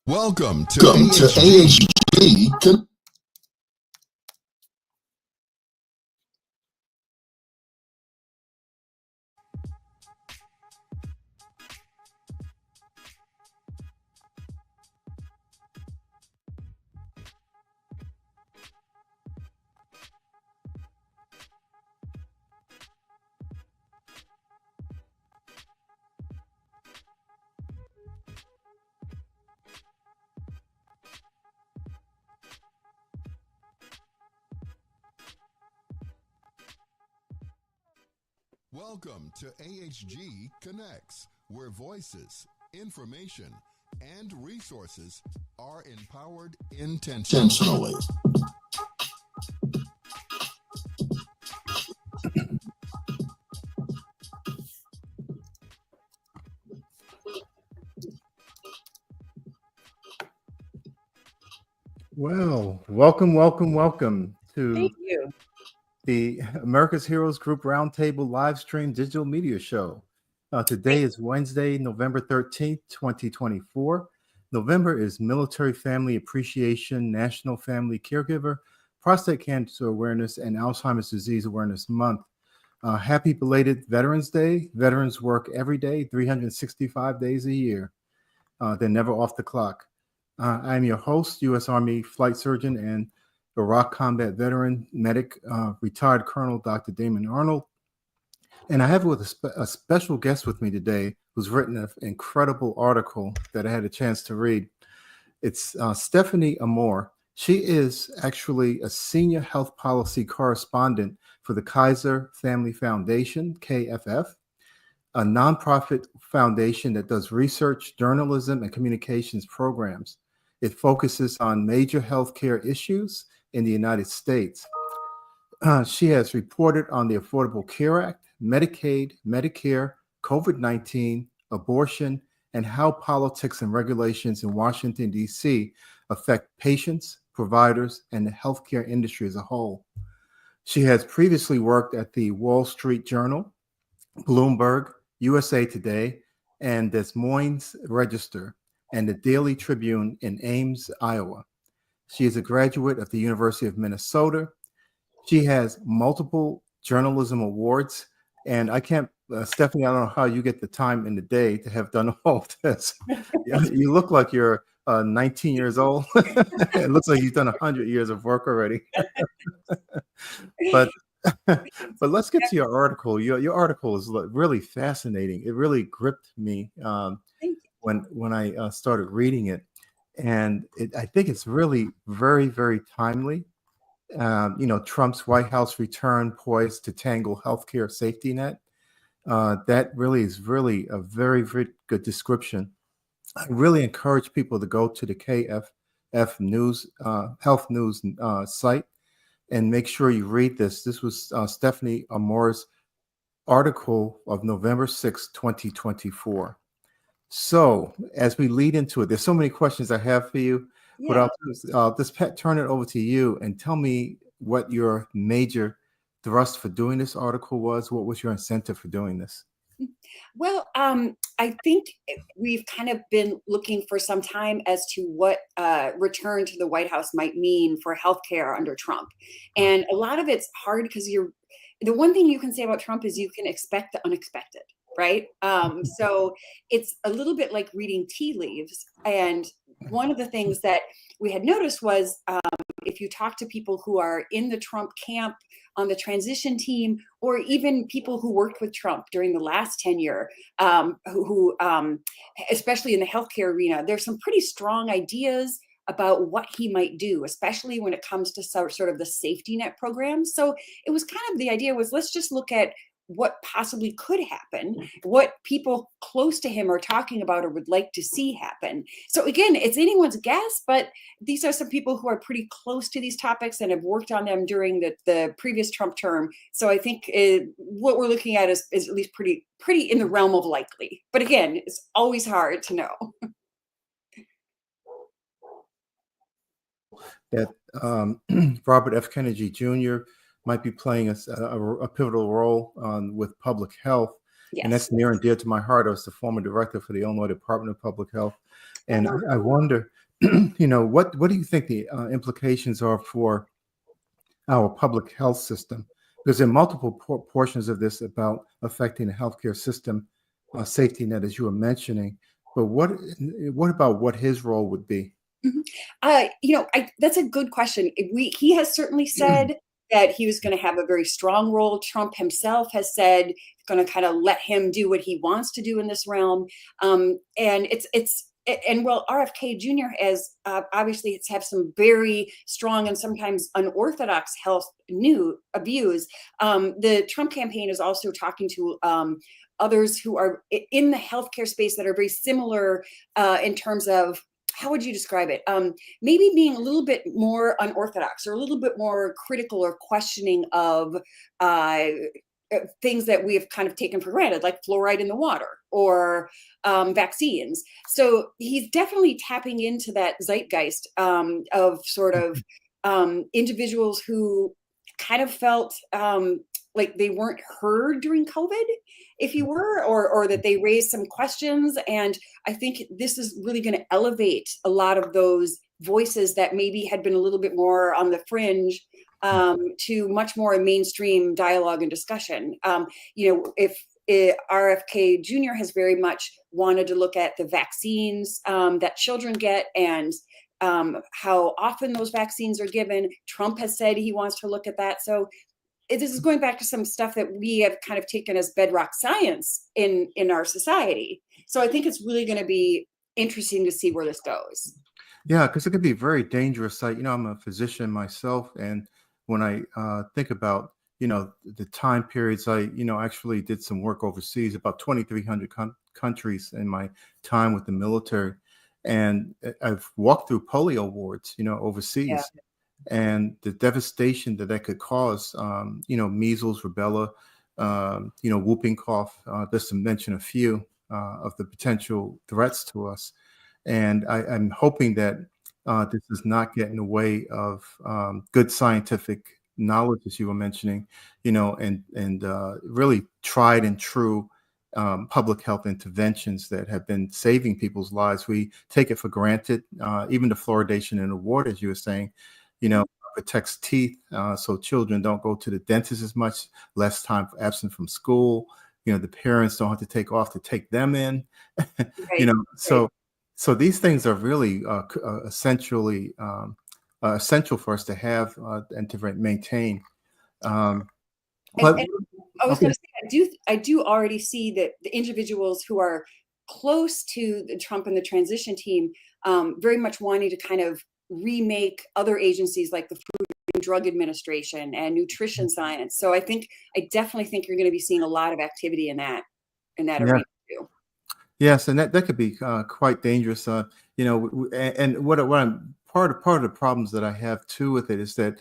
Welcome to AHG. Welcome to AHG Connects, where voices, information, and resources are empowered intentionally. Well, welcome to Thank you. the America's Heroes Group Roundtable live stream digital media show. Today is Wednesday, November 13th, 2024. November is Military Family Appreciation, National Family Caregiver, Prostate Cancer Awareness, and Alzheimer's Disease Awareness Month. Happy belated Veterans Day. Veterans work every day, 365 days a year. They're never off the clock. I'm your host, U.S. Army flight surgeon and Iraq combat veteran, medic, retired Colonel Dr. Damon Arnold. And I have a special guest with me today who's written an incredible article that I had a chance to read. It's Stephanie Armour. She is actually a senior health policy correspondent for the Kaiser Family Foundation, KFF, a nonprofit foundation that does research, journalism, and communications programs. It focuses on major healthcare issues in the United States. She has reported on the Affordable Care Act, Medicaid, Medicare, COVID-19, abortion, and how politics and regulations in Washington, D.C. affect patients, providers, and the healthcare industry as a whole. She has previously worked at the Wall Street Journal, Bloomberg, USA Today, and Des Moines Register, and the Daily Tribune in Ames, Iowa. She is a graduate of the University of Minnesota. She has multiple journalism awards, and I can't, Stephanie, I don't know how you get the time in the day to have done all of this. You look like you're 19 years old. It looks like you've done 100 years of work already. But let's get to your article. Your article is really fascinating. It really gripped me when I started reading it, and I think it's really very, very timely. Trump's White House return poised to tangle healthcare safety net. That really is a very, very good description. I really encourage people to go to the KFF News Health News site and make sure you read this. This was Stephanie Armour's article of November 6, 2024. So as we lead into it, there's so many questions I have for you, but I'll just turn it over to you and tell me what your major thrust for doing this article was. What was your incentive for doing this? Well, I think we've kind of been looking for some time as to what return to the White House might mean for healthcare under Trump. And a lot of it's hard because the one thing you can say about Trump is you can expect the unexpected, right? So it's a little bit like reading tea leaves. And one of the things that we had noticed was if you talk to people who are in the Trump camp, on the transition team, or even people who worked with Trump during the last tenure, who especially in the healthcare arena, there's some pretty strong ideas about what he might do, especially when it comes to sort of the safety net programs. So it was kind of, the idea was, let's just look at what possibly could happen, what people close to him are talking about or would like to see happen. So again, it's anyone's guess, but these are some people who are pretty close to these topics and have worked on them during the previous Trump term. So I think what we're looking at is at least pretty in the realm of likely. But again, it's always hard to know. That Robert F. Kennedy Jr. might be playing a pivotal role with public health. Yes. And that's near and dear to my heart. I was the former director for the Illinois Department of Public Health. And I wonder, what do you think the implications are for our public health system? Because there are multiple portions of this about affecting the healthcare system, safety net, as you were mentioning. But what about what his role would be? That's a good question. He has certainly said that he was going to have a very strong role. Trump himself has said going to kind of let him do what he wants to do in this realm. RFK Jr. has obviously have some very strong and sometimes unorthodox health views. The Trump campaign is also talking to others who are in the healthcare space that are very similar in terms of, how would you describe it? Maybe being a little bit more unorthodox or a little bit more critical or questioning of things that we have kind of taken for granted, like fluoride in the water or vaccines. So he's definitely tapping into that zeitgeist of sort of individuals who kind of felt like they weren't heard during COVID, if you were, or that they raised some questions. And I think this is really going to elevate a lot of those voices that maybe had been a little bit more on the fringe to much more mainstream dialogue and discussion. If RFK Jr. has very much wanted to look at the vaccines that children get and how often those vaccines are given. Trump has said he wants to look at that. So this is going back to some stuff that we have kind of taken as bedrock science in our society. So I think it's really going to be interesting to see where this goes. Yeah, because it could be a very dangerous site. I'm a physician myself, and when I think about the time periods, I actually did some work overseas, about 2,300 countries in my time with the military, and I've walked through polio wards, overseas. Yeah. And the devastation that could cause, measles, rubella, whooping cough, just to mention a few of the potential threats to us. And I'm hoping that this does not get in the way of good scientific knowledge, as you were mentioning, and really tried and true public health interventions that have been saving people's lives. We take it for granted, even the fluoridation in the water, as you were saying, protects teeth, so children don't go to the dentist as much, less time absent from school. The parents don't have to take off to take them in. Right. So these things are really essential for us to have and to maintain. I was going to say, I do already see that the individuals who are close to Trump and the transition team very much wanting to kind of remake other agencies like the Food and Drug Administration and nutrition science. So I definitely think you're going to be seeing a lot of activity in that arena too. Yes, and that could be quite dangerous. And what I'm part of the problems that I have too with it is that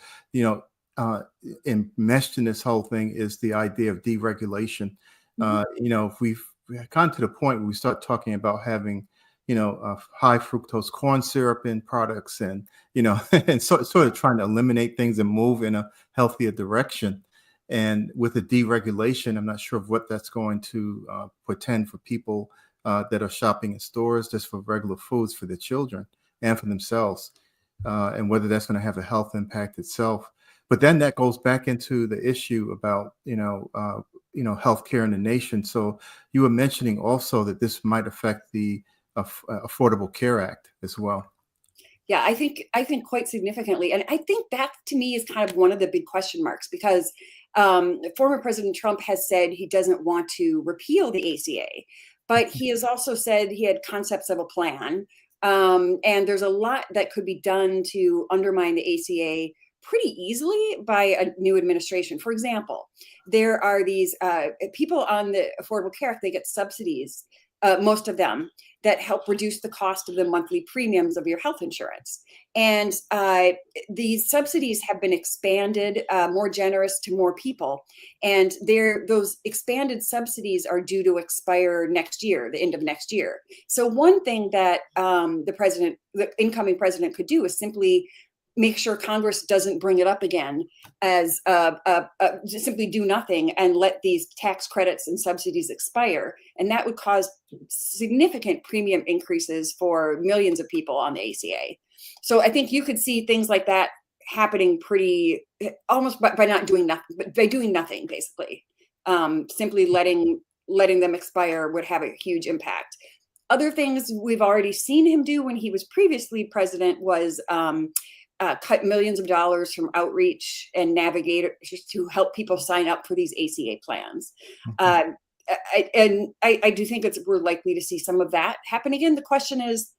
enmeshed in this whole thing is the idea of deregulation. If we've gotten to the point where we start talking about having high fructose corn syrup in products, and and sort of trying to eliminate things and move in a healthier direction. And with the deregulation, I'm not sure of what that's going to portend for people that are shopping in stores just for regular foods for their children and for themselves, and whether that's going to have a health impact itself. But then that goes back into the issue about healthcare in the nation. So you were mentioning also that this might affect the Affordable Care Act as well. Yeah, I think quite significantly. And I think that to me is kind of one of the big question marks, because former President Trump has said he doesn't want to repeal the ACA, but he has also said he had concepts of a plan. And there's a lot that could be done to undermine the ACA pretty easily by a new administration. For example, there are these people on the Affordable Care Act, they get subsidies, most of them, that help reduce the cost of the monthly premiums of your health insurance. And these subsidies have been expanded, more generous to more people. And those expanded subsidies are due to expire next year, the end of next year. So one thing that the incoming president could do is simply make sure Congress doesn't bring it up again as just simply do nothing and let these tax credits and subsidies expire. And that would cause significant premium increases for millions of people on the ACA. So I think you could see things like that happening pretty almost by not doing nothing, but by doing nothing, basically. Simply letting them expire would have a huge impact. Other things we've already seen him do when he was previously president was cut millions of dollars from outreach and navigators to help people sign up for these ACA plans. I do think we're likely to see some of that happen again. The question is,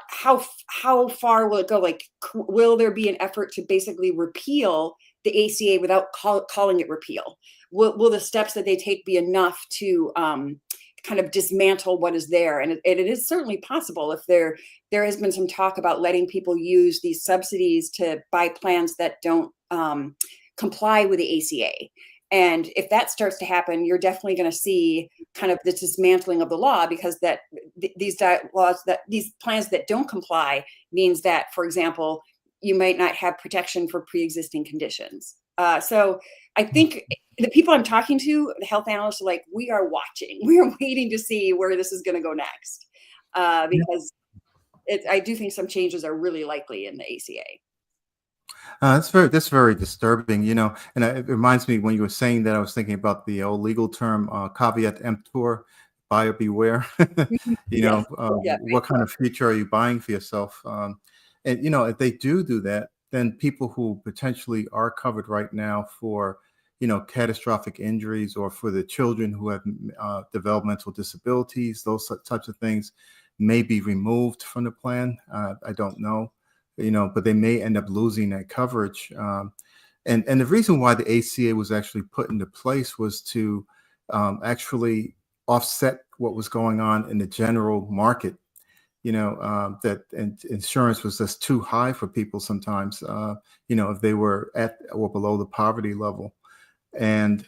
how far will it go? Like, will there be an effort to basically repeal the ACA without calling it repeal? Will the steps that they take be enough to kind of dismantle what is there? And it is certainly possible if there has been some talk about letting people use these subsidies to buy plans that don't comply with the ACA. And if that starts to happen, you're definitely going to see kind of the dismantling of the law, because these plans that don't comply means that, for example, you might not have protection for pre-existing conditions. So I think the people I'm talking to, the health analysts, are like, we are watching. We are waiting to see where this is going to go next, because I do think some changes are really likely in the ACA. That's very disturbing, and it reminds me, when you were saying that, I was thinking about the old legal term, caveat emptor, buyer beware. Yes. What kind of future are you buying for yourself? And if they do that, then people who potentially are covered right now for, catastrophic injuries, or for the children who have developmental disabilities, those types of things, may be removed from the plan. I don't know. But they may end up losing that coverage. And the reason why the ACA was actually put into place was to actually offset what was going on in the general market. That insurance was just too high for people sometimes, if they were at or below the poverty level. And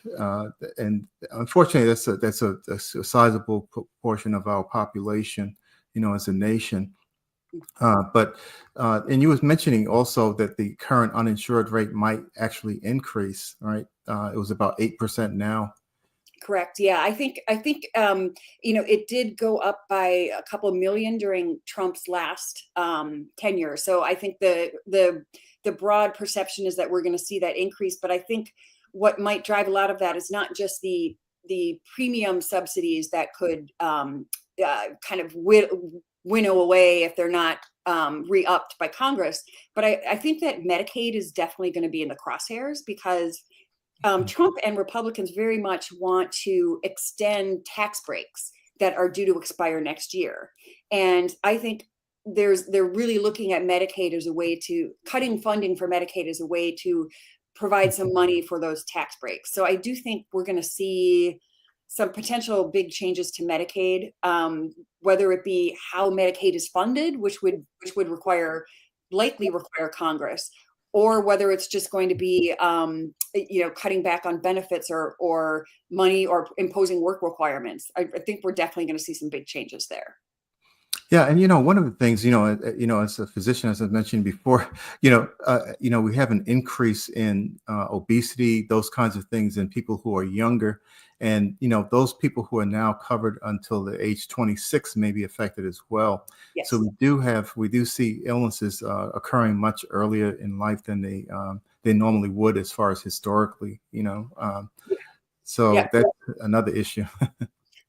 unfortunately, that's a sizable portion of our population, as a nation. And you was mentioning also that the current uninsured rate might actually increase, right? It was about 8% now. Correct. Yeah, I think it did go up by a couple million during Trump's last tenure. So I think the broad perception is that we're going to see that increase. But I think what might drive a lot of that is not just the premium subsidies that could kind of winnow away if they're not re-upped by Congress. But I think that Medicaid is definitely going to be in the crosshairs, because Trump and Republicans very much want to extend tax breaks that are due to expire next year. And I think they're really looking at Medicaid as a way to cutting funding for Medicaid as a way to provide some money for those tax breaks. So I do think we're going to see some potential big changes to Medicaid, whether it be how Medicaid is funded, which would likely require Congress, or whether it's just going to be, cutting back on benefits or money, or imposing work requirements. I think we're definitely going to see some big changes there. Yeah, and one of the things, as a physician, as I mentioned before, we have an increase in obesity, those kinds of things, in people who are younger, and those people who are now covered until the age 26 may be affected as well. Yes. So we do see illnesses occurring much earlier in life than they normally would, as far as historically, So that's another issue.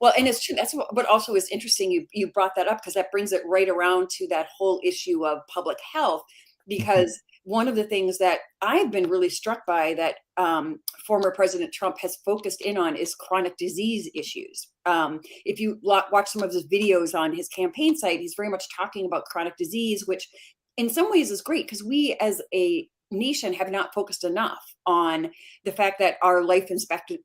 Well, and it's true. That's what also is interesting. You brought that up, because that brings it right around to that whole issue of public health. Because one of the things that I've been really struck by that former President Trump has focused in on is chronic disease issues. If you watch some of his videos on his campaign site, he's very much talking about chronic disease, which in some ways is great, because we as a nation have not focused enough on the fact that our life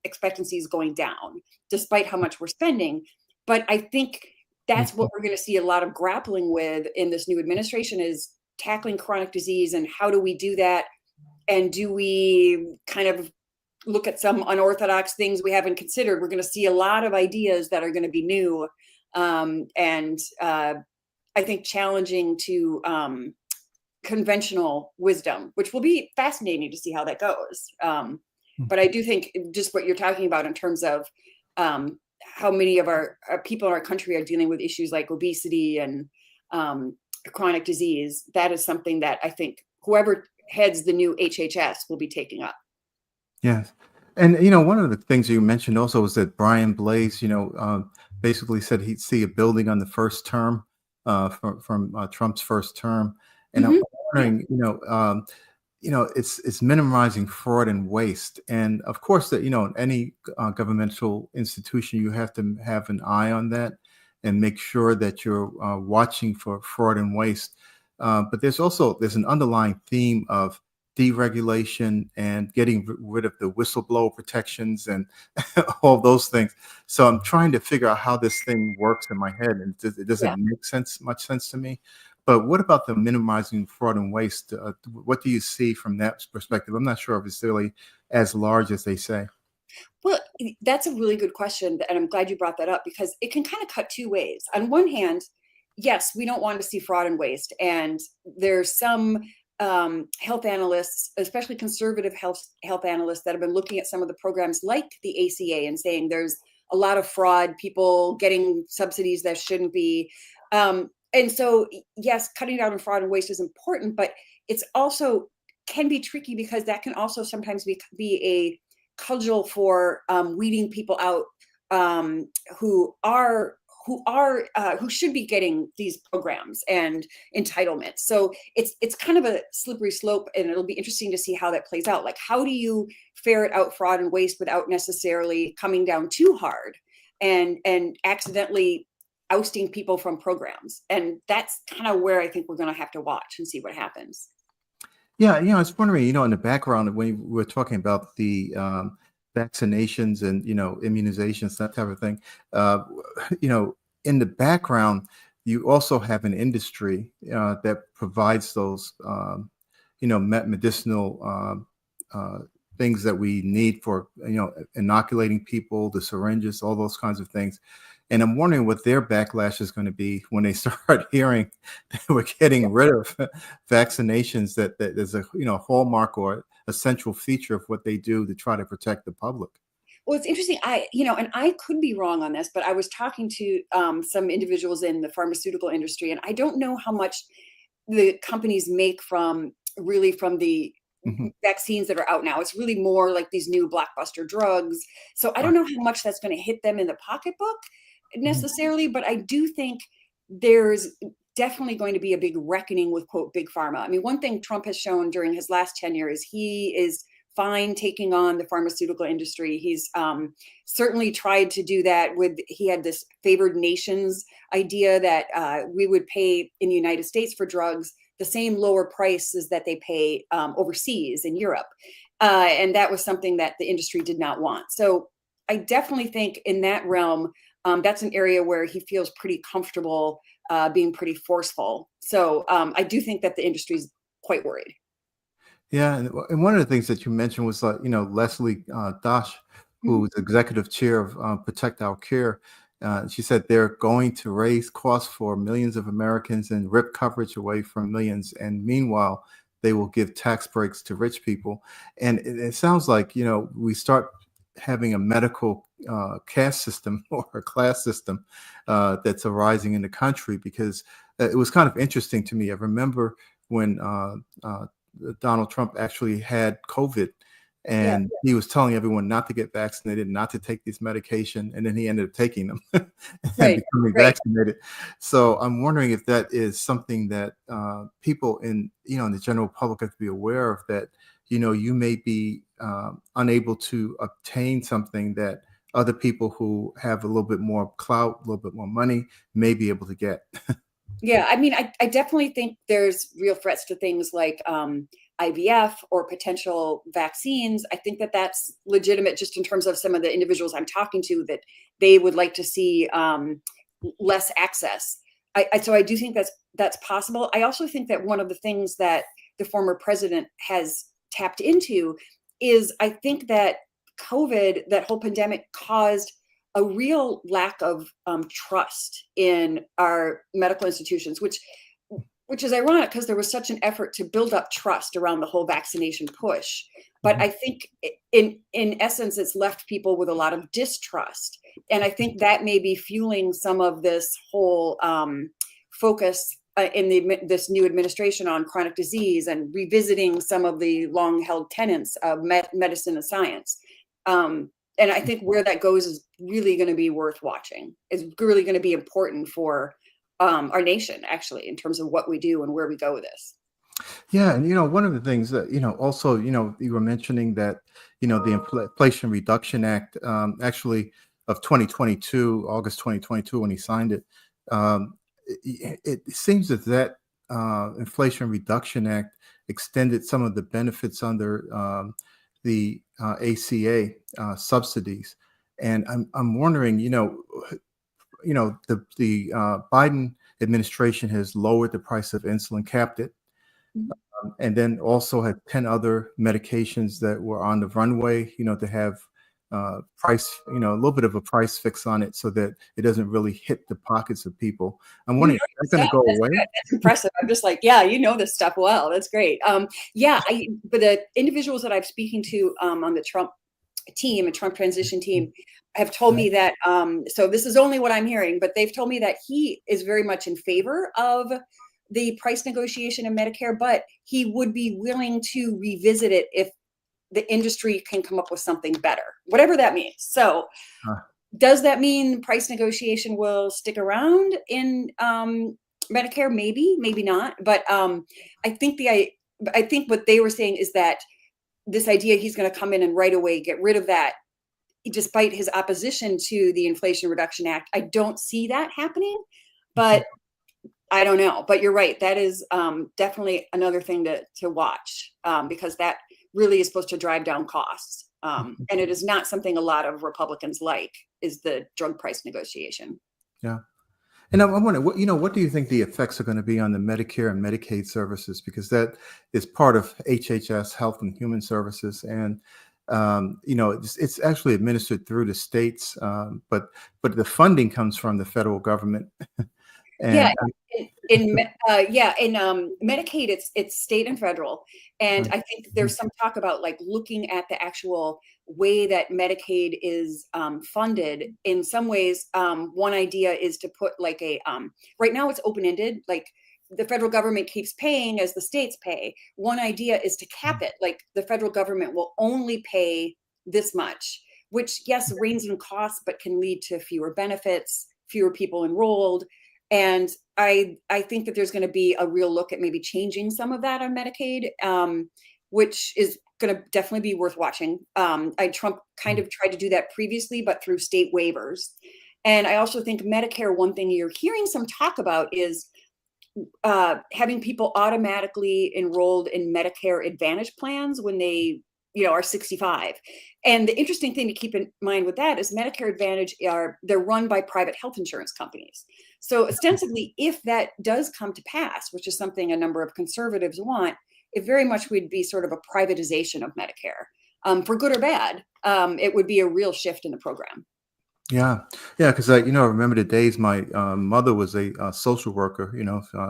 expectancy is going down, despite how much we're spending. But I think that's what we're going to see a lot of grappling with in this new administration, is tackling chronic disease. And how do we do that? And do we kind of look at some unorthodox things we haven't considered? We're going to see a lot of ideas that are going to be new, and I think challenging to conventional wisdom, which will be fascinating to see how that goes. But I do think just what you're talking about in terms of how many of our people in our country are dealing with issues like obesity and chronic disease, that is something that I think whoever heads the new HHS will be taking up. Yes. And, one of the things you mentioned also was that Brian Blaze, basically said he'd see a building on the first term from Trump's first term. And I'm wondering, it's minimizing fraud and waste. And of course that, in any governmental institution, you have to have an eye on that and make sure that you're watching for fraud and waste. But there's an underlying theme of deregulation and getting rid of the whistleblower protections and all those things. So I'm trying to figure out how this thing works in my head, and it doesn't make much sense to me. But what about the minimizing fraud and waste? What do you see from that perspective? I'm not sure if it's really as large as they say. Well, that's a really good question. And I'm glad you brought that up, because it can kind of cut two ways. On one hand, yes, we don't want to see fraud and waste. And there's some health analysts, especially conservative health analysts, that have been looking at some of the programs like the ACA and saying there's a lot of fraud, people getting subsidies that shouldn't be. And so, yes, cutting down on fraud and waste is important, but it's also can be tricky, because that can also sometimes be a cudgel for weeding people out who should be getting these programs and entitlements. So it's kind of a slippery slope, and it'll be interesting to see how that plays out. Like, how do you ferret out fraud and waste without necessarily coming down too hard and accidentally ousting people from programs? And that's kind of where I think we're going to have to watch and see what happens. Yeah, I was wondering, in the background when we were talking about the vaccinations and immunizations, that type of thing, in the background, you also have an industry that provides those medicinal things that we need for inoculating people, the syringes, all those kinds of things. And I'm wondering what their backlash is going to be when they start hearing that we're getting rid of vaccinations, that is a hallmark or a central feature of what they do to try to protect the public. Well, it's interesting. And I could be wrong on this, but I was talking to some individuals in the pharmaceutical industry, and I don't know how much the companies make from the vaccines that are out now. It's really more like these new blockbuster drugs. So I don't know how much that's going to hit them in the pocketbook necessarily, but I do think there's definitely going to be a big reckoning with, quote, big pharma. I mean, one thing Trump has shown during his last tenure is he is fine taking on the pharmaceutical industry. He's certainly tried to do that he had this favored nations idea that we would pay in the United States for drugs the same lower prices that they pay overseas in Europe. And that was something that the industry did not want. So I definitely think in that realm, that's an area where he feels pretty comfortable being pretty forceful. So I do think that the industry is quite worried. Yeah, and one of the things that you mentioned was Leslie Dosh, who is executive chair of Protect Our Care. She said they're going to raise costs for millions of Americans and rip coverage away from millions. And meanwhile, they will give tax breaks to rich people. And it sounds like, we start having a medical caste system or a class system that's arising in the country, because it was kind of interesting to me. I remember when Donald Trump actually had COVID, and he was telling everyone not to get vaccinated, not to take this medication, and then he ended up taking them and becoming vaccinated. So I'm wondering if that is something that people in the general public have to be aware of, that you may be unable to obtain something that other people who have a little bit more clout, a little bit more money may be able to get. Yeah, I mean, I definitely think there's real threats to things like IVF or potential vaccines. I think that that's legitimate, just in terms of some of the individuals I'm talking to, that they would like to see less access. So I do think that's possible. I also think that one of the things that the former president has tapped into is, I think that COVID, that whole pandemic, caused a real lack of trust in our medical institutions, which which is ironic because there was such an effort to build up trust around the whole vaccination push. But I think in essence, it's left people with a lot of distrust. And I think that may be fueling some of this whole focus in this new administration on chronic disease and revisiting some of the long-held tenets of medicine and science. And I think where that goes is really going to be worth watching. It's really going to be important for our nation, actually, in terms of what we do and where we go with this. Yeah, and one of the things that also you were mentioning that the Inflation Reduction Act, actually of 2022, August 2022, when he signed it, it seems that Inflation Reduction Act extended some of the benefits under the ACA subsidies, and I'm wondering, the Biden administration has lowered the price of insulin, capped it. And then also had 10 other medications that were on the runway, to have price, a little bit of a price fix on it so that it doesn't really hit the pockets of people. I'm wondering, is that going to go away? That's impressive. I'm just like, yeah, this stuff well. That's great. But the individuals that I'm speaking to on the Trump team and Trump transition team have told me that, so this is only what I'm hearing, but they've told me that he is very much in favor of the price negotiation in Medicare, but he would be willing to revisit it if the industry can come up with something better, whatever that means. So does that mean price negotiation will stick around in Medicare? Maybe, maybe not. But I think what they were saying is that this idea he's going to come in and right away get rid of that, despite his opposition to the Inflation Reduction Act. I don't see that happening, but I don't know. But you're right. That is definitely another thing to watch because that really is supposed to drive down costs. And it is not something a lot of Republicans like, is the drug price negotiation. Yeah. And I'm wondering, what do you think the effects are going to be on the Medicare and Medicaid services? Because that is part of HHS, Health and Human Services. And, it's actually administered through the states, but the funding comes from the federal government. And, in Medicaid, it's state and federal. And I think there's some talk about like looking at the actual way that Medicaid is funded. In some ways, one idea is to put like right now it's open-ended, like the federal government keeps paying as the states pay. One idea is to cap it, like the federal government will only pay this much, which yes, reins in costs, but can lead to fewer benefits, fewer people enrolled. And I think that there's going to be a real look at maybe changing some of that on Medicaid, which is going to definitely be worth watching. Trump kind of tried to do that previously, but through state waivers. And I also think Medicare, one thing you're hearing some talk about is having people automatically enrolled in Medicare Advantage plans when they are 65. And the interesting thing to keep in mind with that is Medicare Advantage they're run by private health insurance companies. So ostensibly, if that does come to pass, which is something a number of conservatives want, it very much would be sort of a privatization of Medicare. For good or bad, it would be a real shift in the program. Yeah, because I remember the days my mother was a social worker.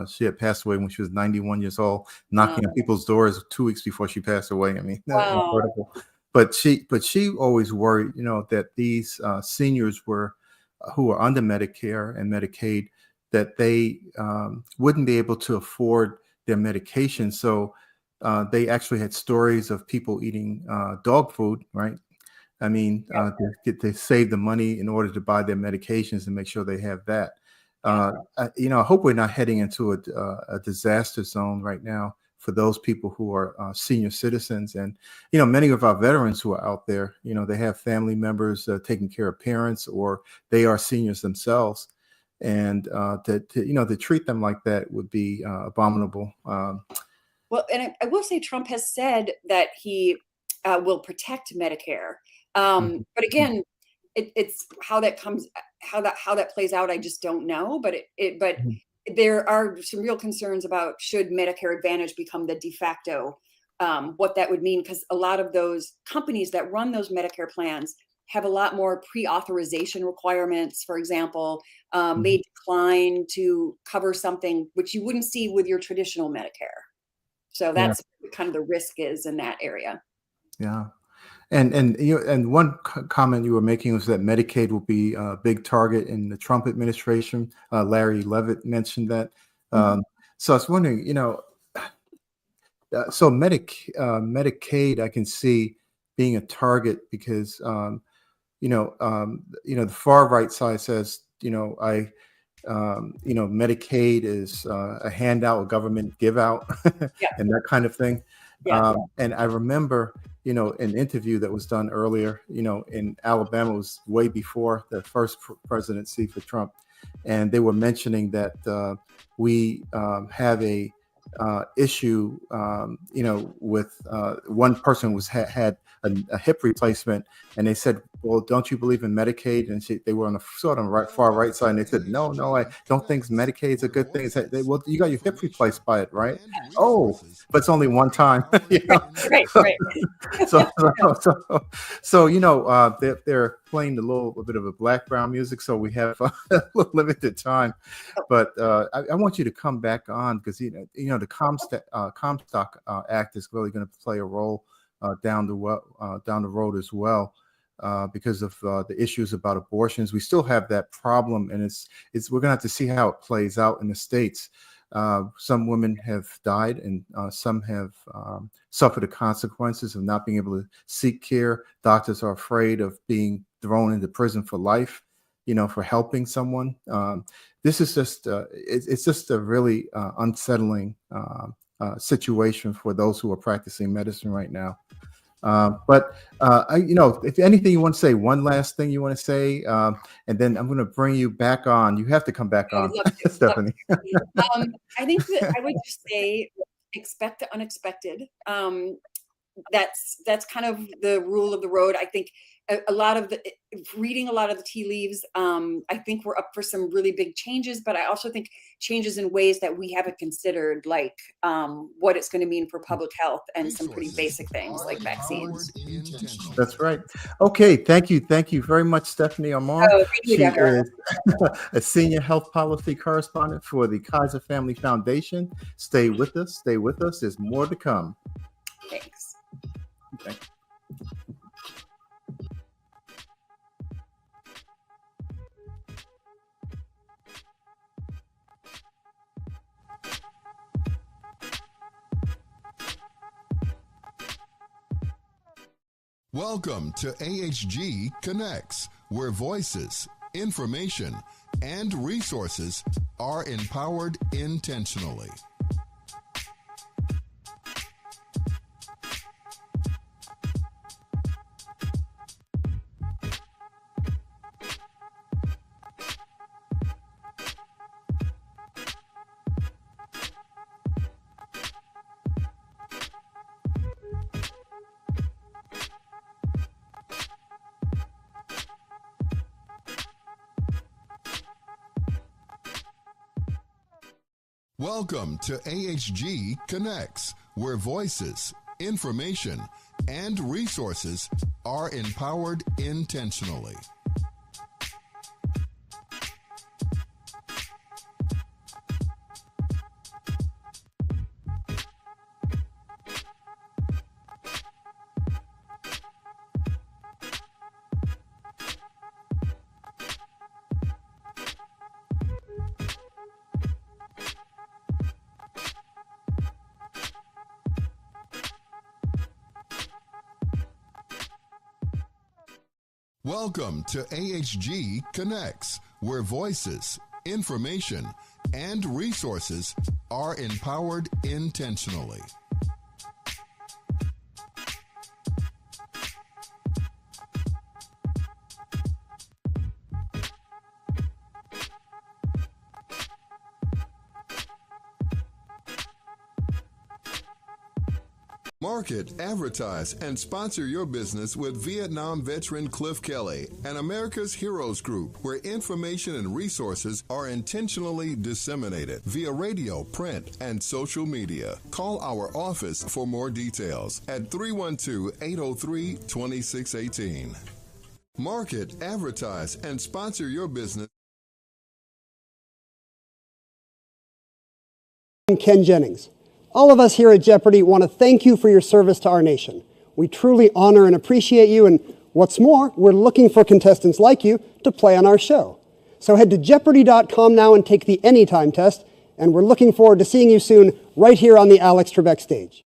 She had passed away when she was 91 years old, knocking on people's doors 2 weeks before she passed away. I mean, that's incredible. But she always worried, that these seniors who are under Medicare and Medicaid, that they wouldn't be able to afford their medication. So they actually had stories of people eating dog food, right? I mean, they save the money in order to buy their medications and make sure they have that. I hope we're not heading into a disaster zone right now for those people who are senior citizens. And, many of our veterans who are out there, they have family members taking care of parents, or they are seniors themselves. And to treat them like that would be abominable. Well, and I will say Trump has said that he will protect Medicare. But again, it's how that plays out. I just don't know. But there are some real concerns about should Medicare Advantage become the de facto, what that would mean, because a lot of those companies that run those Medicare plans have a lot more pre-authorization requirements, for example, may decline to cover something which you wouldn't see with your traditional Medicare. So that's kind of the risk is in that area. Yeah. And one comment you were making was that Medicaid will be a big target in the Trump administration. Larry Levitt mentioned that. So I was wondering, so Medicaid, I can see being a target because, the far right side says, Medicaid is a handout, a government give out, and that kind of thing. And I remember, an interview that was done earlier, in Alabama, was way before the first presidency for Trump. And they were mentioning that we have a issue, with one person had a hip replacement, and they said, "Well, don't you believe in Medicaid?" And they were on the sort of far right side, and they said, "No, I don't think Medicaid is a good thing." Well, you got your hip replaced by it, right? Oh, but it's only one time. Right. So they're playing a little bit of a background music, so we have a little limited time. But I want you to come back on because the Comstock Act is really going to play a role down the road as well, because of the issues about abortions. We still have that problem, and we're going to have to see how it plays out in the states. Some women have died, and some have suffered the consequences of not being able to seek care. Doctors are afraid of being thrown into prison for life, for helping someone. This is just it's just a really unsettling situation for those who are practicing medicine right now. But if anything you want to say, one last thing you want to say, and then I'm going to bring you back on. You have to come back on, Stephanie. I think that I would just say, expect the unexpected. That's kind of the rule of the road. I think reading a lot of the tea leaves, I think we're up for some really big changes, but I also think changes in ways that we haven't considered, like what it's going to mean for public health and some pretty basic things like vaccines. That's right. Okay. Thank you very much, Stephanie Armour. She is a senior health policy correspondent for the Kaiser Family Foundation. Stay with us. There's more to come. Thanks. Okay. Welcome to AHG Connects, where voices, information, and resources are empowered intentionally. Welcome to AHG Connects, where voices, information, and resources are empowered intentionally. Welcome to AHG Connects, where voices, information, and resources are empowered intentionally. Market, advertise, and sponsor your business with Vietnam veteran Cliff Kelly and America's Heroes Group, where information and resources are intentionally disseminated via radio, print, and social media. Call our office for more details at 312-803-2618. Market, advertise, and sponsor your business. I'm Ken Jennings. All of us here at Jeopardy want to thank you for your service to our nation. We truly honor and appreciate you, and what's more, we're looking for contestants like you to play on our show. So head to Jeopardy.com now and take the Anytime test, and we're looking forward to seeing you soon right here on the Alex Trebek stage.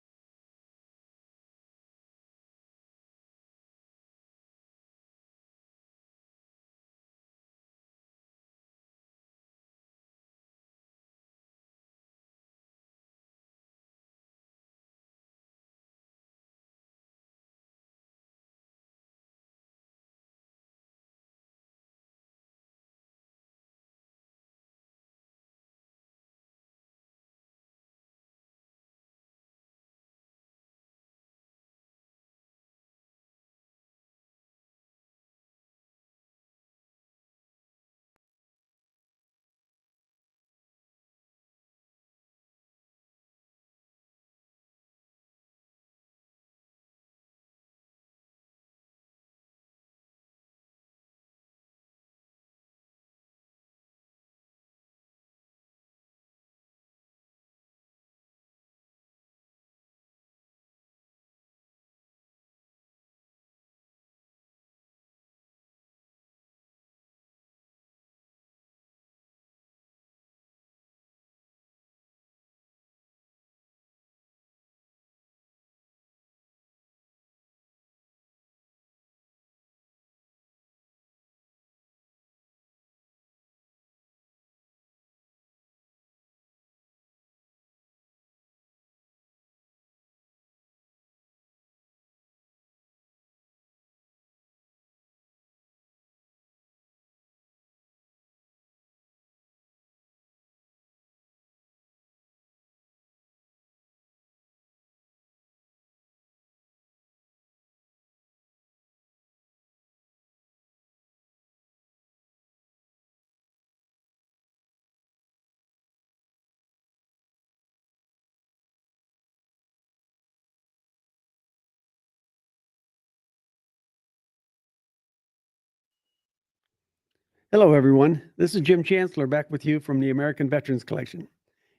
Hello, everyone. This is Jim Chancellor back with you from the American Veterans Collection.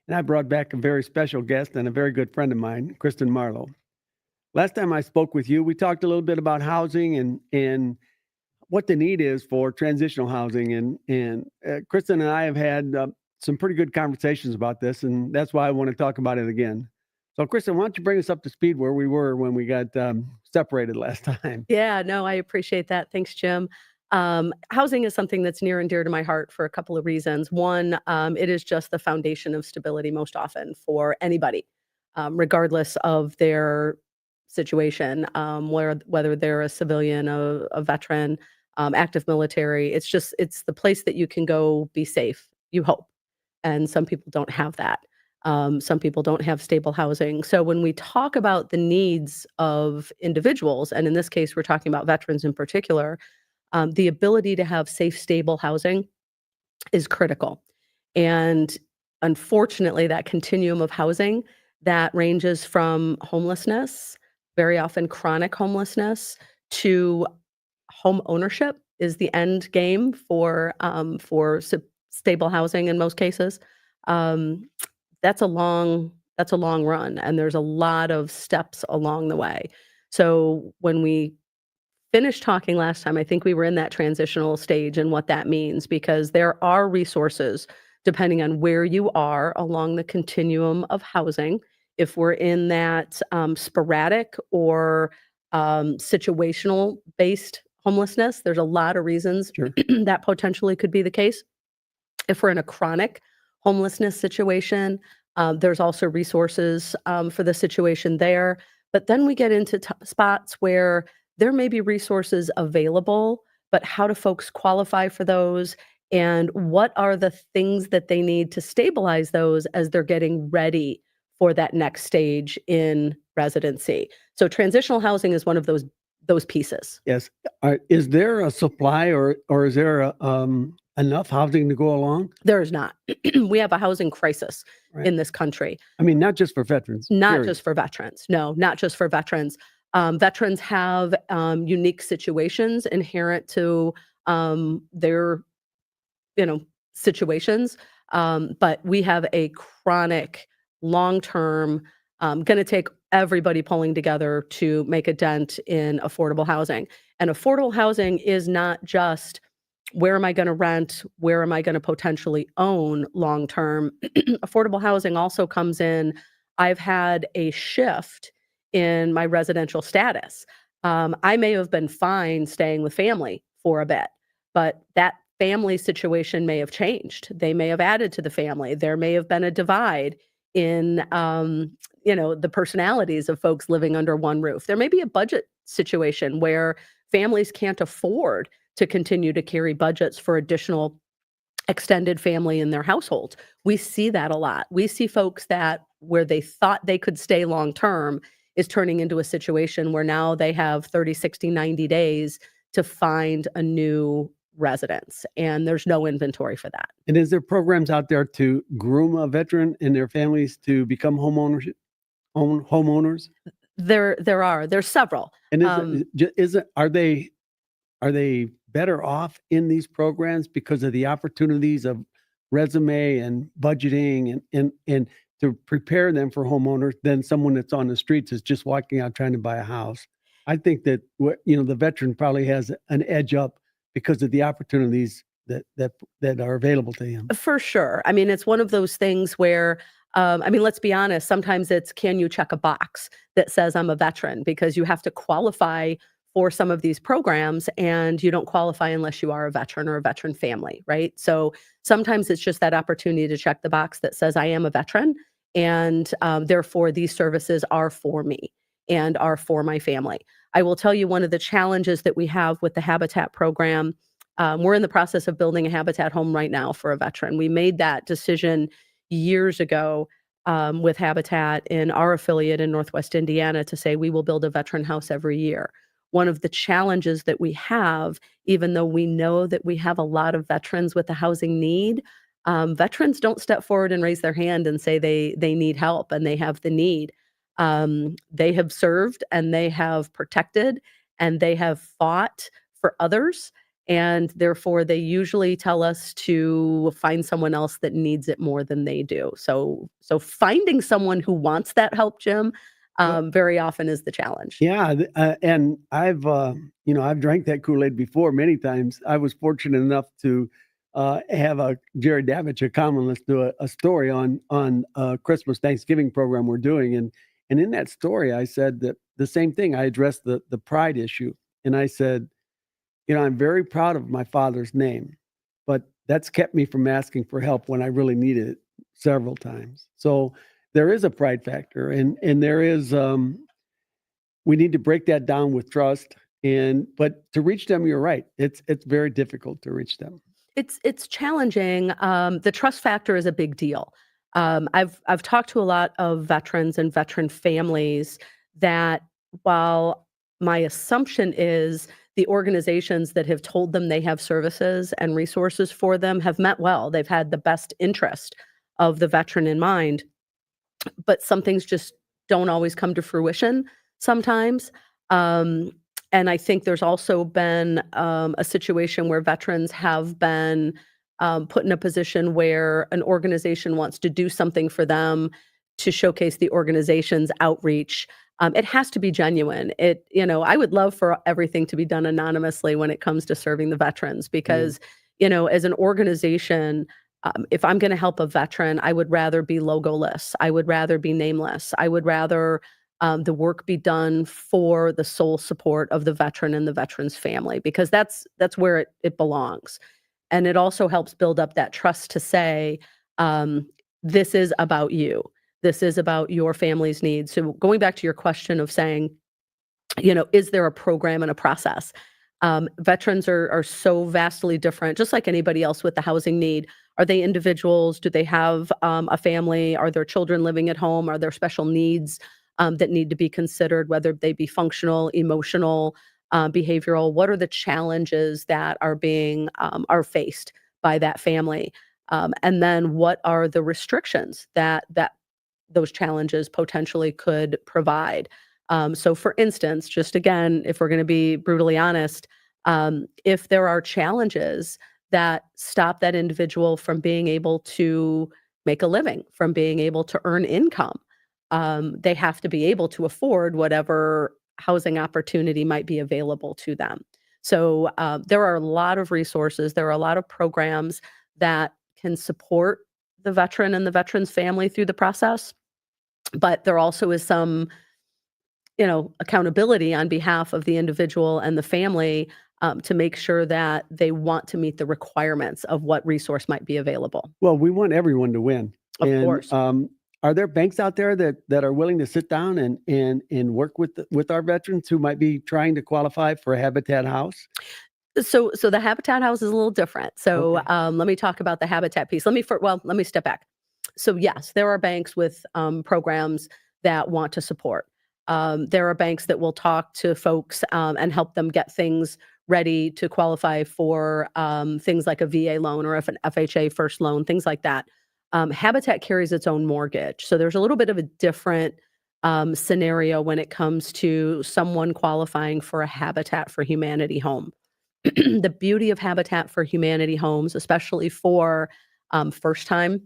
And I brought back a very special guest and a very good friend of mine, Kristin Marlow. Last time I spoke with you, we talked a little bit about housing and what the need is for transitional housing. And Kristin and I have had some pretty good conversations about this, and that's why I want to talk about it again. So, Kristin, why don't you bring us up to speed where we were when we got separated last time? Yeah, no, I appreciate that. Thanks, Jim. Housing is something that's near and dear to my heart for a couple of reasons. One, it is just the foundation of stability most often for anybody, regardless of their situation, whether they're a civilian, a veteran, active military. It's the place that you can go be safe, you hope. And some people don't have that. Some people don't have stable housing. So when we talk about the needs of individuals, and in this case, we're talking about veterans in particular, the ability to have safe, stable housing is critical. And unfortunately, that continuum of housing that ranges from homelessness, very often chronic homelessness, to home ownership is the end game for stable housing in most cases. That's a long run, and there's a lot of steps along the way. So when we finished talking last time, I think we were in that transitional stage and what that means, because there are resources depending on where you are along the continuum of housing. If we're in that sporadic or situational based homelessness, there's a lot of reasons that potentially could be the case. If we're in a chronic homelessness situation, there's also resources for the situation there. But then we get into spots where there may be resources available, but how do folks qualify for those? And what are the things that they need to stabilize those as they're getting ready for that next stage in residency? So transitional housing is one of those pieces. Yes. Is there a supply or is there enough housing to go along? There is not. We have a housing crisis in this country. I mean, not just for veterans. Not just for veterans. No, not just for veterans. Veterans have unique situations inherent to their, situations. But we have a chronic, long-term, going to take everybody pulling together to make a dent in affordable housing. And affordable housing is not just where am I going to rent, where am I going to potentially own long-term. Affordable housing also comes in, I've had a shift in my residential status. I may have been fine staying with family for a bit, but that family situation may have changed. They may have added to the family. There may have been a divide in, the personalities of folks living under one roof. There may be a budget situation where families can't afford to continue to carry budgets for additional extended family in their households. We see that a lot. We see folks that where they thought they could stay long term is turning into a situation where now they have 30, 60, 90 days to find a new residence, and there's no inventory for that. And is there programs out there to groom a veteran and their families to become homeowners? There's several. And are they better off in these programs because of the opportunities of resume and budgeting and to prepare them for homeowners than someone that's on the streets is just walking out trying to buy a house? I think that the veteran probably has an edge up because of the opportunities that are available to him. For sure. I mean, it's one of those things where, let's be honest, sometimes it's, can you check a box that says I'm a veteran? Because you have to qualify for some of these programs, and you don't qualify unless you are a veteran or a veteran family, right? So sometimes it's just that opportunity to check the box that says I am a veteran, and therefore these services are for me and are for my family. I will tell you one of the challenges that we have with the Habitat program. We're in the process of building a Habitat home right now for a veteran. We made that decision years ago with Habitat in our affiliate in Northwest Indiana to say we will build a veteran house every year. One of the challenges that we have, even though we know that we have a lot of veterans with a housing need, veterans don't step forward and raise their hand and say they need help and they have the need. They have served and they have protected and they have fought for others. And therefore, they usually tell us to find someone else that needs it more than they do. So finding someone who wants that help, Jim, very often is the challenge. Yeah, and I've drank that Kool-Aid before many times. I was fortunate enough to have Jerry Davich, a columnist, do a story on Christmas Thanksgiving program we're doing, and in that story, I said that the same thing. I addressed the pride issue, and I said, I'm very proud of my father's name, but that's kept me from asking for help when I really needed it several times. So there is a pride factor, and there is, we need to break that down with trust. But to reach them, you're right. It's very difficult to reach them. It's challenging. The trust factor is a big deal. I've talked to a lot of veterans and veteran families that while my assumption is the organizations that have told them they have services and resources for them have meant well, they've had the best interest of the veteran in mind, but some things just don't always come to fruition sometimes. And I think there's also been a situation where veterans have been put in a position where an organization wants to do something for them to showcase the organization's outreach. It has to be genuine. I would love for everything to be done anonymously when it comes to serving the veterans, because, as an organization, if I'm going to help a veteran, I would rather be logoless. I would rather be nameless. I would rather the work be done for the sole support of the veteran and the veteran's family, because that's where it belongs. And it also helps build up that trust to say, this is about you. This is about your family's needs. So going back to your question of saying, is there a program and a process? Veterans are so vastly different, just like anybody else with the housing need. Are they individuals? Do they have a family? Are there children living at home? Are there special needs that need to be considered, whether they be functional, emotional, behavioral? What are the challenges that are faced by that family? And then what are the restrictions that those challenges potentially could provide? So for instance, just again, if we're going to be brutally honest, if there are challenges that stop that individual from being able to make a living, from being able to earn income, they have to be able to afford whatever housing opportunity might be available to them. So there are a lot of resources, there are a lot of programs that can support the veteran and the veteran's family through the process, but there also is some accountability on behalf of the individual and the family to make sure that they want to meet the requirements of what resource might be available. Well, we want everyone to win. Of course. Are there banks out there that are willing to sit down and work with our veterans who might be trying to qualify for a Habitat house? So the Habitat house is a little different. So Okay. let me talk about the Habitat piece. Let me step back. So yes, there are banks with programs that want to support. There are banks that will talk to folks and help them get things ready to qualify for things like a VA loan or if an FHA first loan, things like that. Habitat carries its own mortgage. So there's a little bit of a different scenario when it comes to someone qualifying for a Habitat for Humanity home. The beauty of Habitat for Humanity homes, especially for first-time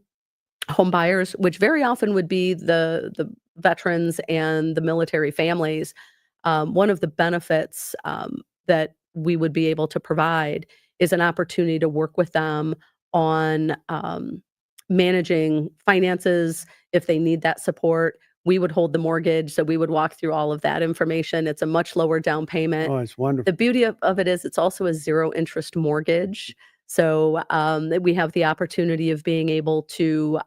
home buyers, which very often would be the veterans and the military families, one of the benefits that we would be able to provide is an opportunity to work with them on managing finances if they need that support. We would hold the mortgage, so we would walk through all of that information. It's a much lower down payment. Oh, it's wonderful. The beauty of it is it's also a zero interest mortgage. So we have the opportunity of being able to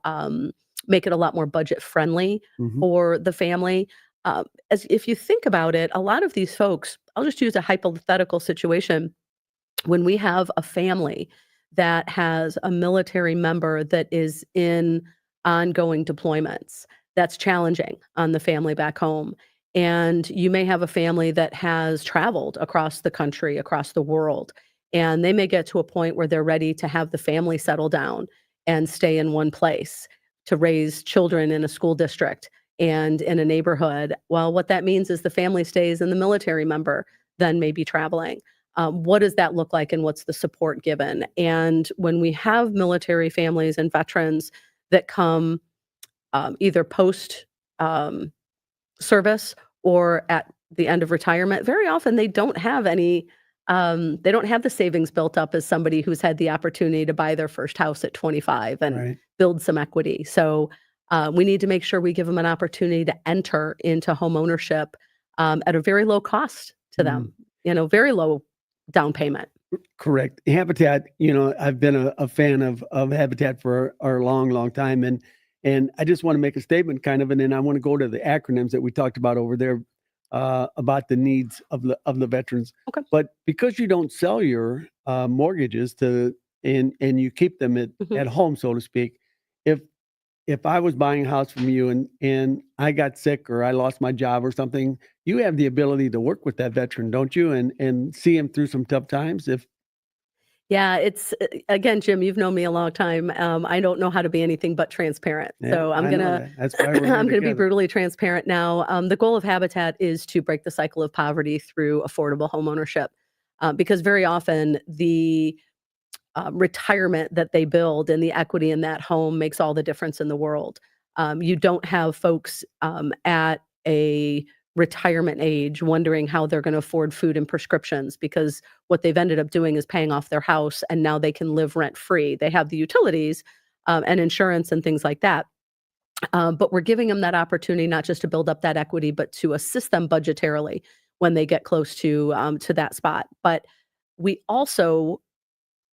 make it a lot more budget friendly Mhm. for the family. As if you think about it, a lot of these folks, I'll just use a hypothetical situation. When we have a family that has a military member that is in ongoing deployments, that's challenging on the family back home. And you may have a family that has traveled across the country, across the world, and they may get to a point where they're ready to have the family settle down and stay in one place to raise children in a school district and in a neighborhood. Well, what that means is the family stays and the military member then may be traveling. What does that look like and what's the support given? And when we have military families and veterans that come either post service or at the end of retirement, very often they don't have any, they don't have the savings built up as somebody who's had the opportunity to buy their first house at 25 and Right. build some equity. So we need to make sure we give them an opportunity to enter into home ownership at a very low cost to them, very low down payment. Correct. Habitat, I've been a fan of Habitat for a long, long time. And I just want to make a statement kind of, and then I want to go to the acronyms that we talked about over there about the needs of the veterans. Okay. But because you don't sell your mortgages and you keep them at home, so to speak, if I was buying a house from you and I got sick or I lost my job or something, you have the ability to work with that veteran, don't you? And see him through some tough times. Yeah, it's again, Jim, you've known me a long time. I don't know how to be anything but transparent. So I'm I know gonna that. That's why we're here I'm gonna be together. brutally transparent now. The goal of Habitat is to break the cycle of poverty through affordable homeownership, because very often the retirement that they build and the equity in that home makes all the difference in the world. You don't have folks at a retirement age wondering how they're going to afford food and prescriptions because what they've ended up doing is paying off their house and now they can live rent free. They have the utilities and insurance and things like that. But we're giving them that opportunity not just to build up that equity, but to assist them budgetarily when they get close to that spot. But we also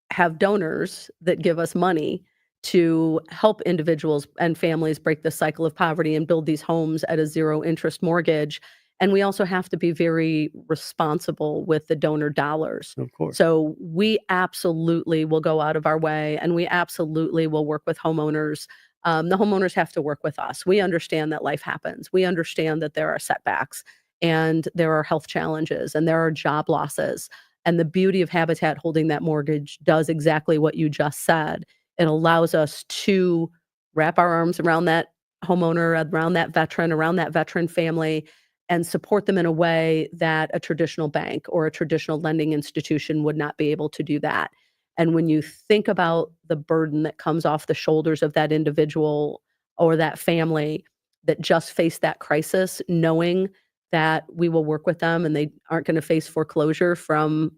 have donors that give us money to help individuals and families break the cycle of poverty and build these homes at a zero interest mortgage. And we also have to be very responsible with the donor dollars. Of course. So we absolutely will go out of our way and we absolutely will work with homeowners. The homeowners have to work with us. We understand that life happens. We understand that there are setbacks and there are health challenges and there are job losses. And the beauty of Habitat holding that mortgage does exactly what you just said. It allows us to wrap our arms around that homeowner, around that veteran family, and support them in a way that a traditional bank or a traditional lending institution would not be able to do that. And when you think about the burden that comes off the shoulders of that individual or that family that just faced that crisis, knowing that we will work with them and they aren't going to face foreclosure from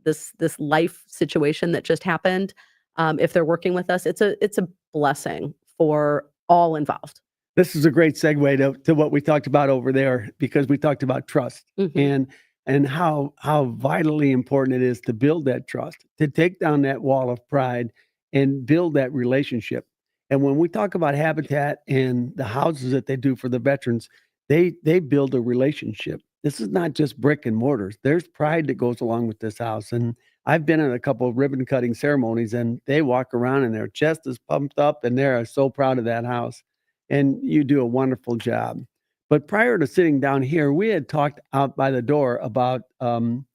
this life situation that just happened, if they're working with us, it's a blessing for all involved. This is a great segue to what we talked about over there, because we talked about trust and how vitally important it is to build that trust, to take down that wall of pride and build that relationship. And when we talk about Habitat and the houses that they do for the veterans, they build a relationship. This is not just brick and mortars. There's pride that goes along with this house. And I've been in a couple of ribbon cutting ceremonies, and they walk around and their chest is pumped up and they're so proud of that house. And you do a wonderful job. But prior to sitting down here, we had talked out by the door about some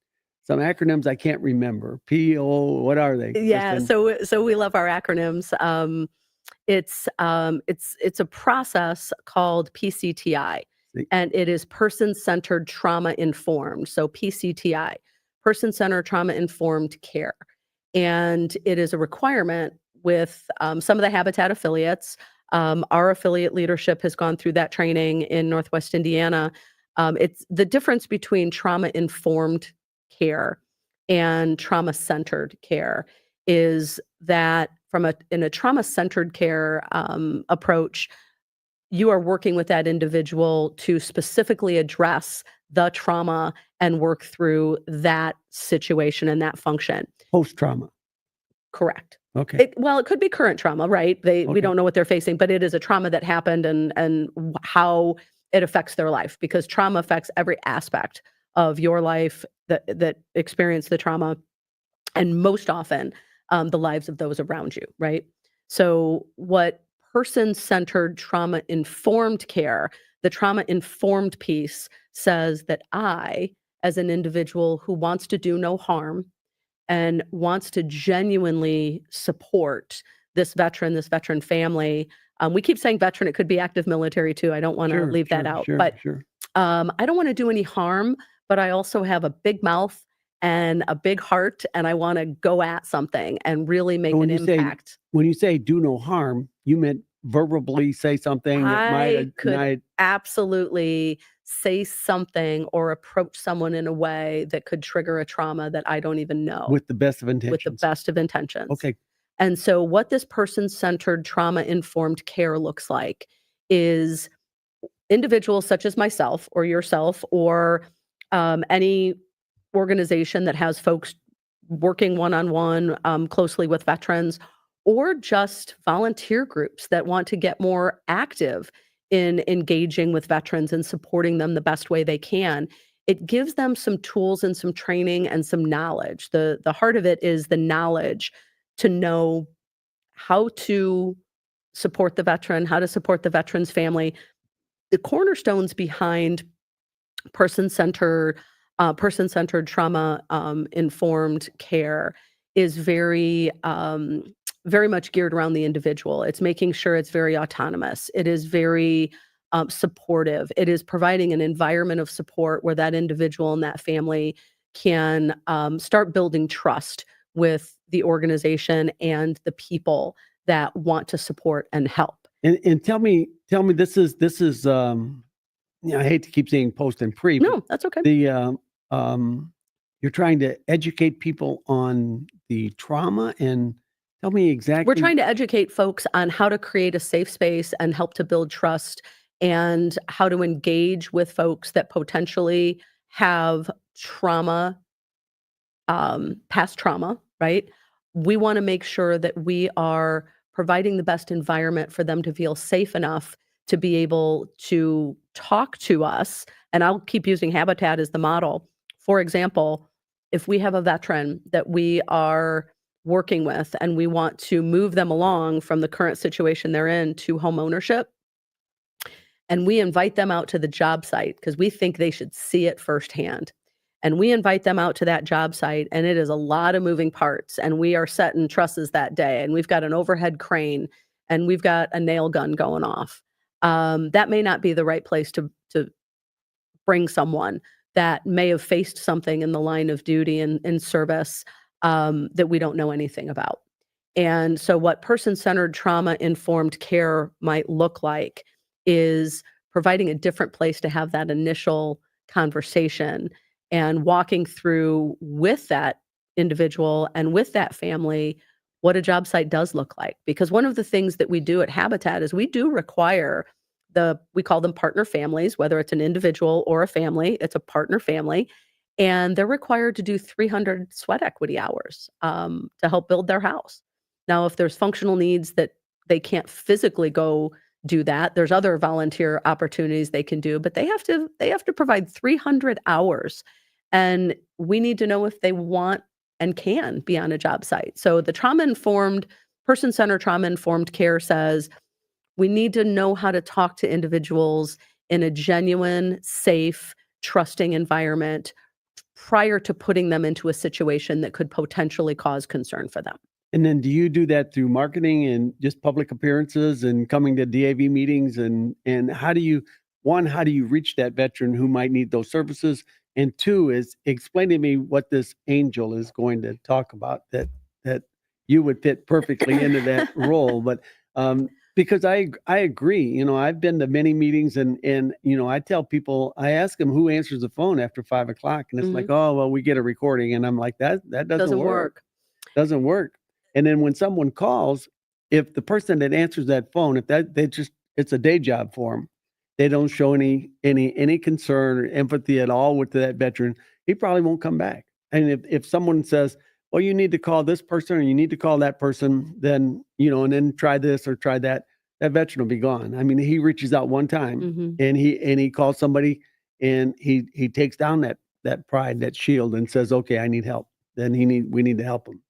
acronyms I can't remember. PO, what are they? Yeah, Kristin? so we love our acronyms. It's a process called PCTI, and it is person-centered trauma informed. So PCTI, person-centered trauma informed care, and it is a requirement with some of the Habitat affiliates. Our affiliate leadership has gone through that training in Northwest Indiana. It's the difference between trauma-informed care and trauma-centered care is that in a trauma-centered care approach, you are working with that individual to specifically address the trauma and work through that situation and that function. Post-trauma. Correct. Okay. It could be current trauma, right? We don't know what they're facing, but it is a trauma that happened and how it affects their life, because trauma affects every aspect of your life that experience the trauma, and most often the lives of those around you, right? So what person-centered trauma-informed care, the trauma-informed piece says that I, as an individual who wants to do no harm and wants to genuinely support this veteran family. We keep saying veteran, it could be active military too. I don't want to leave that out, but I don't want to do any harm, but I also have a big mouth and a big heart, and I want to go at something and really make an impact. When you say do no harm, you meant verbally say something that I could absolutely say something or approach someone in a way that could trigger a trauma that I don't even know. With the best of intentions. With the best of intentions. Okay. And so what this person-centered trauma-informed care looks like is individuals such as myself or yourself or any organization that has folks working one-on-one closely with veterans, or just volunteer groups that want to get more active in engaging with veterans and supporting them the best way they can. It gives them some tools and some training and some knowledge. The heart of it is the knowledge to know how to support the veteran, how to support the veteran's family. The cornerstones behind person-centered trauma informed care is very much geared around the individual. It's making sure it's very autonomous. It is very supportive. It is providing an environment of support where that individual and that family can start building trust with the organization and the people that want to support and help. And tell me, this is I hate to keep saying post and pre. No, that's okay. You're trying to educate people on the trauma, and tell me exactly. We're trying to educate folks on how to create a safe space and help to build trust, and how to engage with folks that potentially have trauma, past trauma, right? We want to make sure that we are providing the best environment for them to feel safe enough to be able to talk to us. And I'll keep using Habitat as the model. For example, if we have a veteran that we are working with and we want to move them along from the current situation they're in to home ownership, and we invite them out to the job site because we think they should see it firsthand. And we invite them out to that job site, and it is a lot of moving parts, and we are setting trusses that day, and we've got an overhead crane, and we've got a nail gun going off. That may not be the right place to bring someone that may have faced something in the line of duty and in service that we don't know anything about. And so what person-centered trauma-informed care might look like is providing a different place to have that initial conversation and walking through with that individual and with that family what a job site does look like. Because one of the things that we do at Habitat is we do require we call them partner families, whether it's an individual or a family, it's a partner family, and they're required to do 300 sweat equity hours to help build their house. Now, if there's functional needs that they can't physically go do that, there's other volunteer opportunities they can do, but they have to provide 300 hours, and we need to know if they want and can be on a job site. So the person-centered trauma-informed care says we need to know how to talk to individuals in a genuine, safe, trusting environment prior to putting them into a situation that could potentially cause concern for them. And then do you do that through marketing and just public appearances and coming to DAV meetings? And how do you reach that veteran who might need those services? And two is explain to me what this angel is going to talk about that you would fit perfectly into that role. But because I agree, I've been to many meetings and I tell people, I ask them who answers the phone after 5 o'clock, and it's like, oh, well, we get a recording, and I'm like, that doesn't work. Doesn't work. And then when someone calls, if the person that answers that phone, if it's a day job for them, they don't show any concern or empathy at all with that veteran, he probably won't come back. And if someone says, well, you need to call this person or you need to call that person, then, and then try this or try that, that veteran will be gone. I mean, he reaches out one time and he calls somebody and he takes down that pride, that shield, and says, okay, I need help. Then we need to help him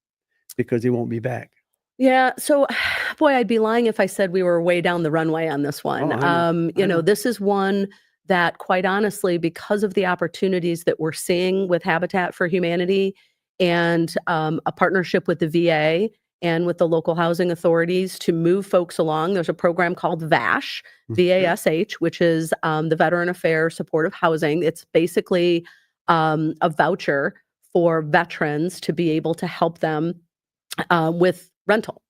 because he won't be back. Yeah. So, boy, I'd be lying if I said we were way down the runway on this one. I know. This is one that, quite honestly, because of the opportunities that we're seeing with Habitat for Humanity and a partnership with the VA and with the local housing authorities to move folks along, there's a program called VASH, VASH, which is the Veteran Affairs Supportive Housing. It's basically a voucher for veterans to be able to help them with rental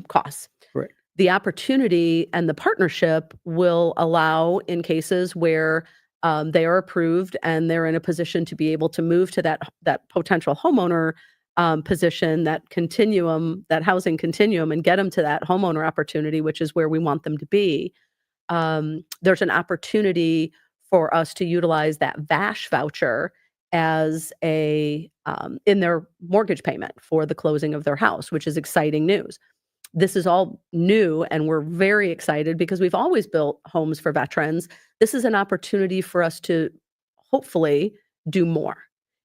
costs. Right. The opportunity and the partnership will allow, in cases where they are approved and they're in a position to be able to move to that potential homeowner position, that housing continuum, and get them to that homeowner opportunity, which is where we want them to be. There's an opportunity for us to utilize that VASH voucher as in their mortgage payment for the closing of their house, which is exciting news. This is all new, and we're very excited because we've always built homes for veterans. This is an opportunity for us to hopefully do more.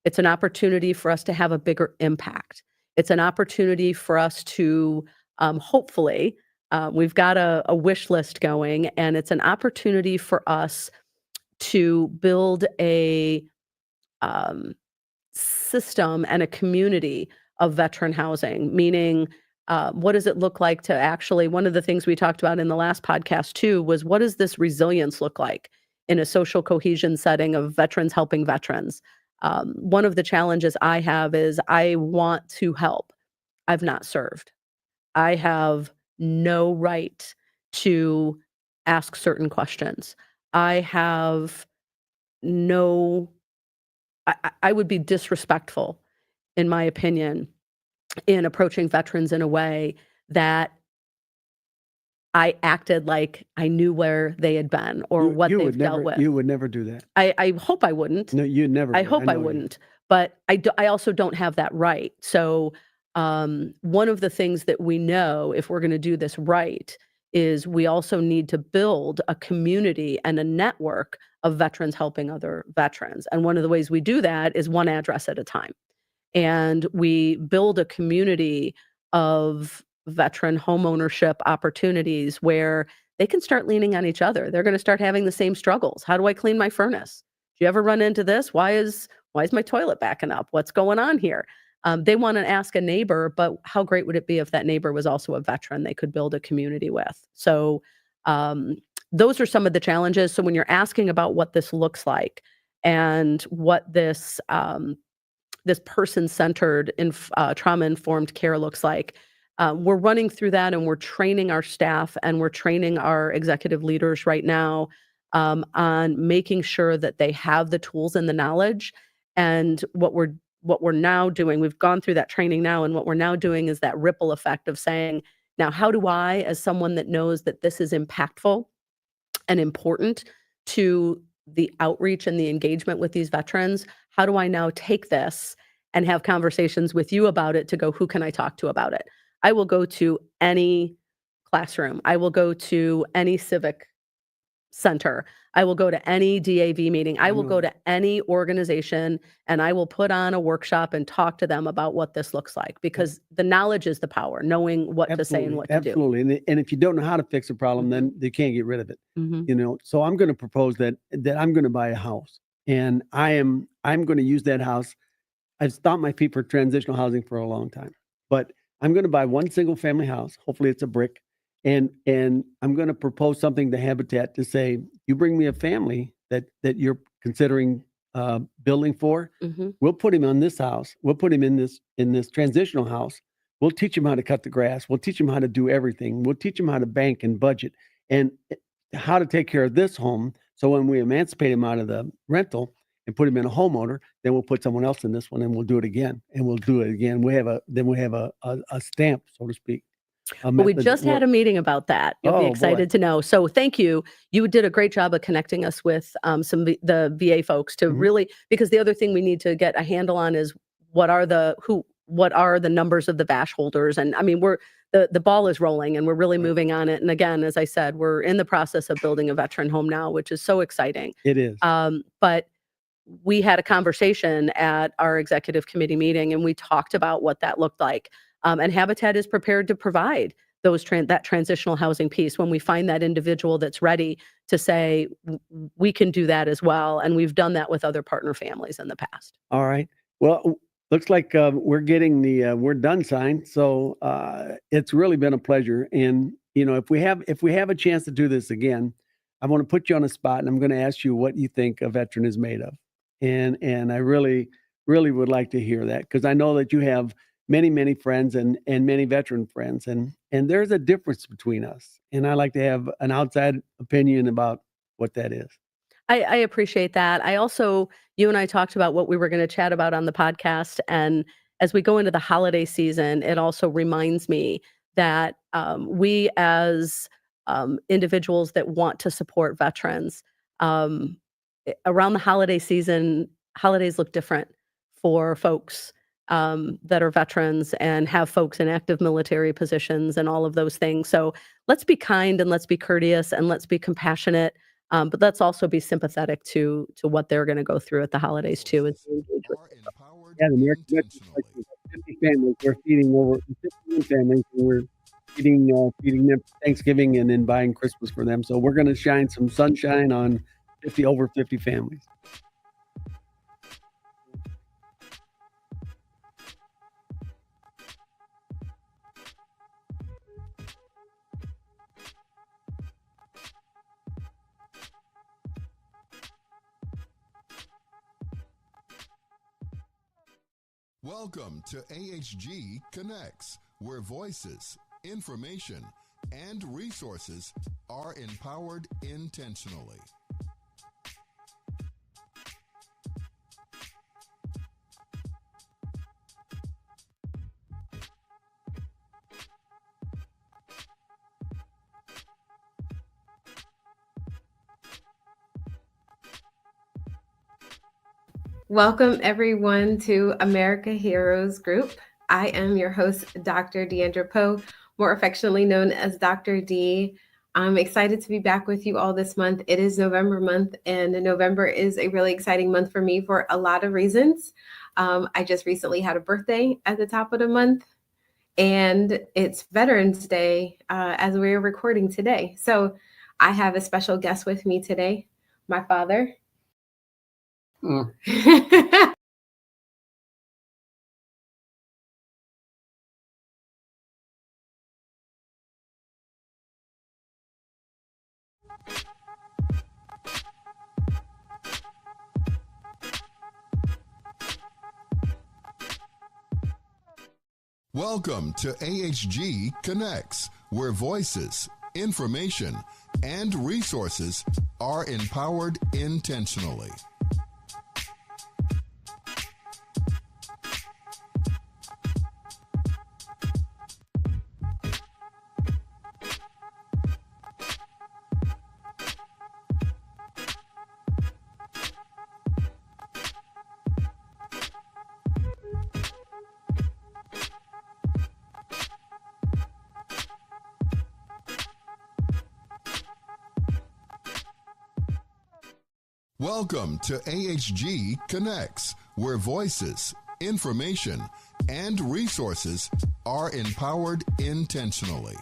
It's an opportunity for us to have a bigger impact. It's an opportunity for us to hopefully, we've got a wish list going, and it's an opportunity for us to build a system and a community of veteran housing, meaning what does it look like to actually, one of the things we talked about in the last podcast too, was what does this resilience look like in a social cohesion setting of veterans helping veterans? One of the challenges I have is I want to help. I've not served. I have no right to ask certain questions. I would be disrespectful, in my opinion, in approaching veterans in a way that I acted like I knew where they had been or what they've dealt with. You would never do that. I hope I wouldn't. No, you'd never. I hope I wouldn't. But I also don't have that right. So one of the things that we know, if we're going to do this right, is we also need to build a community and a network of veterans helping other veterans. And one of the ways we do that is one address at a time. And we build a community of veteran homeownership opportunities where they can start leaning on each other. They're going to start having the same struggles. How do I clean my furnace? Do you ever run into this? Why is my toilet backing up? What's going on here? They want to ask a neighbor, but how great would it be if that neighbor was also a veteran they could build a community with? So those are some of the challenges. So when you're asking about what this looks like and what this this person-centered trauma-informed care looks like, we're running through that, and we're training our staff, and we're training our executive leaders right now on making sure that they have the tools and the knowledge. And what we're now doing, we've gone through that training now, and what we're now doing is that ripple effect of saying, now, how do I, as someone that knows that this is impactful and important to the outreach and the engagement with these veterans, how do I now take this and have conversations with you about it to go, who can I talk to about it? I will go to any classroom. I will go to any civic center. I will go to any DAV meeting. I will go to any organization, and I will put on a workshop and talk to them about what this looks like, because the knowledge is the power, knowing what to say and what to do. Absolutely. And if you don't know how to fix a problem, then they can't get rid of it. So I'm going to propose that I'm going to buy a house, and I'm going to use that house. I've stomped my feet for transitional housing for a long time, but I'm going to buy one single family house. Hopefully it's a brick. And I'm going to propose something to Habitat to say, you bring me a family that you're considering building for, we'll put him on this house. We'll put him in this transitional house. We'll teach him how to cut the grass. We'll teach him how to do everything. We'll teach him how to bank and budget and how to take care of this home. So when we emancipate him out of the rental and put him in a homeowner, then we'll put someone else in this one, and we'll do it again, and we'll do it again. We have a stamp, so to speak. Well, we just had a meeting about that. You'll be excited to know. So thank you. You did a great job of connecting us with the VA folks to really, because the other thing we need to get a handle on is what are the numbers of the VASH holders. And I mean, the ball is rolling, and we're really moving on it. And again, as I said, we're in the process of building a veteran home now, which is so exciting. It is. But we had a conversation at our executive committee meeting, and we talked about what that looked like. And Habitat is prepared to provide that transitional housing piece when we find that individual that's ready to say, we can do that as well. And we've done that with other partner families in the past. All right. Well, looks like we're getting the we're done sign. So it's really been a pleasure. And if we have a chance to do this again, I want to put you on a spot, and I'm going to ask you what you think a veteran is made of. And I really, really would like to hear that, because I know that you have many friends and many veteran friends, and there's a difference between us, and I like to have an outside opinion about what that is. I appreciate that. I also, you and I talked about what we were going to chat about on the podcast, and as we go into the holiday season, it also reminds me that we as individuals that want to support veterans, around the holiday season, holidays look different for folks that are veterans and have folks in active military positions and all of those things. So let's be kind, and let's be courteous, and let's be compassionate, but let's also be sympathetic to what they're going to go through at the holidays too. Yeah, the American Veterans Collection, 50 families. We're feeding over 15 families, and we're feeding them Thanksgiving and then buying Christmas for them. So we're going to shine some sunshine on over 50 families. Welcome to AHG Connects, where voices, information, and resources are empowered intentionally. Welcome, everyone, to America Heroes Group. I am your host, Dr. Deandra Poe, more affectionately known as Dr. D. I'm excited to be back with you all this month. It is November month, and November is a really exciting month for me for a lot of reasons. I just recently had a birthday at the top of the month, and it's Veterans Day as we're recording today. So I have a special guest with me today, my father. Welcome to AHG Connects, where voices, information, and resources are empowered intentionally. Welcome to AHG Connects, where voices, information, and resources are empowered intentionally.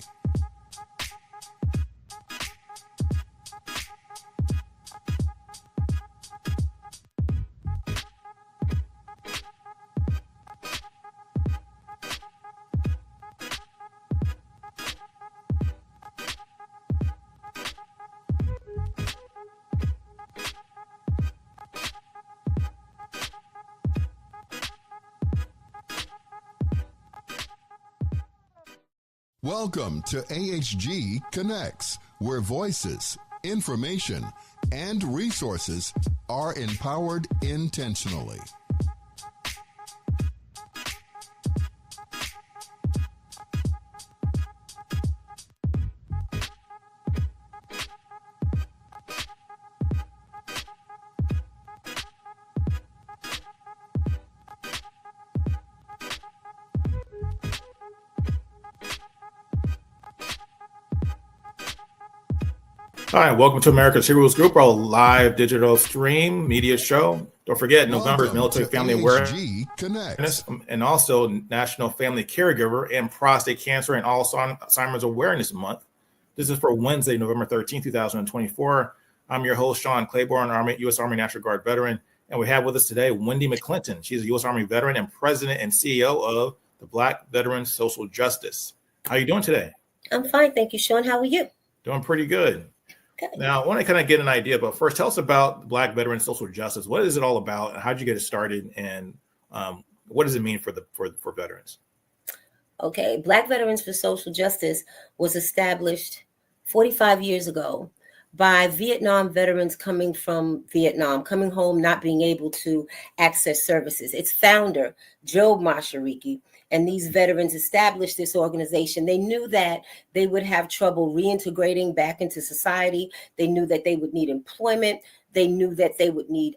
Welcome to AHG Connects, where voices, information, and resources are empowered intentionally. Hi, welcome to America's Heroes Group, our live digital stream media show. Don't forget, November is Military Family Awareness and also National Family Caregiver and Prostate Cancer and Alzheimer's Awareness Month. This is for Wednesday, November 13th, 2024. I'm your host, Sean Claiborne, U.S. Army National Guard veteran, and we have with us today Wendy McClinton. She's a U.S. Army veteran and president and CEO of the Black Veterans Social Justice. How are you doing today? I'm fine, thank you, Sean. How are you? Doing pretty good. Now, I want to kind of get an idea, but first, tell us about Black Veterans Social Justice. What is it all about? How did you get it started? And what does it mean for veterans? Okay, Black Veterans for Social Justice was established 45 years ago by Vietnam veterans coming from Vietnam, coming home, not being able to access services. Its founder, Joe Mashariki, and these veterans established this organization. They knew that they would have trouble reintegrating back into society. They knew that they would need employment. They knew that they would need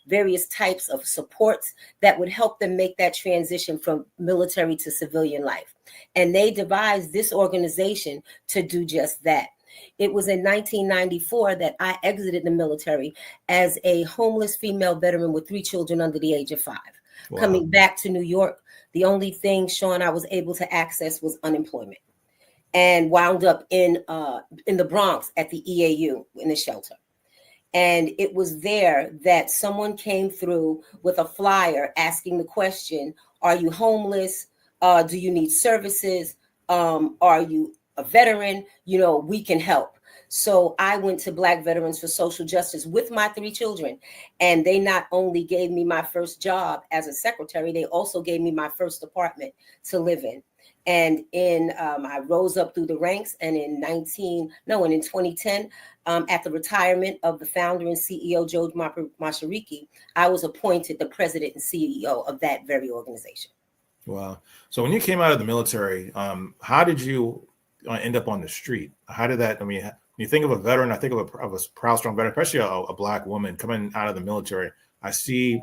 various types of supports that would help them make that transition from military to civilian life. And they devised this organization to do just that. It was in 1994 that I exited the military as a homeless female veteran with 3 children under the age of 5. Wow. Coming back to New York, the only thing, Sean, I was able to access was unemployment, and wound up in the Bronx at the EAU in the shelter. And it was there that someone came through with a flyer asking the question, are you homeless? Do you need services? Are you a veteran? We can help. So I went to Black Veterans for Social Justice with my 3 children, and they not only gave me my first job as a secretary, they also gave me my first apartment to live in. And I rose up through the ranks, and in 2010, at the retirement of the founder and CEO, Joe Mashariki, I was appointed the president and CEO of that very organization. Wow. So when you came out of the military, how did you end up on the street? How did that, when you think of a veteran, I think of a proud, strong veteran, especially a Black woman coming out of the military. I see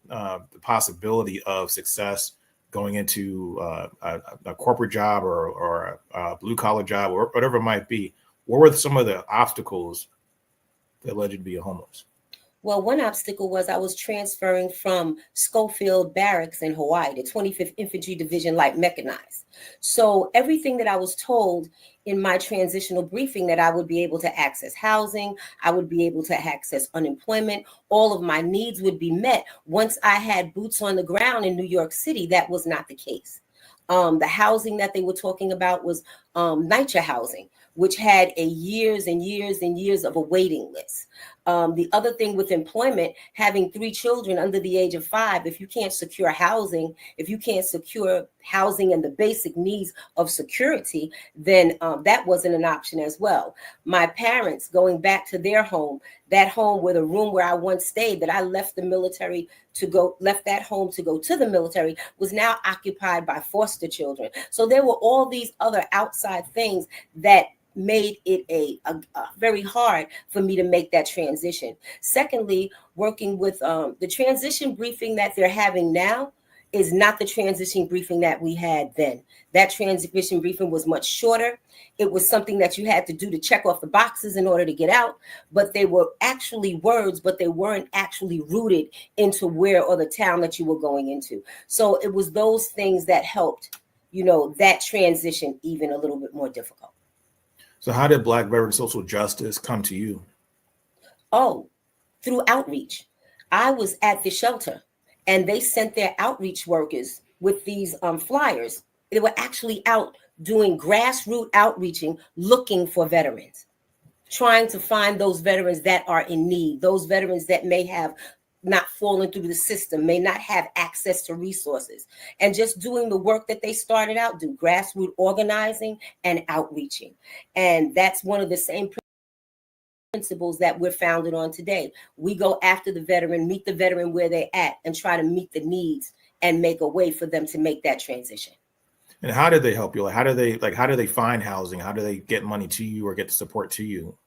the possibility of success going into a corporate job or a blue collar job or whatever it might be. What were some of the obstacles that led you to be homeless? Well, one obstacle was I was transferring from Schofield Barracks in Hawaii, the 25th Infantry Division Light Mechanized. So everything that I was told in my transitional briefing, that I would be able to access housing, I would be able to access unemployment, all of my needs would be met once I had boots on the ground in New York City. That was not the case. The housing that they were talking about was NYCHA housing, which had years and years and years of a waiting list. The other thing with employment, having 3 children under the age of 5, if you can't secure housing, and the basic needs of security, then that wasn't an option as well. My parents going back to their home, that home where the room where I once stayed, that I left that home to go to the military, was now occupied by foster children. So there were all these other outside things that made it a very hard for me to make that transition. Secondly, working with the transition briefing that they're having now is not the transition briefing that we had then. That transition briefing was much shorter. It was something that you had to do to check off the boxes in order to get out, but they were actually words, but they weren't actually rooted into where or the town that you were going into. So it was those things that helped, that transition even a little bit more difficult. So how did Black veteran social justice come to you? Oh, through outreach. I was at the shelter and they sent their outreach workers with these flyers. They were actually out doing grassroots outreaching, looking for veterans, trying to find those veterans that are in need, those veterans that may have not fallen through the system, may not have access to resources, and just doing the work that they started out, do grassroots organizing and outreaching. And that's one of the same principles that we're founded on today. We go after the veteran, meet the veteran where they're at, and try to meet the needs and make a way for them to make that transition. And how did they help you? How do they find housing? How do they get money to you or get the support to you?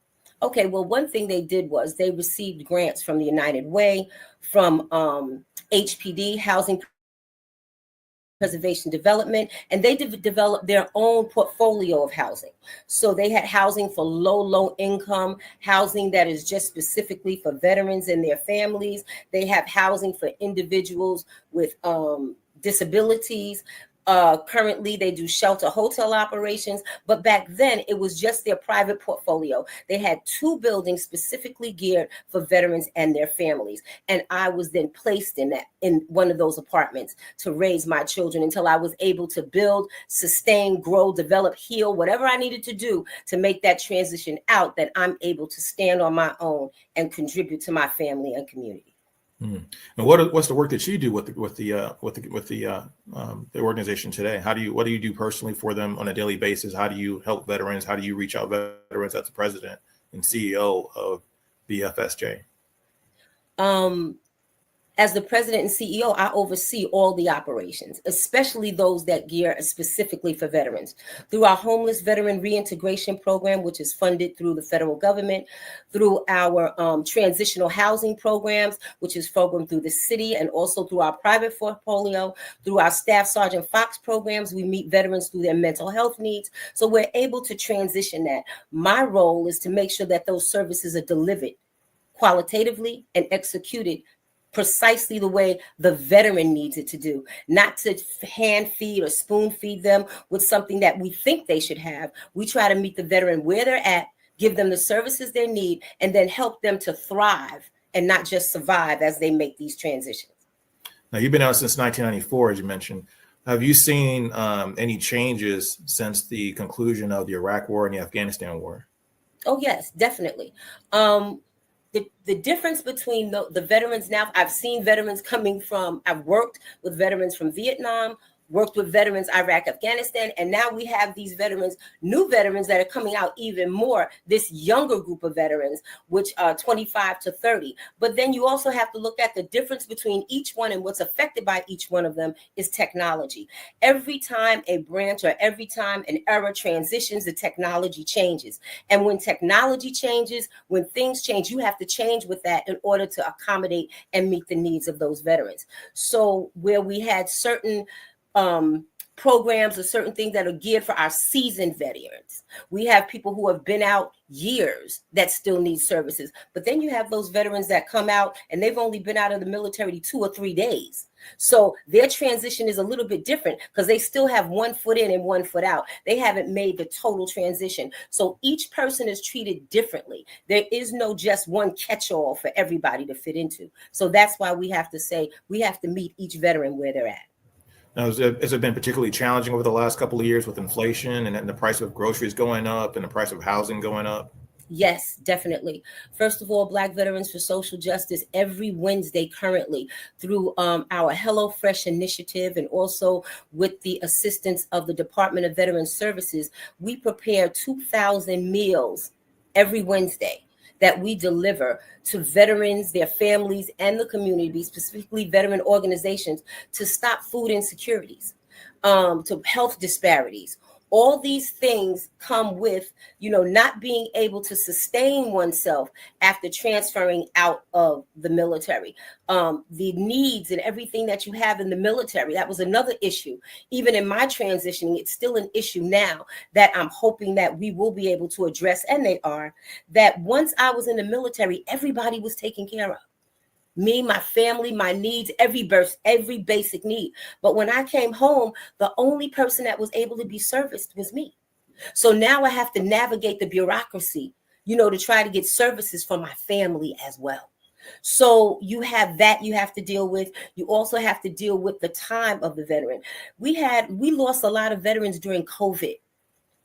Okay, well, one thing they did was they received grants from the United Way, from HPD, Housing Preservation Development, and they developed their own portfolio of housing. So they had housing for low income, housing that is just specifically for veterans and their families. They have housing for individuals with disabilities. Currently, they do shelter hotel operations, but back then it was just their private portfolio. They had 2 buildings specifically geared for veterans and their families. And I was then placed in one of those apartments to raise my children until I was able to build, sustain, grow, develop, heal, whatever I needed to do to make that transition out, that I'm able to stand on my own and contribute to my family and community. And what's the work that you do with the organization today? What do you do personally for them on a daily basis? How do you help veterans? How do you reach out veterans as the president and CEO of BFSJ? As the president and CEO, I oversee all the operations, especially those that gear specifically for veterans. Through our Homeless Veteran Reintegration Program, which is funded through the federal government, through our transitional housing programs, which is programmed through the city, and also through our private portfolio, through our Staff Sergeant Fox programs, we meet veterans through their mental health needs. So we're able to transition that. My role is to make sure that those services are delivered qualitatively and executed precisely the way the veteran needs it to do, not to hand feed or spoon feed them with something that we think they should have. We try to meet the veteran where they're at, give them the services they need, and then help them to thrive and not just survive as they make these transitions. Now, you've been out since 1994, as you mentioned. Have you seen any changes since the conclusion of the Iraq War and the Afghanistan War? Oh, yes, definitely. The difference between the veterans now, I've seen veterans I've worked with veterans from Vietnam, worked with veterans, Iraq, Afghanistan, and now we have these veterans, new veterans that are coming out even more, this younger group of veterans, which are 25 to 30. But then you also have to look at the difference between each one, and what's affected by each one of them is technology. Every time a branch or every time an era transitions, the technology changes. And when technology changes, when things change, you have to change with that in order to accommodate and meet the needs of those veterans. So where we had certain programs or certain things that are geared for our seasoned veterans, we have people who have been out years that still need services. But then you have those veterans that come out and they've only been out of the military 2 or 3 days. So their transition is a little bit different because they still have 1 foot in and 1 foot out. They haven't made the total transition. So each person is treated differently. There is no just one catch-all for everybody to fit into. So that's why we have to say we have to meet each veteran where they're at. Now, has it been particularly challenging over the last couple of years with inflation and the price of groceries going up and the price of housing going up? Yes, definitely. First of all, Black Veterans for Social Justice every Wednesday currently through our Hello Fresh initiative, and also with the assistance of the Department of Veterans Services, we prepare 2,000 meals every Wednesday that we deliver to veterans, their families, and the community, specifically veteran organizations, to stop food insecurities, to health disparities. All these things come with, not being able to sustain oneself after transferring out of the military. The needs and everything that you have in the military, that was another issue. Even in my transitioning, it's still an issue now that I'm hoping that we will be able to address, and they are, that once I was in the military, everybody was taken care of. Me, my family, my needs, every basic need. But when I came home, the only person that was able to be serviced was me. So now I have to navigate the bureaucracy, to try to get services for my family as well. So you have that you have to deal with. You also have to deal with the time of the veteran. We lost a lot of veterans during COVID.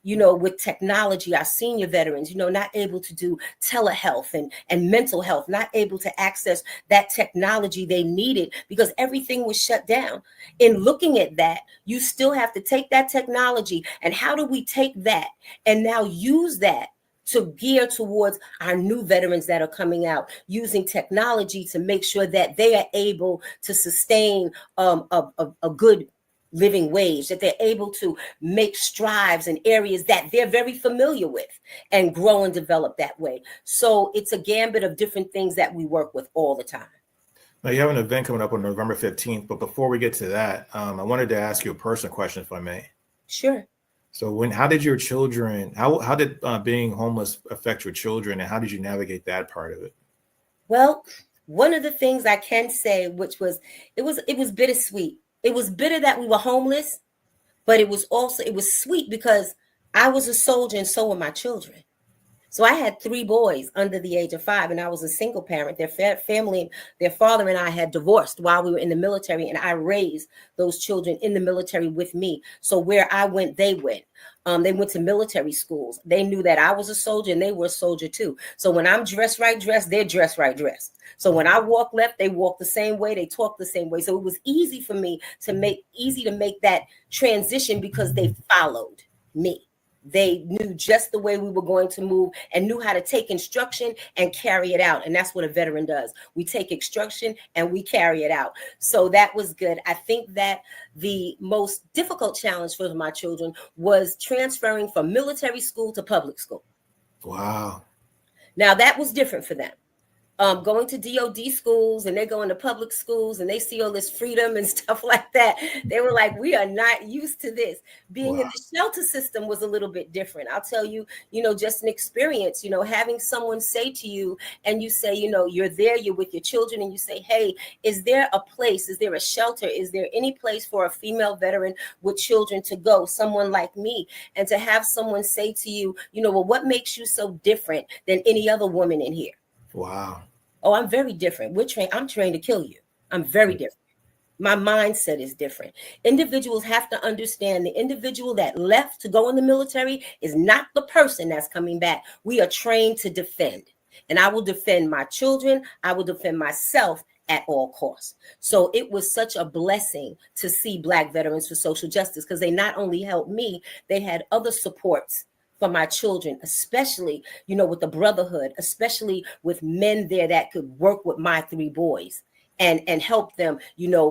With technology, our senior veterans, not able to do telehealth and mental health, not able to access that technology they needed because everything was shut down. In looking at that, you still have to take that technology, and how do we take that and now use that to gear towards our new veterans that are coming out, using technology to make sure that they are able to sustain a good living wage, that they're able to make strides in areas that they're very familiar with and grow and develop that way. So it's a gambit of different things that we work with all the time. Now, you have an event coming up on November 15th, but before we get to that, I wanted to ask you a personal question, if I may. Sure. So how did your children, how did being homeless affect your children, and how did you navigate that part of it? Well, one of the things I can say, which was, it was bittersweet. It was bitter that we were homeless, but it was sweet because I was a soldier and so were my children. So I had 3 boys under the age of 5, and I was a single parent. Their family, their father and I had divorced while we were in the military, and I raised those children in the military with me. So where I went, they went. They went to military schools. They knew that I was a soldier and they were a soldier too. So when I'm dressed right dressed, they're dressed right dressed. So when I walk left, they walk the same way, they talk the same way. So it was easy for me to make that transition because they followed me. They knew just the way we were going to move and knew how to take instruction and carry it out. And that's what a veteran does. We take instruction and we carry it out. So that was good. I think that the most difficult challenge for my children was transferring from military school to public school. Wow. Now that was different for them. Going to DOD schools, and they're going to public schools, and they see all this freedom and stuff like that. They were like, we are not used to this. Being in the shelter system was a little bit different. I'll tell you, just an experience, having someone say to you, and you say, you're there, you're with your children, and you say, hey, is there a place? Is there a shelter? Is there any place for a female veteran with children to go? Someone like me. And to have someone say to you, well, what makes you so different than any other woman in here? Wow. Oh, I'm very different. I'm trained to kill you. I'm very different. My mindset is different. Individuals have to understand the individual that left to go in the military is not the person that's coming back. We are trained to defend. And I will defend my children. I will defend myself at all costs. So it was such a blessing to see Black Veterans for Social Justice, because they not only helped me, they had other supports for my children, especially, with the brotherhood, especially with men there that could work with my 3 boys and help them,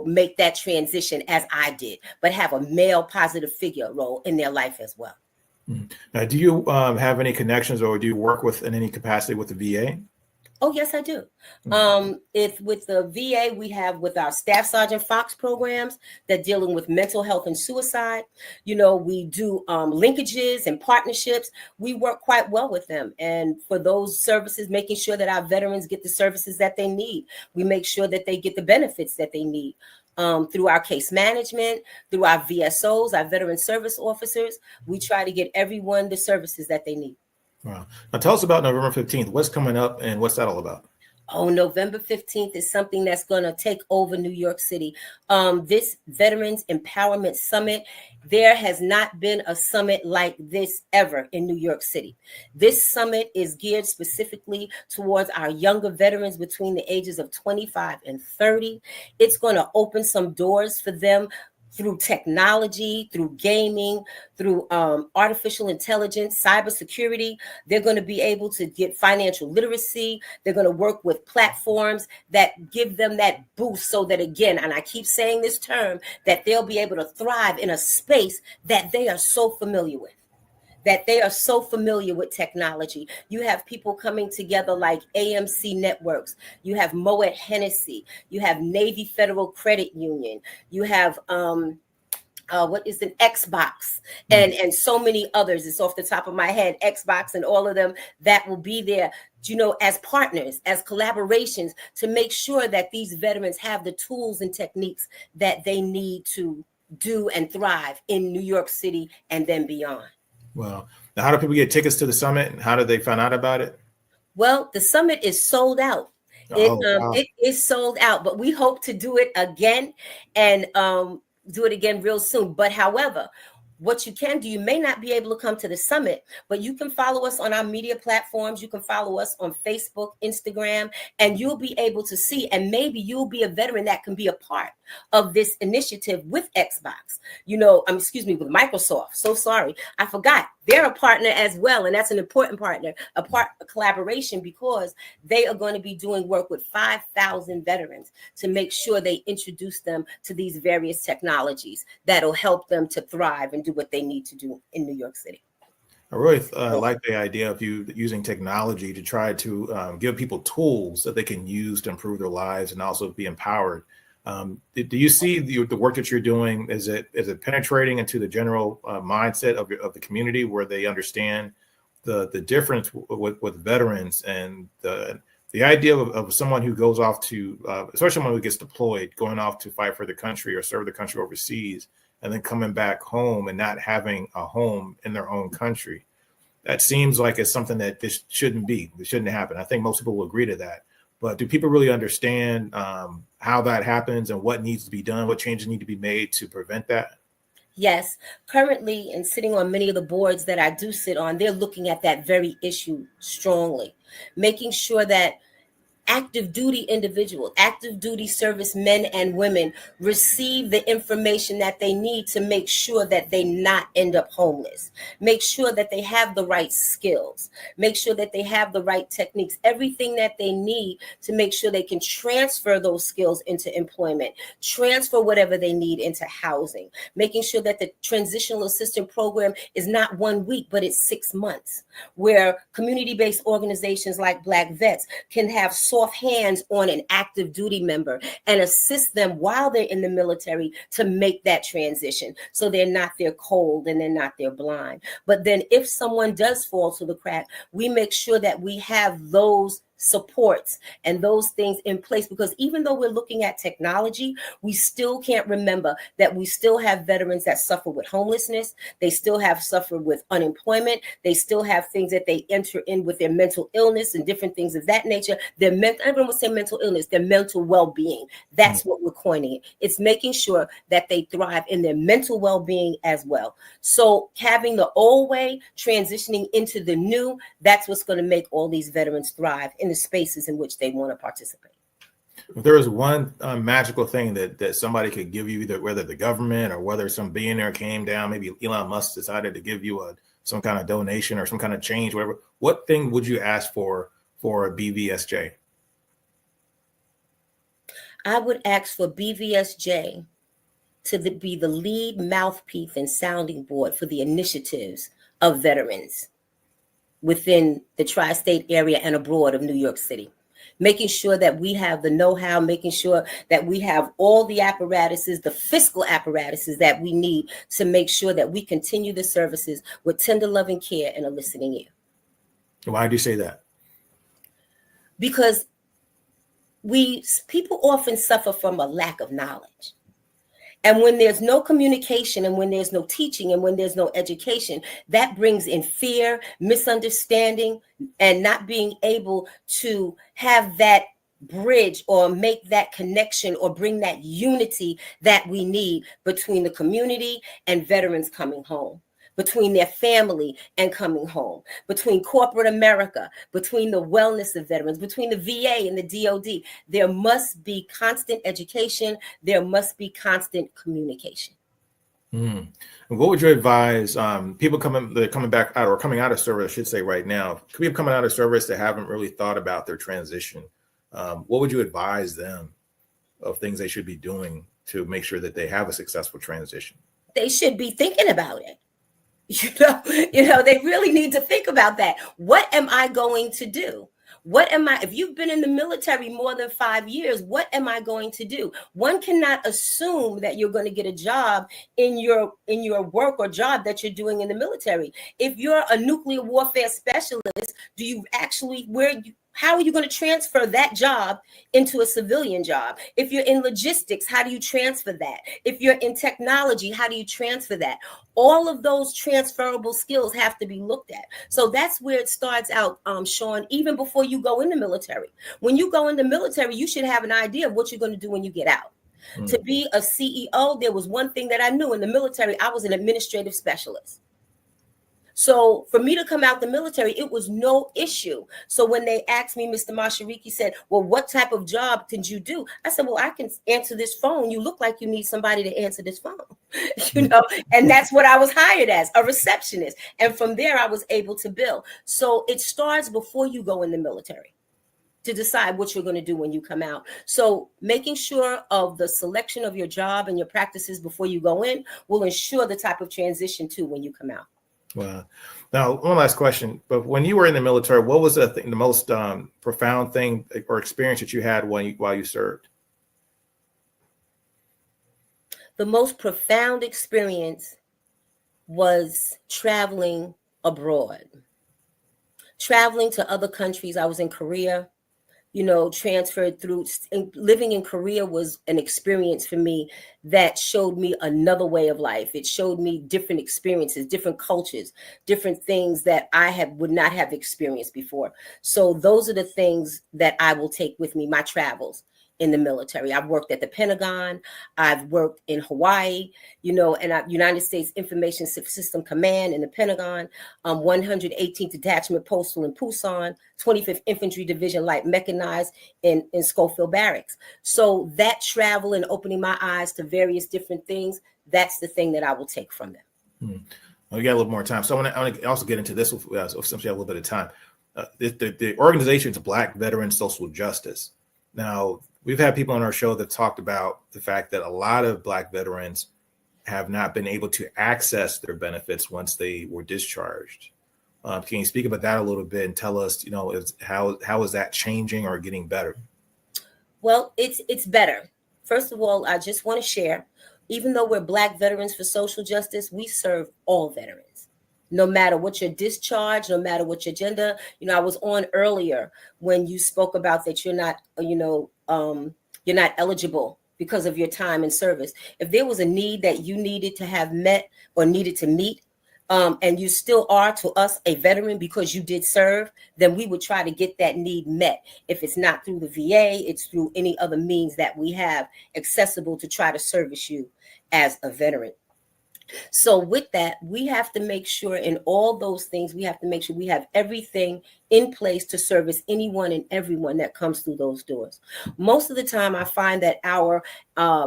make that transition as I did, but have a male positive figure role in their life as well. Now, do you have any connections, or do you work in any capacity with the VA? Oh, yes, I do. If with the VA, we have with our Staff Sergeant Fox programs that dealing with mental health and suicide. We do linkages and partnerships. We work quite well with them. And for those services, making sure that our veterans get the services that they need. We make sure that they get the benefits that they need. Through our case management, through our VSOs, our veteran service officers, we try to get everyone the services that they need. Wow. Now tell us about November 15th. What's coming up and what's that all about? Oh, November 15th is something that's going to take over New York City. This Veterans Empowerment Summit, there has not been a summit like this ever in New York City. This summit is geared specifically towards our younger veterans between the ages of 25 and 30. It's going to open some doors for them through technology, through gaming, through artificial intelligence, cybersecurity. They're going to be able to get financial literacy. They're going to work with platforms that give them that boost so that, again, and I keep saying this term, that they'll be able to thrive in a space that they are so familiar with. That they are so familiar with technology. You have people coming together like AMC Networks. You have Moet Hennessy. You have Navy Federal Credit Union. You have what is an Xbox and so many others. It's off the top of my head, Xbox and all of them that will be there, you know, as partners, as collaborations to make sure that these veterans have the tools and techniques that they need to do and thrive in New York City and then beyond. Well, now how do people get tickets to the summit and how do they find out about it? Well, the summit is sold out. It is sold out, but we hope to do it again and do it again real soon. But however, what you can do, you may not be able to come to the summit, but you can follow us on our media platforms. You can follow us on Facebook, Instagram, and you'll be able to see, and maybe you'll be a veteran that can be a part of this initiative with Xbox, you know, with Microsoft. So sorry, I forgot. They're a partner as well, and that's an important partner, a collaboration, because they are going to be doing work with 5,000 veterans to make sure they introduce them to these various technologies that'll help them to thrive and do what they need to do in New York City. I really like the idea of you using technology to try to give people tools that they can use to improve their lives and also be empowered. Do you see the work that you're doing? Is it penetrating into the general mindset of the community where they understand the difference with veterans and the idea of someone who goes off to, especially someone who gets deployed, going off to fight for the country or serve the country overseas, and then coming back home and not having a home in their own country? That seems like it's something that this shouldn't be. It shouldn't happen. I think most people will agree to that. But do people really understand how that happens and what needs to be done, what changes need to be made to prevent that? Yes. Currently, and sitting on many of the boards that I do sit on, they're looking at that very issue strongly, making sure that active duty individuals, active duty service men and women receive the information that they need to make sure that they not end up homeless, make sure that they have the right skills, make sure that they have the right techniques, everything that they need to make sure they can transfer those skills into employment, transfer whatever they need into housing, making sure that the transitional assistance program is not 1 week, but it's 6 months, where community-based organizations like Black Vets can have soft hands on an active duty member and assist them while they're in the military to make that transition so they're not there cold and they're not there blind. But then if someone does fall to the crack, we make sure that we have those supports and those things in place, because even though we're looking at technology, we still can't remember that we still have veterans that suffer with homelessness. They still have suffered with unemployment. They still have things that they enter in with their mental illness and different things of that nature. Everyone will say mental illness, their mental well-being. That's what we're coining it. It's making sure that they thrive in their mental well-being as well. So having the old way transitioning into the new, that's what's going to make all these veterans thrive in the spaces in which they want to participate. If there is one magical thing that somebody could give you, either whether the government or whether some billionaire came down, maybe Elon Musk decided to give you some kind of donation or some kind of change, whatever, what thing would you ask for BVSJ? I would ask for BVSJ to be the lead mouthpiece and sounding board for the initiatives of veterans within the tri-state area and abroad of New York City, making sure that we have the know-how, making sure that we have all the apparatuses, the fiscal apparatuses that we need to make sure that we continue the services with tender loving care and a listening ear. Why do you say that? Because people often suffer from a lack of knowledge. And when there's no communication and when there's no teaching and when there's no education, that brings in fear, misunderstanding, and not being able to have that bridge or make that connection or bring that unity that we need between the community and veterans coming home, between their family and coming home, between corporate America, between the wellness of veterans, between the VA and the DOD. There must be constant education. There must be constant communication. Mm. What would you advise people coming back out or coming out of service, I should say right now, people coming out of service that haven't really thought about their transition? What would you advise them of things they should be doing to make sure that they have a successful transition? They should be thinking about it. They really need to think about that. What am I going to do? If you've been in the military more than 5 years, what am I going to do? One cannot assume that you're going to get a job in your work or job that you're doing in the military. If you're a nuclear warfare specialist, how are you going to transfer that job into a civilian job? If you're in logistics, how do you transfer that? If you're in technology, how do you transfer that? All of those transferable skills have to be looked at. So that's where it starts out, Sean, even before you go in the military. When you go in the military, you should have an idea of what you're going to do when you get out. Mm. To be a CEO, there was one thing that I knew in the military. I was an administrative specialist. So for me to come out the military, it was no issue. So when they asked me, Mr. Mashariki said, well, what type of job can you do? I said, well, I can answer this phone. You look like you need somebody to answer this phone, and that's what I was hired as, a receptionist. And from there, I was able to bill. So it starts before you go in the military to decide what you're going to do when you come out. So making sure of the selection of your job and your practices before you go in will ensure the type of transition too when you come out. Wow. Now, one last question. But when you were in the military, what was the most profound thing or experience that you had while you served? The most profound experience was traveling abroad, traveling to other countries. I was in Korea, transferred through. Living in Korea was an experience for me that showed me another way of life. It showed me different experiences, different cultures, different things that I would not have experienced before. So those are the things that I will take with me, my travels in the military. I've worked at the Pentagon. I've worked in Hawaii, and United States Information System Command in the Pentagon, 118th Detachment Postal in Pusan, 25th Infantry Division Light Mechanized in Schofield Barracks. So that travel and opening my eyes to various different things, that's the thing that I will take from them. Well, we got a little more time. So I want to also get into this since we have a little bit of time. The organization is Black Veteran Social Justice. Now, we've had people on our show that talked about the fact that a lot of Black veterans have not been able to access their benefits once they were discharged. Can you speak about that a little bit and tell us, how is that changing or getting better? Well, it's better. First of all, I just want to share, even though we're Black Veterans for Social Justice, we serve all veterans. No matter what your discharge, no matter what your gender. I was on earlier when you spoke about that you're not eligible because of your time in service. If there was a need that you needed to have met or needed to meet, and you still are to us a veteran because you did serve, then we would try to get that need met. If it's not through the VA, it's through any other means that we have accessible to try to service you as a veteran. So with that, we have to make sure in all those things, we have to make sure we have everything in place to service anyone and everyone that comes through those doors. Most of the time, I find that our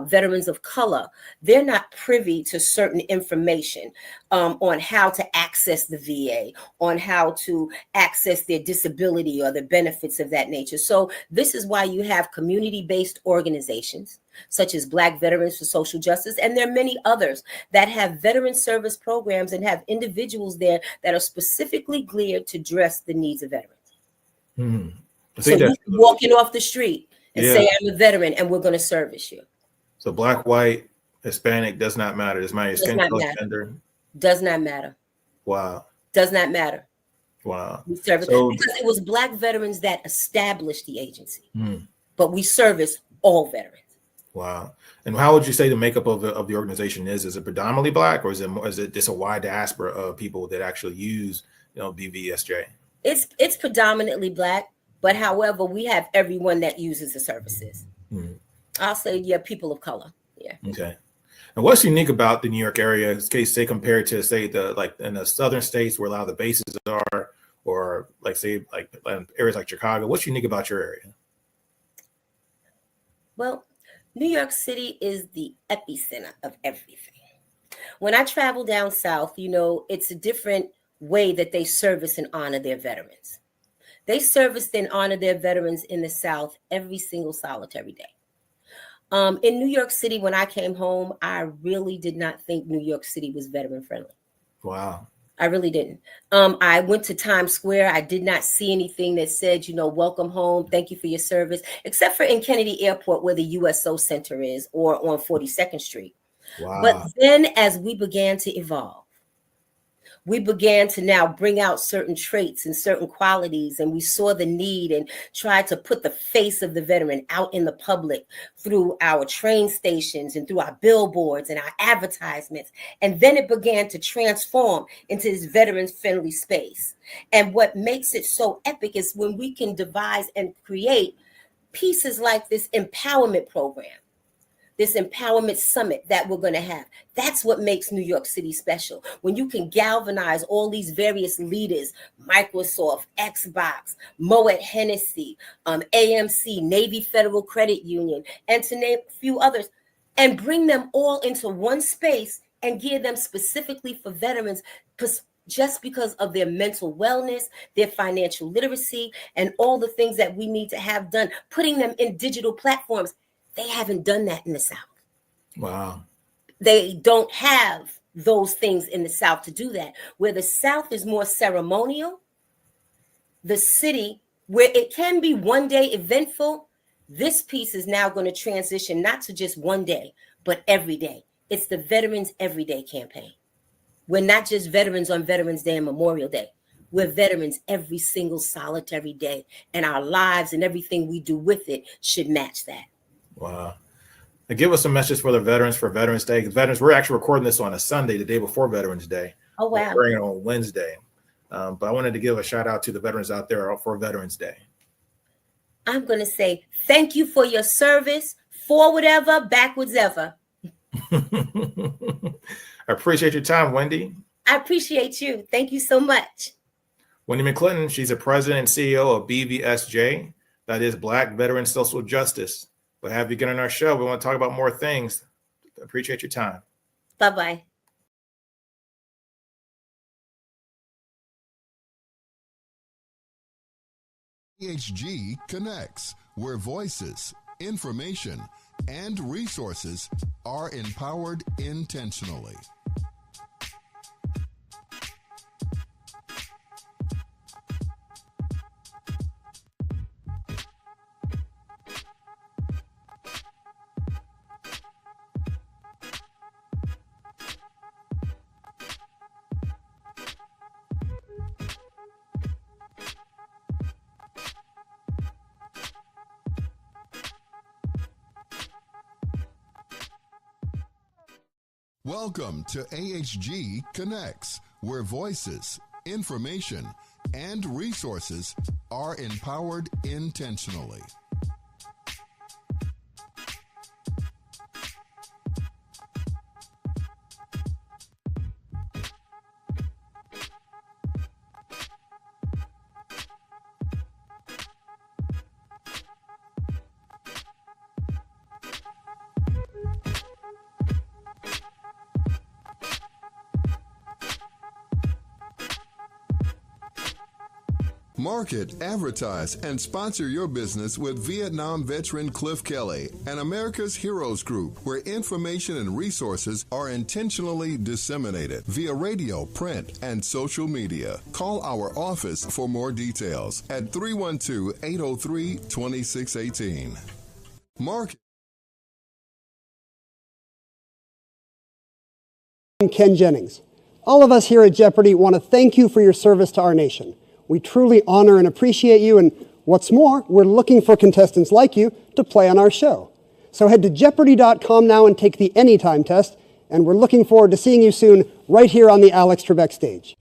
veterans of color, they're not privy to certain information on how to access the VA, on how to access their disability or the benefits of that nature. So this is why you have community-based organizations such as Black Veterans for Social Justice. And there are many others that have veteran service programs and have individuals there that are specifically geared to address the needs of veterans. So you walking off the street and say, I'm a veteran and we're going to service you. So Black, white, Hispanic does not matter. Does my skin color, gender? Does not matter. Wow. Does not matter. Wow. We service because it was Black veterans that established the agency, but we service all veterans. Wow. And how would you say the makeup of the organization is? Is it predominantly Black, or is it just a wide diaspora of people that actually use, BVSJ? It's predominantly Black. But however, we have everyone that uses the services. I'll say, yeah, people of color. Yeah. Okay. And what's unique about the New York area, in case say compared to say the like in the southern states where a lot of the bases are, or like say like areas like Chicago? What's unique about your area? Well, New York City is the epicenter of everything. When I travel down south, you know, it's a different way that they service and honor their veterans. They service and honor their veterans in the South every single solitary day. In New York City, when I came home, I really did not think New York City was veteran friendly. Wow. I really didn't. I went to Times Square. I did not see anything that said, you know, welcome home, thank you for your service, except for in Kennedy Airport where the USO Center is, or on 42nd Street. Wow. But then as we began to evolve, we began to now bring out certain traits and certain qualities, and we saw the need and tried to put the face of the veteran out in the public through our train stations and through our billboards and our advertisements. And then it began to transform into this veterans-friendly space. And what makes it so epic is when we can devise and create pieces like this empowerment program, this empowerment summit that we're going to have. That's what makes New York City special. When you can galvanize all these various leaders, Microsoft, Xbox, Moet Hennessy, AMC, Navy Federal Credit Union, and to name a few others, and bring them all into one space and gear them specifically for veterans, just because of their mental wellness, their financial literacy, and all the things that we need to have done, putting them in digital platforms. They haven't done that in the South. Wow. They don't have those things in the South to do that. Where the South is more ceremonial, the city, where it can be one day eventful, this piece is now going to transition not to just one day, but every day. It's the Veterans Everyday campaign. We're not just veterans on Veterans Day and Memorial Day. We're veterans every single solitary day, and our lives and everything we do with it should match that. Wow. Now give us a message for the veterans for Veterans Day. Veterans, we're actually recording this on a Sunday, the day before Veterans Day. Oh, wow. We're airing it on Wednesday. But I wanted to give a shout out to the veterans out there for Veterans Day. I'm going to say thank you for your service, forward ever, backwards ever. I appreciate your time, Wendy. I appreciate you. Thank you so much. Wendy McClinton, she's the president and CEO of BVSJ, that is Black Veteran Social Justice. But have you get on our show? We want to talk about more things. Appreciate your time. Bye-bye. AHG Connects, where voices, information, and resources are empowered intentionally. Welcome to AHG Connects, where voices, information, and resources are empowered intentionally. Market, advertise, and sponsor your business with Vietnam veteran Cliff Kelly and America's Heroes Group, where information and resources are intentionally disseminated via radio, print, and social media. Call our office for more details at 312-803-2618. Market. I'm Ken Jennings. All of us here at Jeopardy want to thank you for your service to our nation. We truly honor and appreciate you, and what's more, we're looking for contestants like you to play on our show. So head to Jeopardy.com now and take the Anytime test, and we're looking forward to seeing you soon right here on the Alex Trebek stage.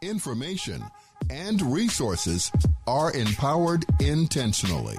Information and resources are empowered intentionally.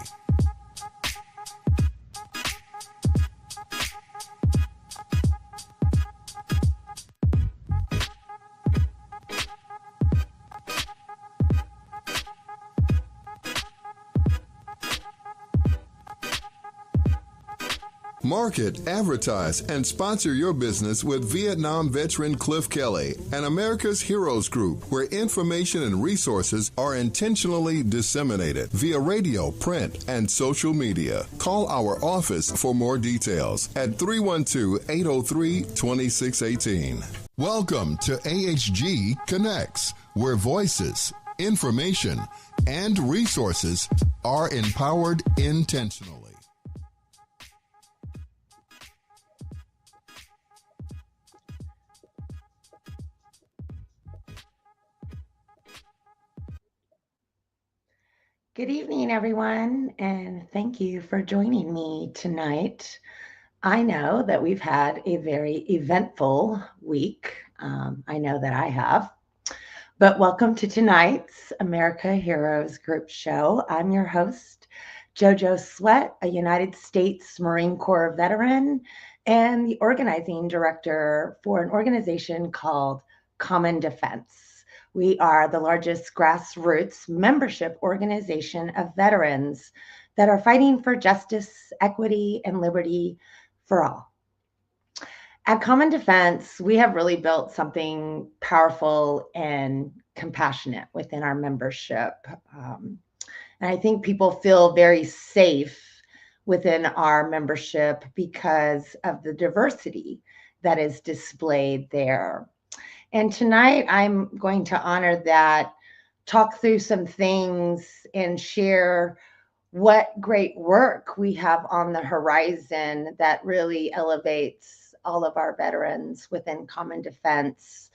Market, advertise, and sponsor your business with Vietnam veteran Cliff Kelly and America's Heroes Group, where information and resources are intentionally disseminated via radio, print, and social media. Call our office for more details at 312-803-2618. Welcome to AHG Connects, where voices, information, and resources are empowered intentionally. Good evening, everyone, and thank you for joining me tonight. I know that we've had a very eventful week. I know that I have. But welcome to tonight's America Heroes Group show. I'm your host, JoJo Sweat, a United States Marine Corps veteran and the organizing director for an organization called Common Defense. We are the largest grassroots membership organization of veterans that are fighting for justice, equity, and liberty for all. At Common Defense, we have really built something powerful and compassionate within our membership. And I think people feel very safe within our membership because of the diversity that is displayed there. And tonight I'm going to honor that, talk through some things, and share what great work we have on the horizon that really elevates all of our veterans within Common Defense,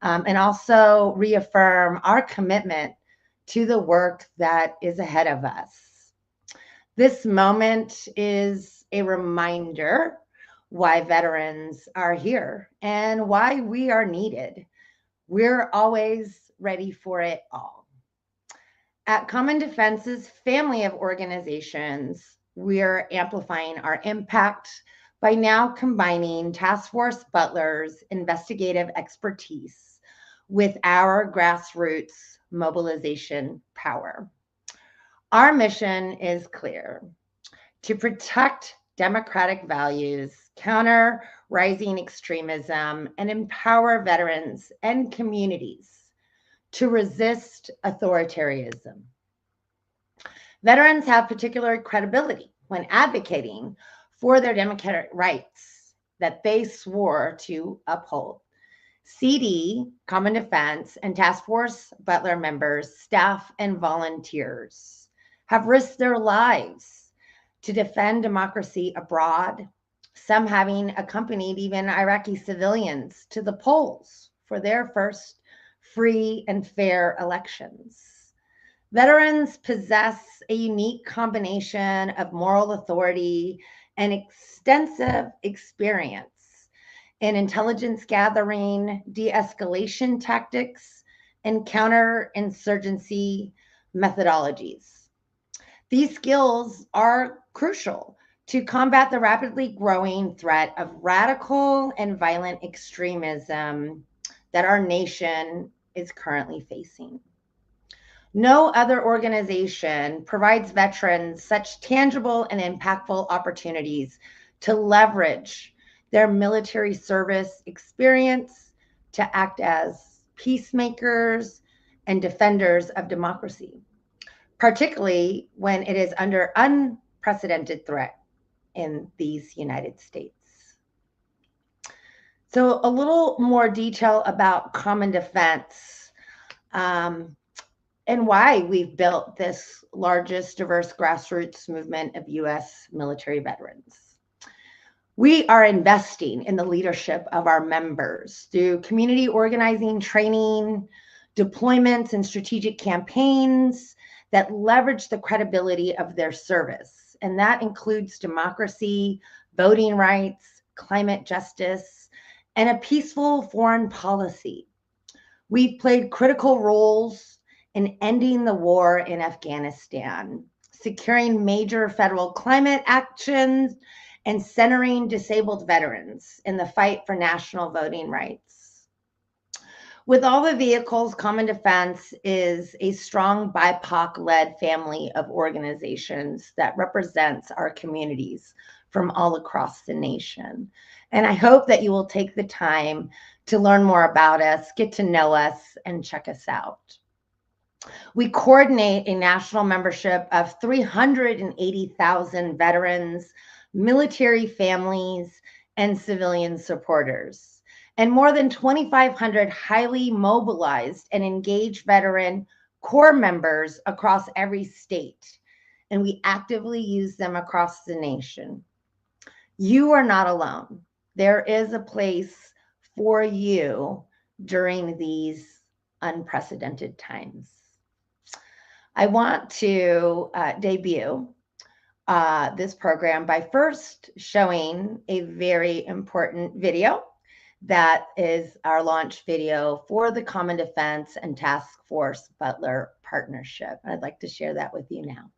and also reaffirm our commitment to the work that is ahead of us. This moment is a reminder why veterans are here and why we are needed. We're always ready for it all. At Common Defense's family of organizations, we're amplifying our impact by now combining Task Force Butler's investigative expertise with our grassroots mobilization power. Our mission is clear: to protect democratic values, counter rising extremism, and empower veterans and communities to resist authoritarianism. Veterans have particular credibility when advocating for their democratic rights that they swore to uphold. CD, Common Defense, and Task Force Butler members, staff, and volunteers have risked their lives to defend democracy abroad, some having accompanied even Iraqi civilians to the polls for their first free and fair elections. Veterans possess a unique combination of moral authority and extensive experience in intelligence gathering, de-escalation tactics, and counterinsurgency methodologies. These skills are crucial to combat the rapidly growing threat of radical and violent extremism that our nation is currently facing. No other organization provides veterans such tangible and impactful opportunities to leverage their military service experience to act as peacemakers and defenders of democracy, particularly when it is under unprecedented threat in these United States. So a little more detail about Common Defense and why we've built this largest diverse grassroots movement of U.S. military veterans. We are investing in the leadership of our members through community organizing, training, deployments, and strategic campaigns that leverage the credibility of their service. And that includes democracy, voting rights, climate justice, and a peaceful foreign policy. We've played critical roles in ending the war in Afghanistan, securing major federal climate actions, and centering disabled veterans in the fight for national voting rights. With all the vehicles, Common Defense is a strong BIPOC-led family of organizations that represents our communities from all across the nation. And I hope that you will take the time to learn more about us, get to know us, and check us out. We coordinate a national membership of 380,000 veterans, military families, and civilian supporters, and more than 2,500 highly mobilized and engaged veteran corps members across every state, and we actively use them across the nation. You are not alone. There is a place for you during these unprecedented times. I want to debut this program by first showing a very important video that is our launch video for the Common Defense and Task Force Butler partnership. I'd like to share that with you now.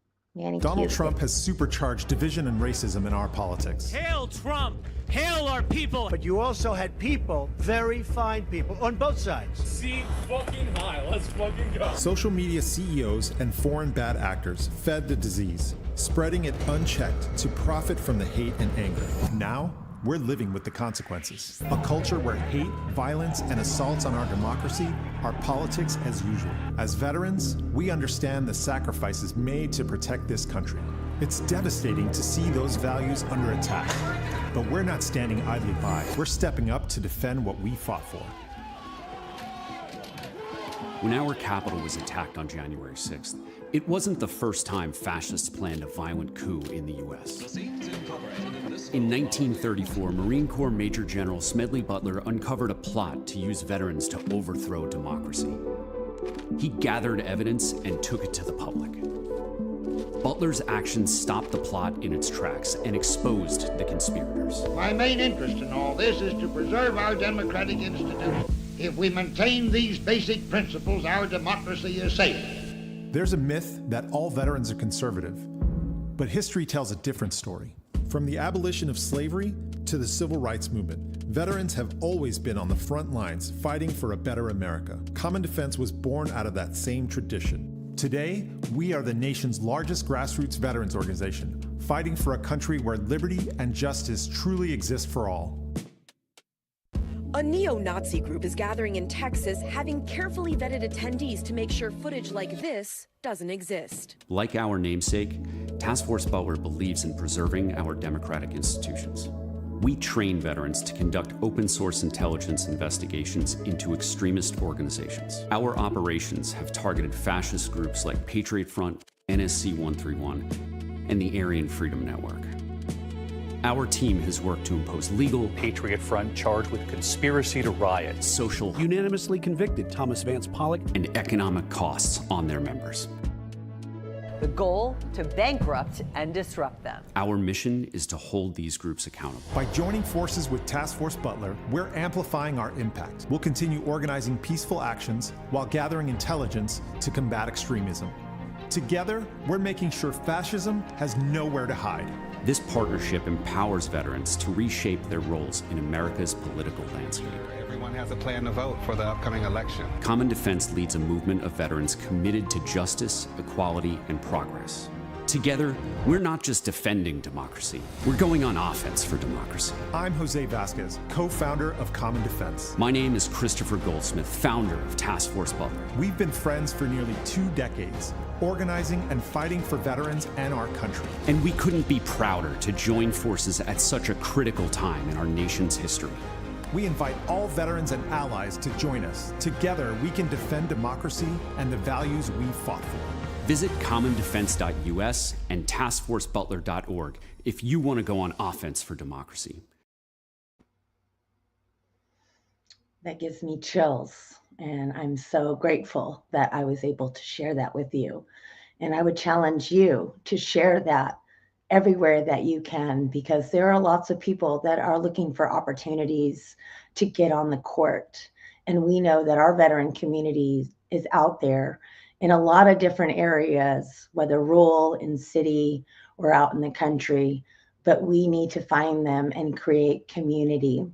Donald Trump has supercharged division and racism in our politics. Hail Trump! Hail our people! But you also had people, very fine people, on both sides. See fucking high. Let's fucking go. Social media CEOs and foreign bad actors fed the disease, spreading it unchecked to profit from the hate and anger. Now, we're living with the consequences. A culture where hate, violence, and assaults on our democracy are politics as usual. As veterans, we understand the sacrifices made to protect this country. It's devastating to see those values under attack. But we're not standing idly by. We're stepping up to defend what we fought for. When our capital was attacked on January 6th, it wasn't the first time fascists planned a violent coup in the U.S. In 1934, Marine Corps Major General Smedley Butler uncovered a plot to use veterans to overthrow democracy. He gathered evidence and took it to the public. Butler's actions stopped the plot in its tracks and exposed the conspirators. My main interest in all this is to preserve our democratic institutions. If we maintain these basic principles, our democracy is safe. There's a myth that all veterans are conservative, but history tells a different story. From the abolition of slavery to the civil rights movement, veterans have always been on the front lines fighting for a better America. Common Defense was born out of that same tradition. Today, we are the nation's largest grassroots veterans organization, fighting for a country where liberty and justice truly exist for all. A neo-Nazi group is gathering in Texas, having carefully vetted attendees to make sure footage like this doesn't exist. Like our namesake, Task Force Butler believes in preserving our democratic institutions. We train veterans to conduct open source intelligence investigations into extremist organizations. Our operations have targeted fascist groups like Patriot Front, NSC 131, and the Aryan Freedom Network. Our team has worked to impose legal, Patriot Front charged with conspiracy to riot, social, unanimously convicted Thomas Vance Pollock, and economic costs on their members. The goal, to bankrupt and disrupt them. Our mission is to hold these groups accountable. By joining forces with Task Force Butler, we're amplifying our impact. We'll continue organizing peaceful actions while gathering intelligence to combat extremism. Together, we're making sure fascism has nowhere to hide. This partnership empowers veterans to reshape their roles in America's political landscape. Everyone has a plan to vote for the upcoming election. Common Defense leads a movement of veterans committed to justice, equality, and progress. Together, we're not just defending democracy, we're going on offense for democracy. I'm Jose Vasquez, co-founder of Common Defense. My name is Christopher Goldsmith, founder of Task Force Butler. We've been friends for nearly 2 decades, organizing and fighting for veterans and our country. And we couldn't be prouder to join forces at such a critical time in our nation's history. We invite all veterans and allies to join us. Together, we can defend democracy and the values we fought for. Visit commondefense.us and taskforcebutler.org if you want to go on offense for democracy. That gives me chills, and I'm so grateful that I was able to share that with you. And I would challenge you to share that everywhere that you can, because there are lots of people that are looking for opportunities to get on the court And we know that our veteran community is out there in a lot of different areas, whether rural, in city, or out in the country, but we need to find them and create community.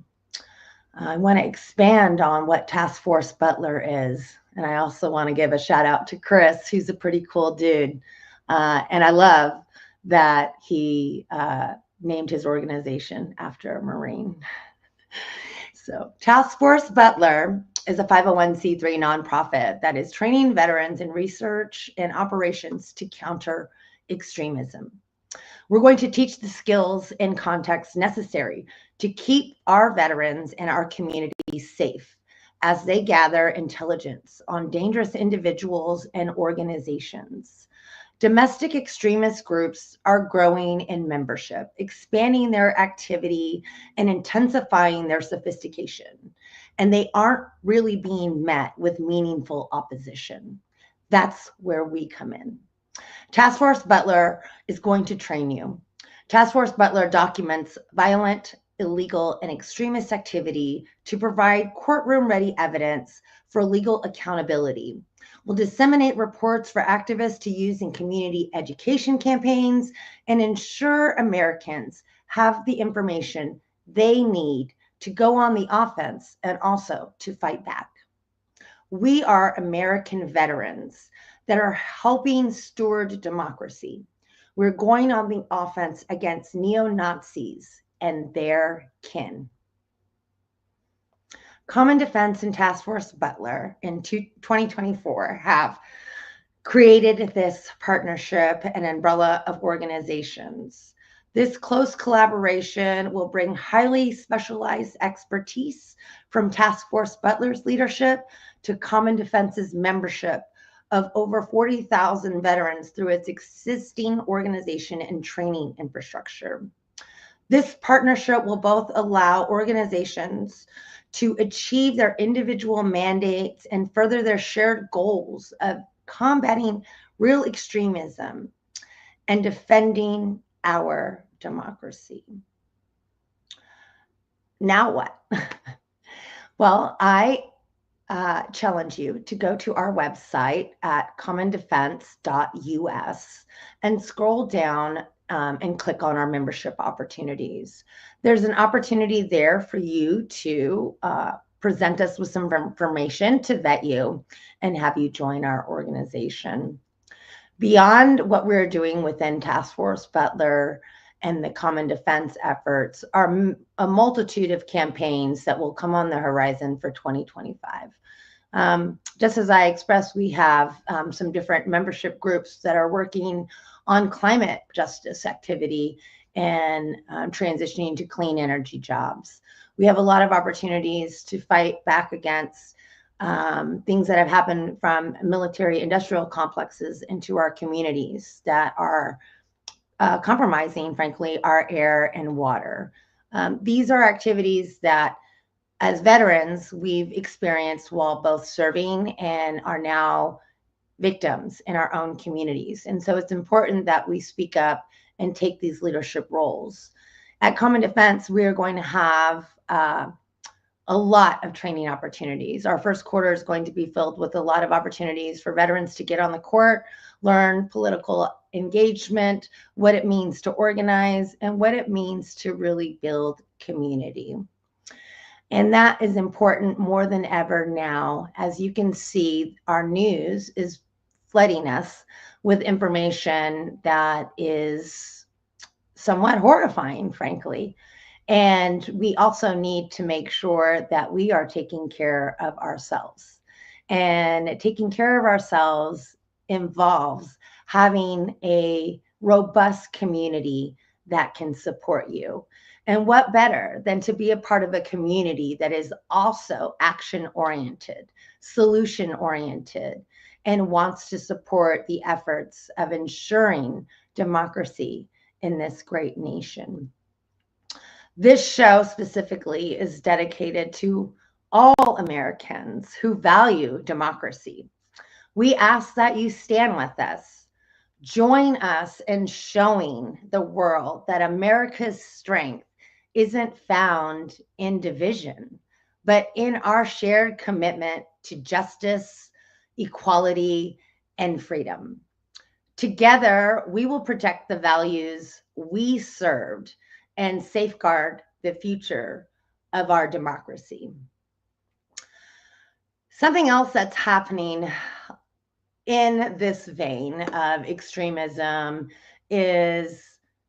I want to expand on what Task Force Butler is. And I also want to give a shout out to Chris, who's a pretty cool dude. And I love that he named his organization after a Marine. So Task Force Butler is a 501c3 nonprofit that is training veterans in research and operations to counter extremism. We're going to teach the skills and context necessary to keep our veterans and our community safe as they gather intelligence on dangerous individuals and organizations. Domestic extremist groups are growing in membership, expanding their activity and intensifying their sophistication. And they aren't really being met with meaningful opposition. That's where we come in. Task Force Butler is going to train you. Task Force Butler documents violent, illegal, and extremist activity to provide courtroom-ready evidence for legal accountability. We'll disseminate reports for activists to use in community education campaigns and ensure Americans have the information they need to go on the offense and also to fight back. We are American veterans that are helping steward democracy. We're going on the offense against neo-Nazis and their kin. Common Defense and Task Force Butler in 2024 have created this partnership and umbrella of organizations. This close collaboration will bring highly specialized expertise from Task Force Butler's leadership to Common Defense's membership of over 40,000 veterans through its existing organization and training infrastructure. This partnership will both allow organizations to achieve their individual mandates and further their shared goals of combating real extremism and defending our democracy. Now what? Well, I challenge you to go to our website at commondefense.us and scroll down and click on our membership opportunities. There's an opportunity there for you to present us with some information to vet you and have you join our organization. Beyond what we're doing within Task Force Butler and the Common Defense efforts are a multitude of campaigns that will come on the horizon for 2025. Just as I expressed, we have some different membership groups that are working on climate justice activity and transitioning to clean energy jobs. We have a lot of opportunities to fight back against things that have happened from military industrial complexes into our communities that are compromising, frankly, our air and water. These are activities that, as veterans, we've experienced while both serving and are now victims in our own communities. And so it's important that we speak up and take these leadership roles. At Common Defense, we are going to have a lot of training opportunities. Our first quarter is going to be filled with a lot of opportunities for veterans to get on the court, learn political engagement, what it means to organize, and what it means to really build community. And that is important more than ever now. As you can see, our news is flooding us with information that is somewhat horrifying, frankly. And we also need to make sure that we are taking care of ourselves. And taking care of ourselves involves having a robust community that can support you. And what better than to be a part of a community that is also action-oriented, solution-oriented, and wants to support the efforts of ensuring democracy in this great nation. This show specifically is dedicated to all Americans who value democracy. We ask that you stand with us. Join us in showing the world that America's strength isn't found in division, but in our shared commitment to justice, equality, and freedom. Together, we will protect the values we served and safeguard the future of our democracy. Something else that's happening in this vein of extremism is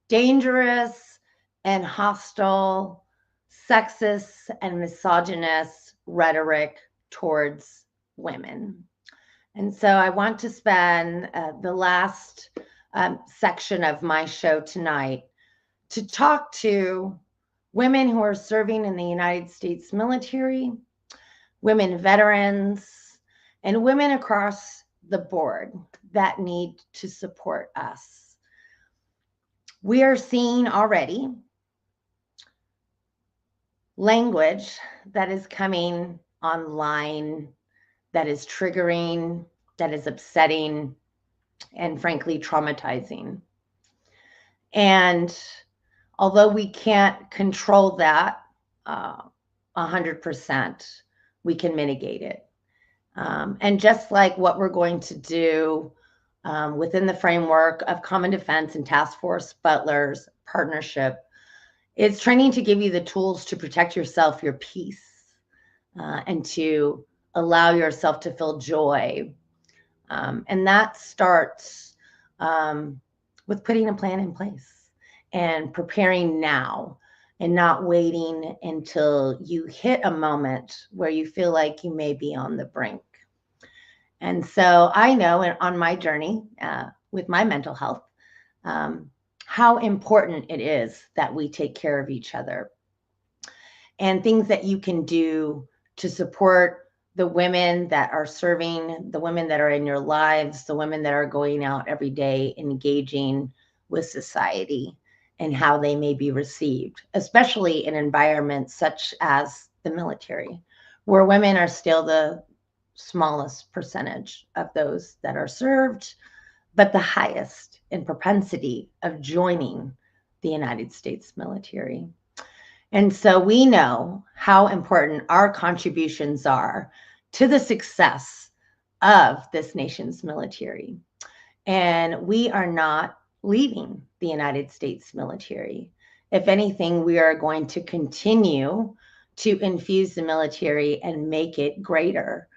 dangerous and hostile, sexist and misogynist rhetoric towards women. And so I want to spend the last section of my show tonight to talk to women who are serving in the United States military, women veterans, and women across the board that need to support us. We are seeing already language that is coming online that is triggering, that is upsetting, and frankly traumatizing. And although we can't control that 100%, we can mitigate it. And just like what we're going to do within the framework of Common Defense and Task Force Butler's partnership, it's training to give you the tools to protect yourself, your peace, and to allow yourself to feel joy. And that starts with putting a plan in place and preparing now and not waiting until you hit a moment where you feel like you may be on the brink. And so I know on my journey with my mental health, how important it is that we take care of each other, and things that you can do to support the women that are serving, the women that are in your lives, the women that are going out every day engaging with society and how they may be received, especially in environments such as the military, where women are still the smallest percentage of those that are served, but the highest in propensity of joining the United States military. And so we know how important our contributions are to the success of this nation's military. And we are not leaving the United States military. If anything, we are going to continue to infuse the military and make it greater,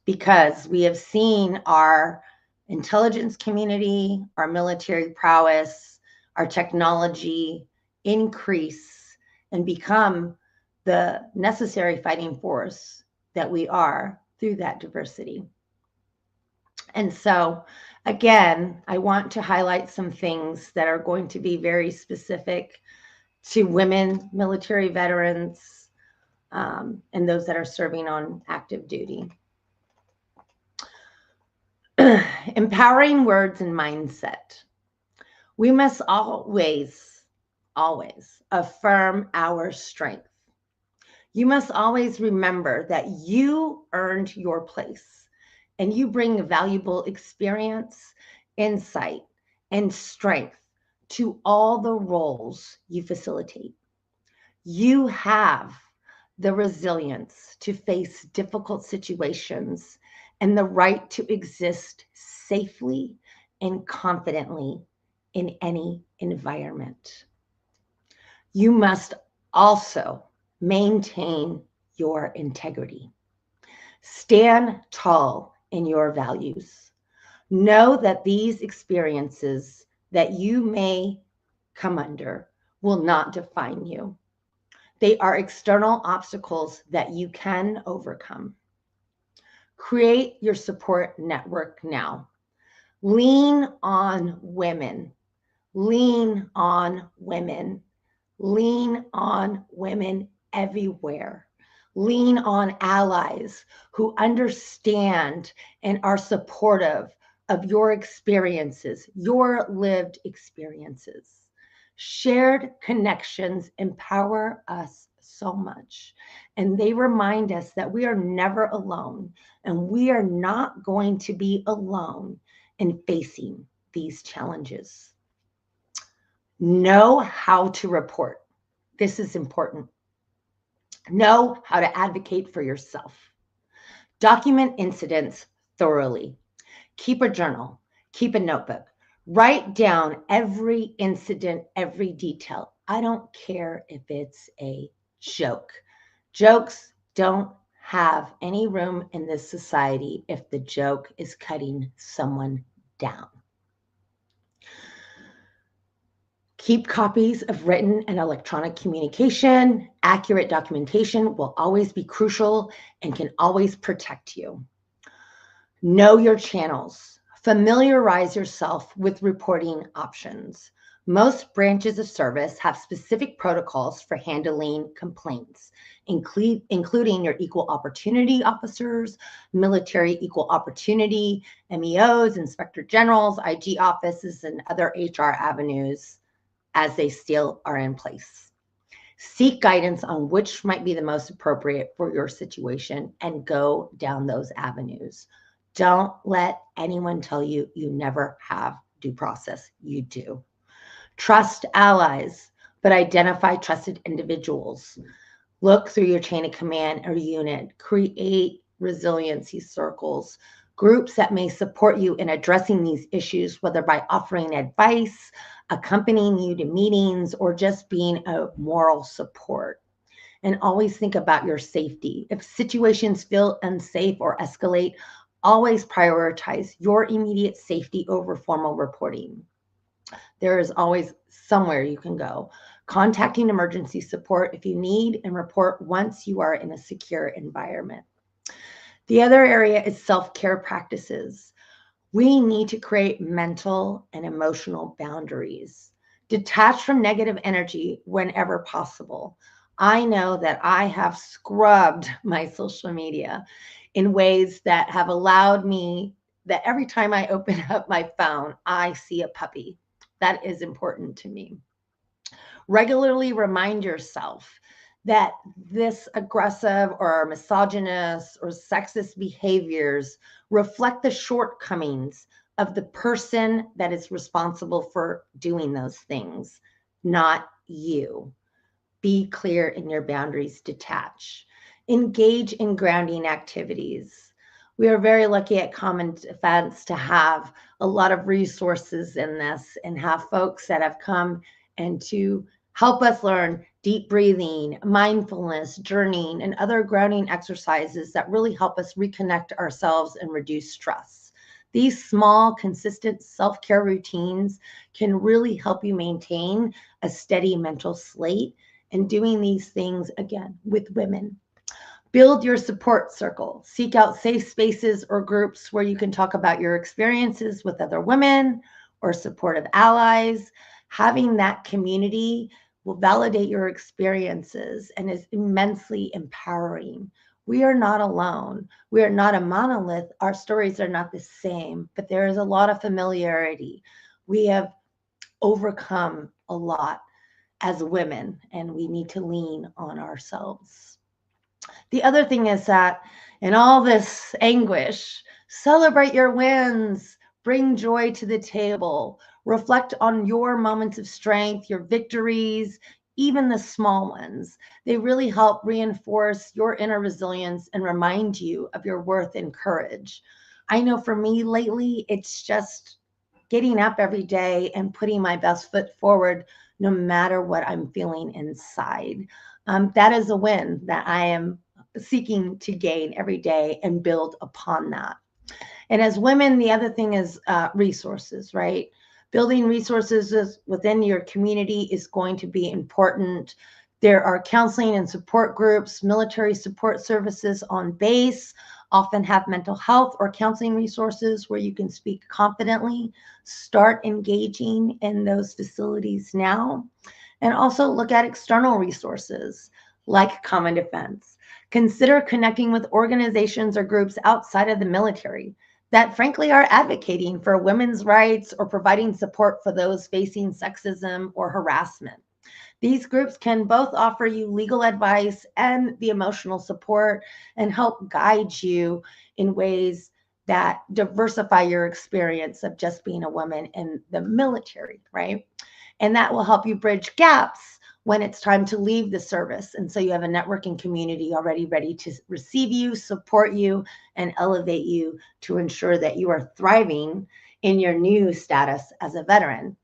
because we have seen our intelligence community, our military prowess, our technology increase and become the necessary fighting force that we are through that diversity. And so, again, I want to highlight some things that are going to be very specific to women, military veterans, and those that are serving on active duty. Empowering words and mindset. We must always affirm our strength. You must always remember that you earned your place and you bring valuable experience, insight, and strength to all the roles you facilitate. You have the resilience to face difficult situations and the right to exist safely and confidently in any environment. You must also maintain your integrity. Stand tall in your values. Know that these experiences that you may come under will not define you. They are external obstacles that you can overcome. Create your support network now. Lean on women. Lean on women. Lean on women everywhere. Lean on allies who understand and are supportive of your experiences, your lived experiences. Shared connections empower us so much, and they remind us that we are never alone, and we are not going to be alone in facing these challenges. Know how to report. This is important. Know how to advocate for yourself. Document incidents thoroughly. Keep a journal. Keep a notebook. Write down every incident, every detail. I don't care if it's a joke. Jokes don't have any room in this society if the joke is cutting someone down. Keep copies of written and electronic communication. Accurate documentation will always be crucial and can always protect you. Know your channels. Familiarize yourself with reporting options. Most branches of service have specific protocols for handling complaints, including your equal opportunity officers, military equal opportunity, MEOs, inspector generals, IG offices, and other HR avenues as they still are in place. Seek guidance on which might be the most appropriate for your situation and go down those avenues. Don't let anyone tell you you never have due process. You do. Trust allies, but identify trusted individuals. Look through your chain of command or unit. Create resiliency circles, groups that may support you in addressing these issues, whether by offering advice, accompanying you to meetings, or just being a moral support. And always think about your safety. If situations feel unsafe or escalate, always prioritize your immediate safety over formal reporting. There is always somewhere you can go. Contacting emergency support if you need, and report once you are in a secure environment. The other area is self-care practices. We need to create mental and emotional boundaries. Detach from negative energy whenever possible. I know that I have scrubbed my social media in ways that have allowed me that every time I open up my phone, I see a puppy. That is important to me. Regularly remind yourself that this aggressive or misogynist or sexist behaviors reflect the shortcomings of the person that is responsible for doing those things, not you. Be clear in your boundaries, detach. Engage in grounding activities. We are very lucky at Common Defense to have a lot of resources in this and have folks that have come and to help us learn deep breathing, mindfulness, journeying, and other grounding exercises that really help us reconnect ourselves and reduce stress. These small, consistent self-care routines can really help you maintain a steady mental slate, and doing these things, again, with women. Build your support circle. Seek out safe spaces or groups where you can talk about your experiences with other women or supportive allies. Having that community will validate your experiences and is immensely empowering. We are not alone. We are not a monolith. Our stories are not the same, but there is a lot of familiarity. We have overcome a lot as women, and we need to lean on ourselves. The other thing is that in all this anguish, celebrate your wins, bring joy to the table, reflect on your moments of strength, your victories, even the small ones. They really help reinforce your inner resilience and remind you of your worth and courage. I know for me lately, it's just getting up every day and putting my best foot forward no matter what I'm feeling inside. That is a win that I am seeking to gain every day and build upon that. And as women, the other thing is resources, right? Building resources within your community is going to be important. There are counseling and support groups, military support services on base, often have mental health or counseling resources where you can speak confidently. Start engaging in those facilities now. And also look at external resources like Common Defense. Consider connecting with organizations or groups outside of the military that frankly are advocating for women's rights or providing support for those facing sexism or harassment. These groups can both offer you legal advice and the emotional support and help guide you in ways that diversify your experience of just being a woman in the military, right? And that will help you bridge gaps when it's time to leave the service. And so you have a networking community already ready to receive you, support you, and elevate you to ensure that you are thriving in your new status as a veteran.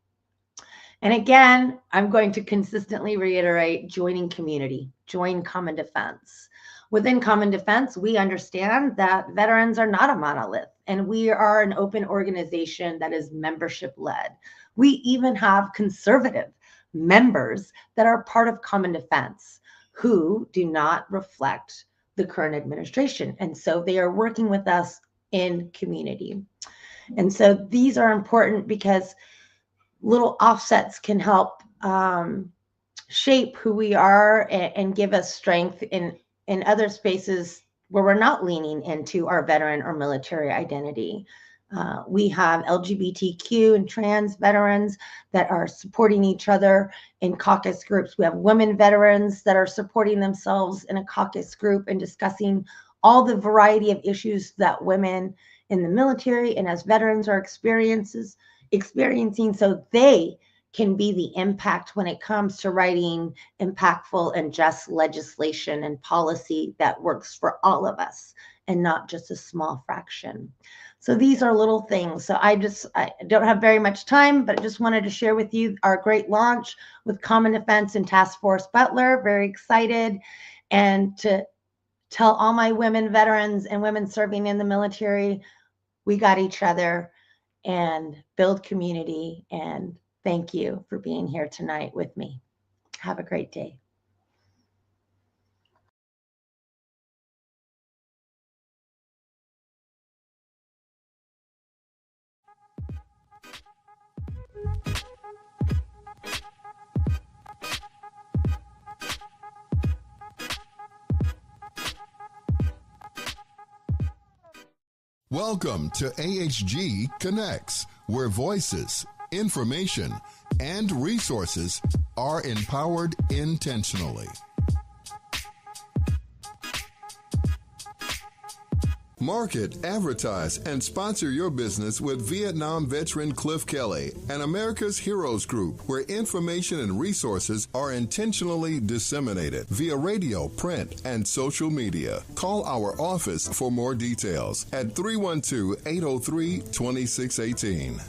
And again, I'm going to consistently reiterate joining community, join Common Defense. Within Common Defense, we understand that veterans are not a monolith, and we are an open organization that is membership led. We even have conservative members that are part of Common Defense who do not reflect the current administration. And so they are working with us in community. And so these are important because little offsets can help shape who we are and give us strength in other spaces where we're not leaning into our veteran or military identity. We have LGBTQ and trans veterans that are supporting each other in caucus groups. We have women veterans that are supporting themselves in a caucus group and discussing all the variety of issues that women in the military and as veterans are experiencing so they can be the impact when it comes to writing impactful and just legislation and policy that works for all of us and not just a small fraction. So these are little things. So I don't have very much time, but I just wanted to share with you our great launch with Common Defense and Task Force Butler. Very excited. And to tell all my women veterans and women serving in the military, we got each other, and build community. And thank you for being here tonight with me. Have a great day. Welcome to AHG Connects, where voices, information, and resources are empowered intentionally. Market, advertise, and sponsor your business with Vietnam veteran Cliff Kelly and America's Heroes Group, where information and resources are intentionally disseminated via radio, print, and social media. Call our office for more details at 312-803-2618.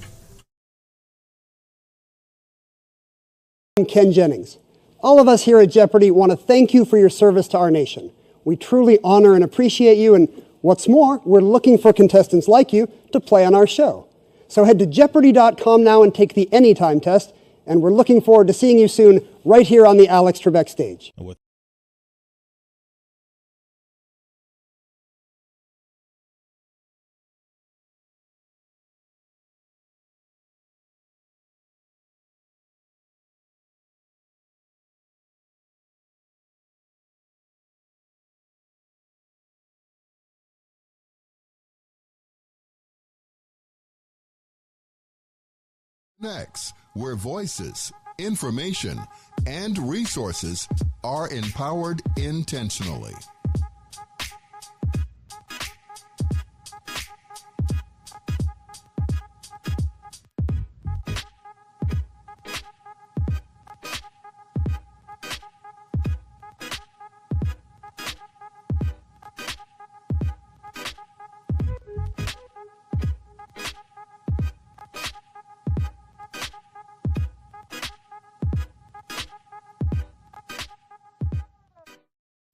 I'm Ken Jennings. All of us here at Jeopardy want to thank you for your service to our nation. We truly honor and appreciate you, and what's more, we're looking for contestants like you to play on our show. So head to Jeopardy.com now and take the Anytime test, and we're looking forward to seeing you soon right here on the Alex Trebek stage. Next, where voices, information, and resources are empowered intentionally.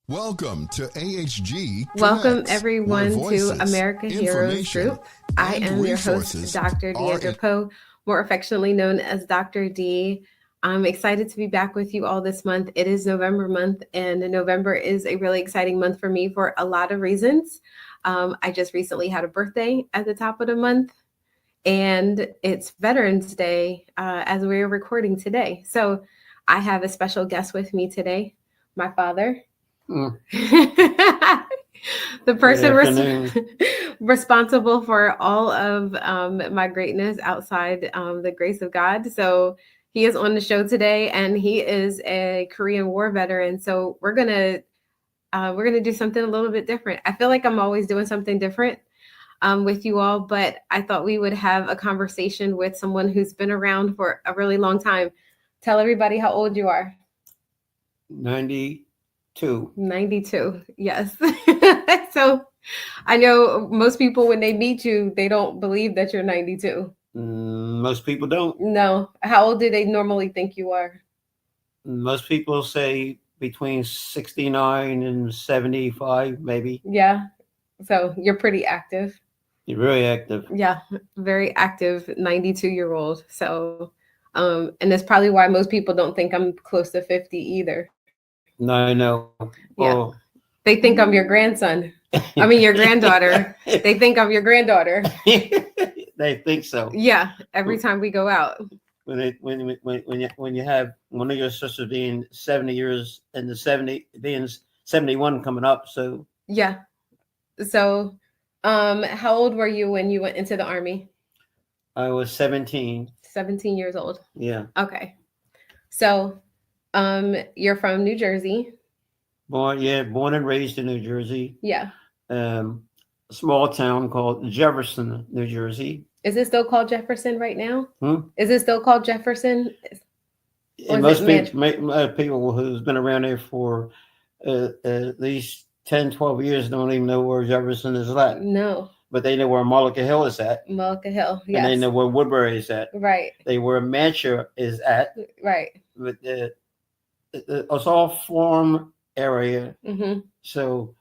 Welcome to AHG Connects. Welcome everyone to America Heroes Group. I am your host, Dr. Deandra Poe, more affectionately known as Dr. D. I'm excited to be back with you all this month. It is November month, and November is a really exciting month for me for a lot of reasons. I just recently had a birthday at the top of the month, and it's Veterans Day as we're recording today. So I have a special guest with me today, my father. The person responsible for all of my greatness outside the grace of God. So he is on the show today, and he is a Korean War veteran. So we're gonna do something a little bit different. I feel like I'm always doing something different with you all, but I thought we would have a conversation with someone who's been around for a really long time. Tell everybody how old you are. 92. 92. Yes. So I know most people, when they meet you, they don't believe that you're 92. Most people don't. No. How old do they normally think you are? Most people say between 69 and 75, maybe. Yeah. So you're pretty active. You're very active. Yeah. Very active 92-year-old. So, and that's probably why most people don't think I'm close to 50 either. No, I know. Yeah. Oh. They think I'm your grandson. I mean, your granddaughter. They think I'm your granddaughter. They think so. Yeah. Every time we go out. When you have one of your sisters being 70 years and being 71 coming up, so yeah. So, how old were you when you went into the Army? I was 17. 17 years old. Yeah. Okay. So, you're from New Jersey. Born and raised in New Jersey. Yeah. A small town called Jefferson, New Jersey. Is it still called Jefferson right now? Hmm? Is it still called Jefferson? And most people who's been around there for at least 10, 12 years don't even know where Jefferson is at. No. But they know where Marlow Hill is at. Marlow Hill, yes. And they know where Woodbury is at. Right. They where Mantua is at. Right. But it's all farm area. Mm-hmm. So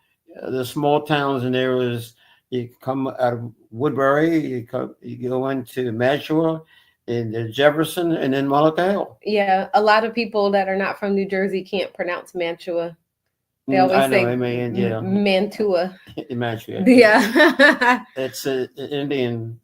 the small towns and areas, you come out of Woodbury, you go into Mantua, and Jefferson, and then Marlow Hill. Yeah, a lot of people that are not from New Jersey can't pronounce Mantua. They always say Mantua. Mantua. Yeah. It's an Indian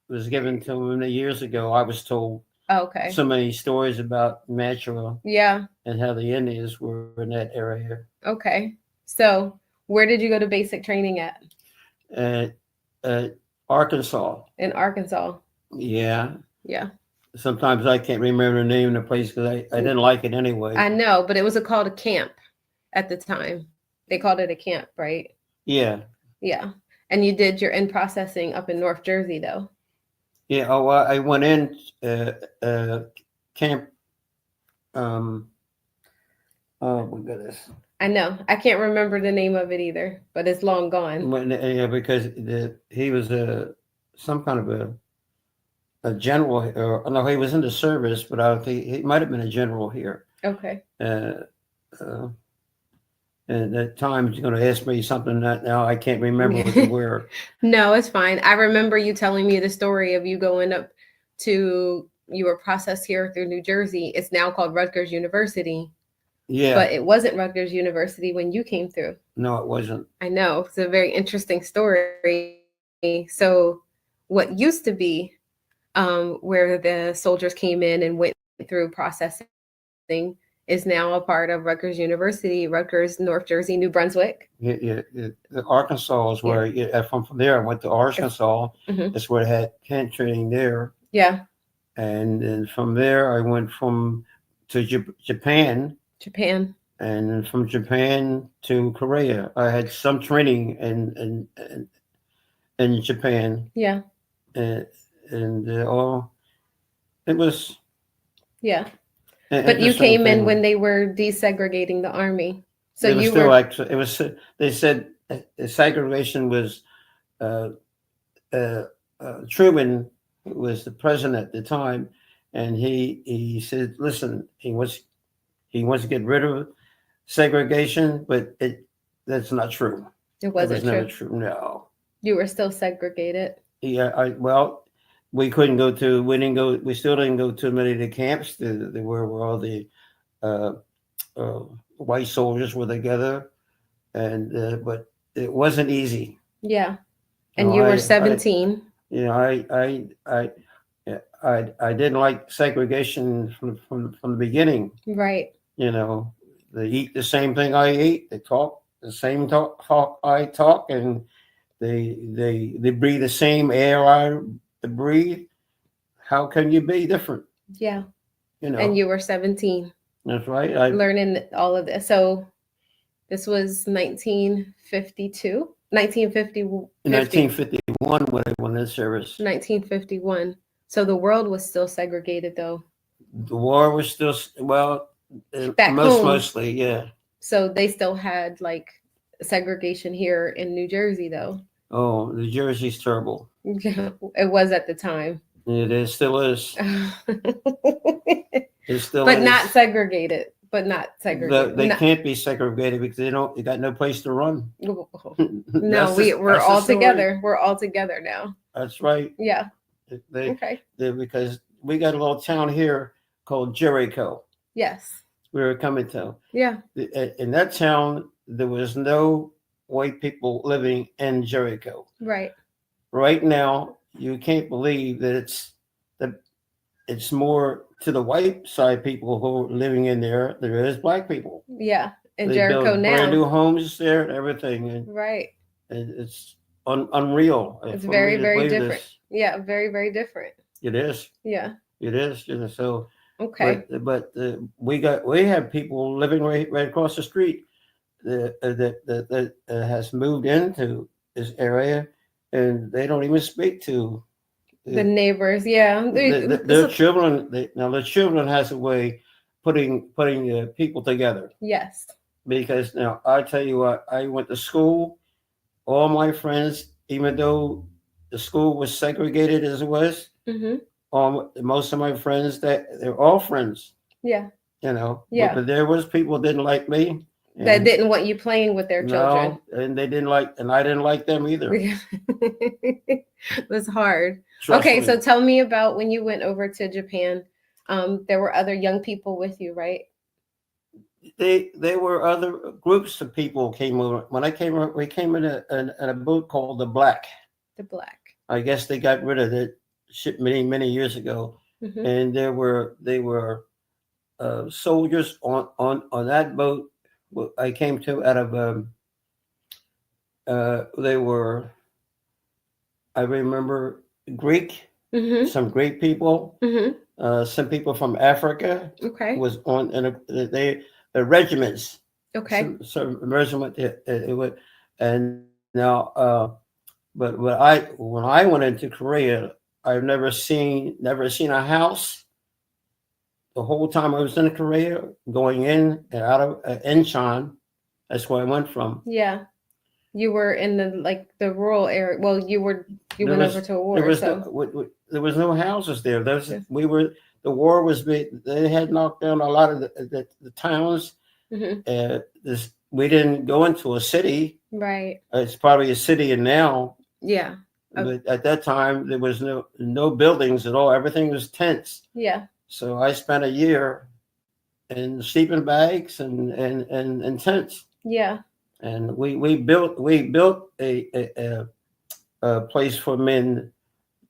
was given to me many years ago. I was told okay. So many stories about Mantua. Yeah. And how the Indians were in that area. Okay. So where did you go to basic training at? Arkansas. In Arkansas. Yeah. Yeah. Sometimes I can't remember the name of the place because I didn't like it anyway. I know, but it was called a camp at the time. They called it a camp, right? Yeah. Yeah. And you did your in processing up in North Jersey, though. Yeah. Oh, I went in camp. Oh my goodness. I know. I can't remember the name of it either, but it's long gone. Yeah, because he was some kind of a general, or no, he was in the service, but I think he might have been a general here. Okay. And at times you're going to ask me something that now I can't remember what you were. No, it's fine. I remember you telling me the story of you going up to, you were processed here through New Jersey. It's now called Rutgers University. Yeah. But it wasn't Rutgers University when you came through. No, it wasn't. I know. It's a very interesting story. So what used to be where the soldiers came in and went through processing is now a part of Rutgers University, Rutgers, North Jersey, New Brunswick. Yeah. Arkansas is where, from there, I went to Arkansas. Mm-hmm. That's where I had camp training there. Yeah. And then from there, I went to Japan. Japan. And from Japan to Korea. I had some training in Japan. Yeah. It was. Yeah. But you came in when they were desegregating the Army. So you were actually, it was, they said segregation was Truman was the president at the time, and he said, listen, he wants to get rid of segregation, but that's not true. It wasn't never true. No. You were still segregated. Yeah. We still didn't go to many of the camps where all the white soldiers were together, but it wasn't easy. Yeah. And you were 17. I didn't like segregation from the beginning. Right. They eat the same thing I eat. They talk the same talk I talk, and they breathe the same air I breathe. How can you be different? Yeah. And you were 17. That's right. Learning all of this. So this was 1952, 1951 when I went in service. 1951. So the world was still segregated, though. The war was still, back home. Mostly, yeah. So they still had like segregation here in New Jersey, though. Oh, New Jersey's terrible. It was at the time. It still is. It still but is. not segregated. But not segregated. They can't be segregated because they got no place to run. No, we're all together. We're all together now. That's right. Yeah. Because we got a little town here called Jericho. Yes. We were coming to. Yeah. In that town, there was no white people living in Jericho. Right. Right now, you can't believe that it's more to the white side people who are living in there. There is black people. Yeah. In They Jericho build now. brand new homes there and everything. And right. It's unreal. It's very, very different. Yeah. Very, very different. It is. Yeah. It is. So. Okay. But we have people living right across the street that has moved into this area, and they don't even speak to the neighbors. Yeah, their children. The children has a way putting people together. Yes. Because now I tell you what, I went to school. All my friends, even though the school was segregated as it was. Mm-hmm. Most of my friends, they're all friends. Yeah. Yeah. But there was people that didn't like me. That didn't want you playing with their children. No, and I didn't like them either. It was hard. Okay, so tell me about when you went over to Japan. There were other young people with you, right? There were other groups of people came over. When I came over, we came in a boat called the Black. The Black. I guess they got rid of it many years ago, mm-hmm. and they were soldiers on that boat. I came to out of they were, I remember Greek, mm-hmm. some Greek people, mm-hmm. Some people from Africa. Okay, was on the regiments. Okay, some regiment it would, and now but when I went into Korea. I've never seen a house the whole time I was in Korea, going in and out of Incheon. That's where I went from. Yeah, you were in the rural area. Well, you went over to a war. There was no houses there. The war was big. They had knocked down a lot of the towns. Mm-hmm. We didn't go into a city. Right. It's probably a city now. Yeah. But at that time, there was no buildings at all. Everything was tents. Yeah. So I spent a year in sleeping bags and tents. Yeah. And we built a place for men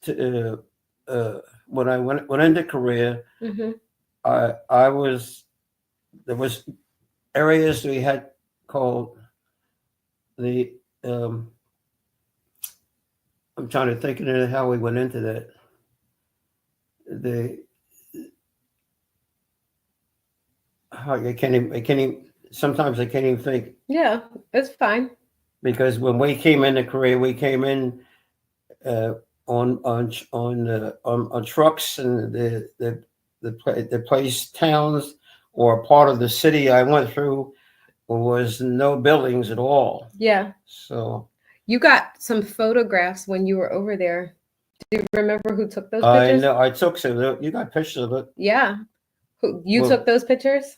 to when I went into Korea. Mm-hmm. There was areas we had called the I'm trying to think of how we went into that. Sometimes I can't even think. Yeah, it's fine. Because when we came into Korea, we came in on trucks, and the place, towns, or part of the city I went through was no buildings at all. Yeah. So. You got some photographs when you were over there. Do you remember who took those pictures? I know. I took some. You got pictures of it. Yeah. You took those pictures?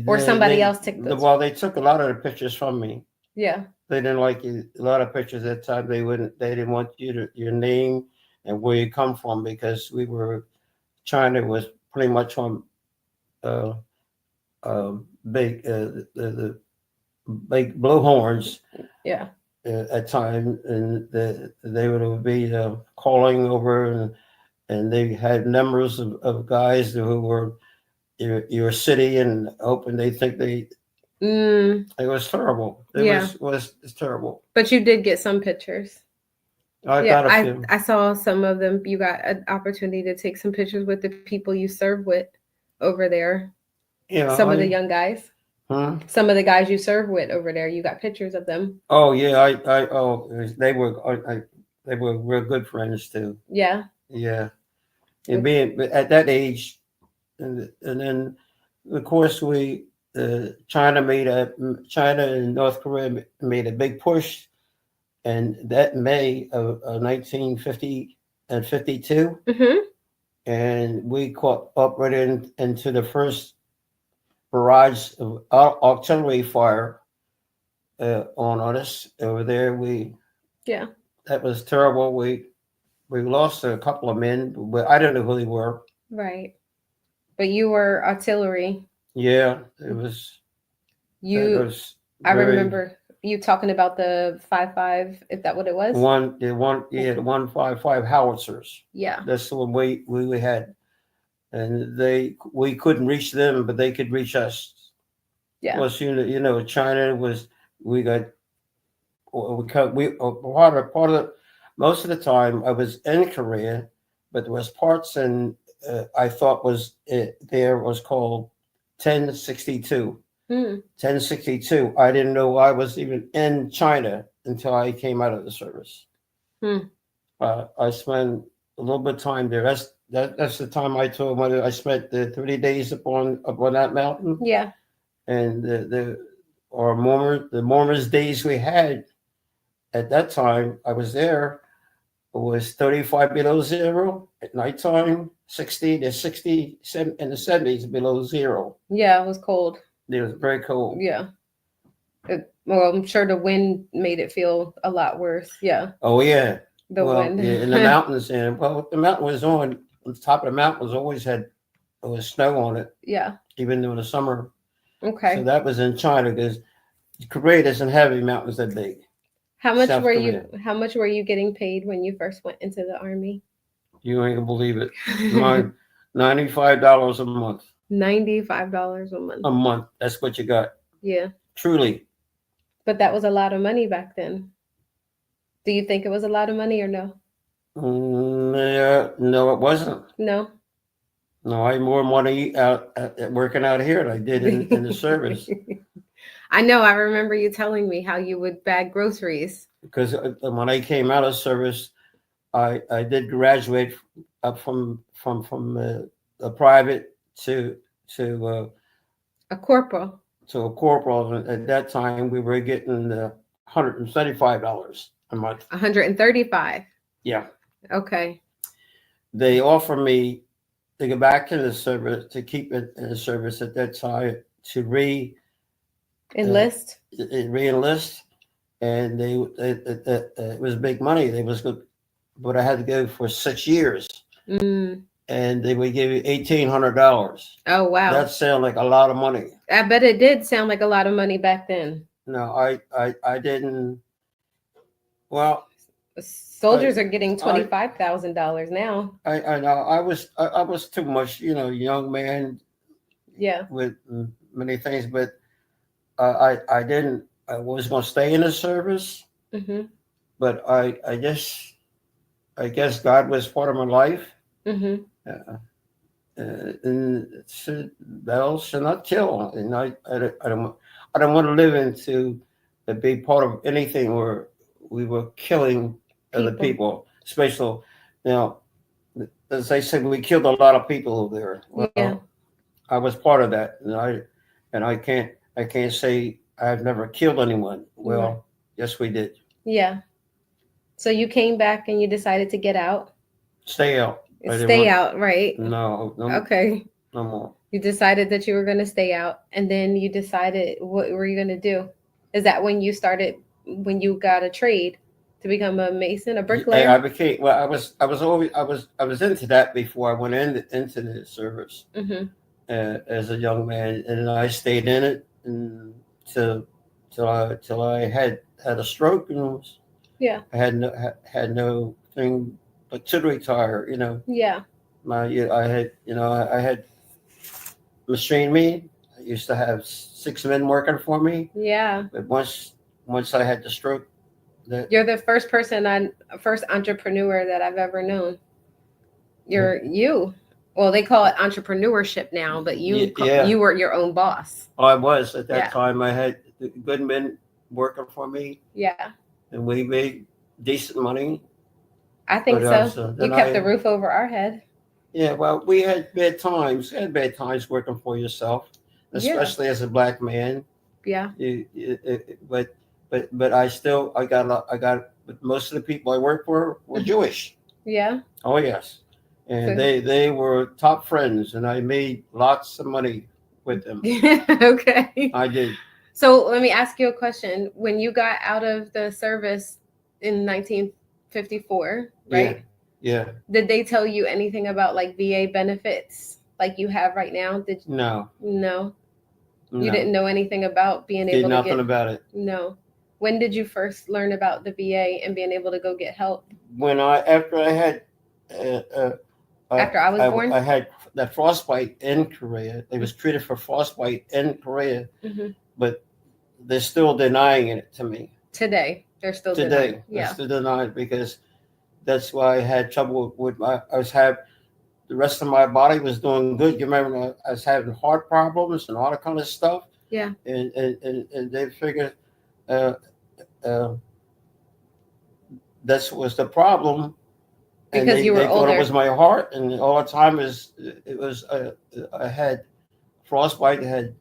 Or somebody else took those? Well, they took a lot of the pictures from me. Yeah. They didn't like you. A lot of pictures at that time. They didn't want your name and where you come from, because China was pretty much on big the big blowhorns. Yeah. At time, and they would be calling over, and they had numbers of guys who were your city, and hoping they think they. It was terrible. It was terrible. But you did get some pictures. I saw some of them. You got an opportunity to take some pictures with the people you served with over there. Yeah, some of the young guys. Huh? Some of the guys you served with over there, you got pictures of them. Oh yeah, they were real good friends too. Yeah. Yeah, and being at that age, and then of course, China and North Korea made a big push, and that May of 1950 and 52, and we caught up right into the first barrage of artillery fire on us over there. That was terrible. We lost a couple of men, but I don't know who they were. Right. But you were artillery. Yeah, it was. I remember you talking about the 5.5. Is that what it was? The 155 howitzers. Yeah. That's the one we had, and we couldn't reach them, but they could reach us. Yeah. Plus, China was part of most of the time I was in Korea, but there was parts and I thought there was called 1062. 1062. I didn't know I was even in China until I came out of the service. I spent a little bit of time there. That's the time I told my I spent the 30 days up on that mountain. Yeah. And the Mormons days we had at that time, I was there. It was 35 below zero at nighttime, 60 to 67 in the 70s below zero. Yeah, it was cold. It was very cold. Yeah. Well, I'm sure the wind made it feel a lot worse. Yeah. Oh yeah. The wind. Yeah, in the mountains, and the mountain was on the top of the mountain there was snow on it. Yeah. Even during the summer. Okay. So that was in China because Korea doesn't have any mountains that big. How much were you getting paid when you first went into the Army? You ain't gonna believe it. $95 a month. $95 a month. A month. That's what you got. Yeah. Truly. But that was a lot of money back then. Do you think it was a lot of money or no? No, it wasn't. No. No, I had more money out working out here than I did in the service. I know. I remember you telling me how you would bag groceries. Because when I came out of service, I did graduate up from a private to a corporal. To a corporal. At that time, we were getting $175 a month. $135. Yeah. Okay. They offered me to go back in the service, to keep it in the service at that time, to re-enlist, and it was big money. They was good, but I had to go for 6 years, and they would give you $1,800. Oh wow, that sounded like a lot of money. I bet it did sound like a lot of money back then. No, I didn't. Well, soldiers are getting $25,000 now. I know. I was too much, young man. Yeah. With many things, but I was going to stay in the service, but I guess God was part of my life. And thou shalt not kill, and I don't want to live into be part of anything where we were killing other people, especially now. As I said, we killed a lot of people over there. Well, yeah. I was part of that, and I can't say I've never killed anyone. Well, yes, we did. Yeah. So you came back and you decided to get out. Stay out. Stay out, right? No. Okay. No more. You decided that you were going to stay out, and then you decided what were you going to do? Is that when you got a trade to become a mason, a bricklayer? I became. Well, I was into that before I went into the service as a young man, and I stayed in it until I had a stroke, and I had no thing but to retire. Yeah. I had machine me. I used to have 6 men working for me. Yeah. But once I had the stroke, you're the first first entrepreneur that I've ever known. Well, they call it entrepreneurship now, but you were your own boss. I was at that time. I had good men working for me. Yeah. And we made decent money. I think so. You kept the roof over our head. Yeah, well, we had bad times. We had bad times working for yourself, especially as a black man. Yeah. But I got but most of the people I worked for were Jewish. Yeah. Oh yes, and So- they were top friends, and I made lots of money with them. Okay. I did. So let me ask you a question. When you got out of the service in 1954, right? Yeah. Did they tell you anything about like VA benefits like you have right now? No. No. You No. didn't know anything about being Did able to nothing get about it. No. When did you first learn about the VA and being able to go get help? After I had After I was born? I had that frostbite in Korea. They was treated for frostbite in Korea, but they're still denying it to me Today. They're still today. denying. They're Yeah. still denying it because that's why I had trouble with the rest of my body was doing good. You remember I was having heart problems and all that kind of stuff. Yeah. And they figured that was the problem. And Because you were they thought older. it was my heart, and all the time I had frostbite. I had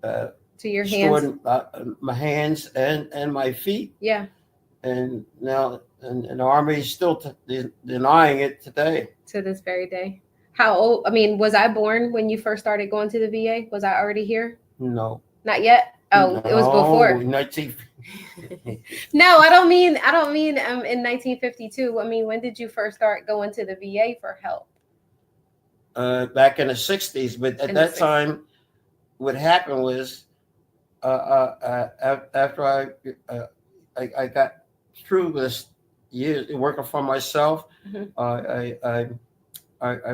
To your hands. stored my hands and my feet. Yeah. And now and the Army is still denying it today. To this very day. How old? I mean, was I born when you first started going to the VA? Was I already here? No. Not yet. Oh, it was before. 19. No, I don't mean in 1952. I mean, when did you first start going to the VA for help? Back in the 60s, but at that time, what happened was after I got through this year working for myself, I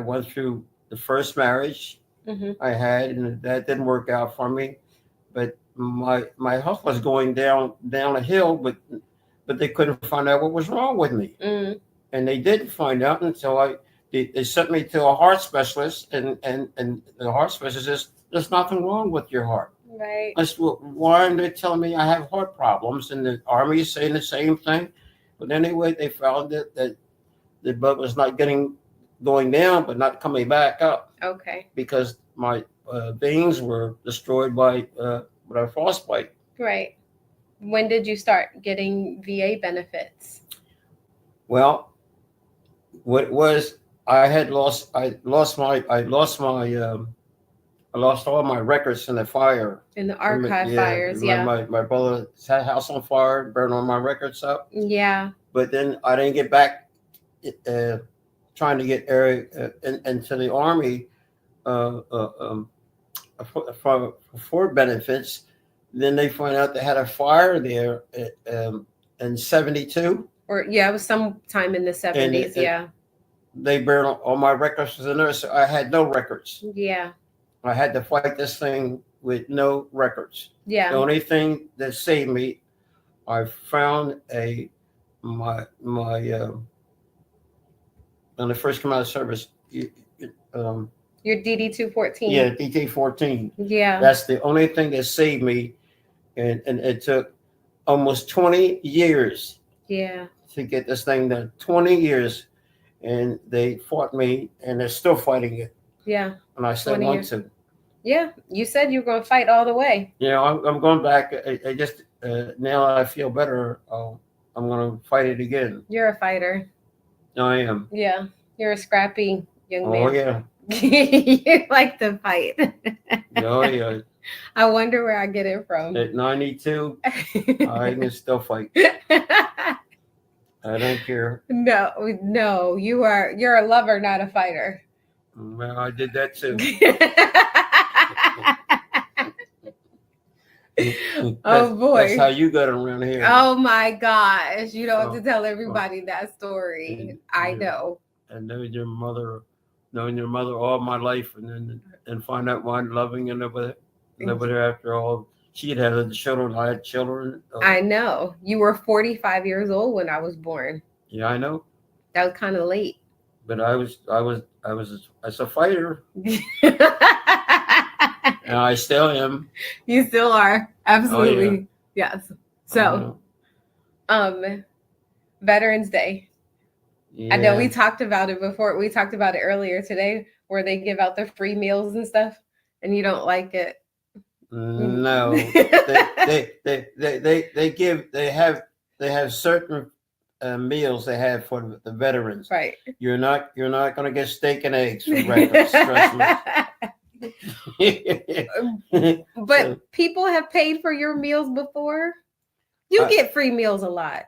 went through the first marriage I had, and that didn't work out for me. But my health was going down a hill, but they couldn't find out what was wrong with me, and they didn't find out until they sent me to a heart specialist, and the heart specialist says there's nothing wrong with your heart. Right. I said, well, why are they telling me I have heart problems? And the Army is saying the same thing. But anyway, they found that the blood was not going down, but not coming back up. Okay. Because my veins were destroyed by frostbite. Right. When did you start getting VA benefits? Well, what was I lost all my records in the fire. In the archive fires, yeah. My brother had a house on fire, burned all my records up. Yeah. But then I didn't get back trying to get into the Army for benefits. Then they find out they had a fire there in 72. Or yeah, it was sometime in the 70s, yeah. They burned all my records in there, so I had no records. Yeah. I had to fight this thing with no records. Yeah. The only thing that saved me, I found my when I first came out of service. Your DD-214. Yeah, DD-14. Yeah. That's the only thing that saved me, and it took almost 20 years. Yeah. To get this thing done. 20 years, and they fought me, and they're still fighting it. Yeah. And I still want to. Yeah, you said you were going to fight all the way. Yeah, I'm going back. I just now I feel better. I'm going to fight it again. You're a fighter. I am. Yeah, you're a scrappy young man. Oh yeah. You like to fight. Oh yeah. I wonder where I get it from. At 92, I can still fight. I don't care. No, you're a lover, not a fighter. Well, I did that too. Oh boy. That's how you got around here. Oh my gosh. You don't have to tell everybody that story. I know. And knowing your mother all my life, and find out why I'm loving and live with her after all. She had the children, I had children. I know. You were 45 years old when I was born. Yeah, I know. That was kind of late. But I was as a fighter. And I still am. You still are. Absolutely. Oh, yeah. Yes. So, Veterans Day. I know we Yeah. talked about it before. We talked about it earlier today, where they give out the free meals and stuff, and you don't like it. No, they have certain meals they have for the veterans. Right. You're not going to get steak and eggs for breakfast. Trust me. But people have paid for your meals before. You get free meals a lot.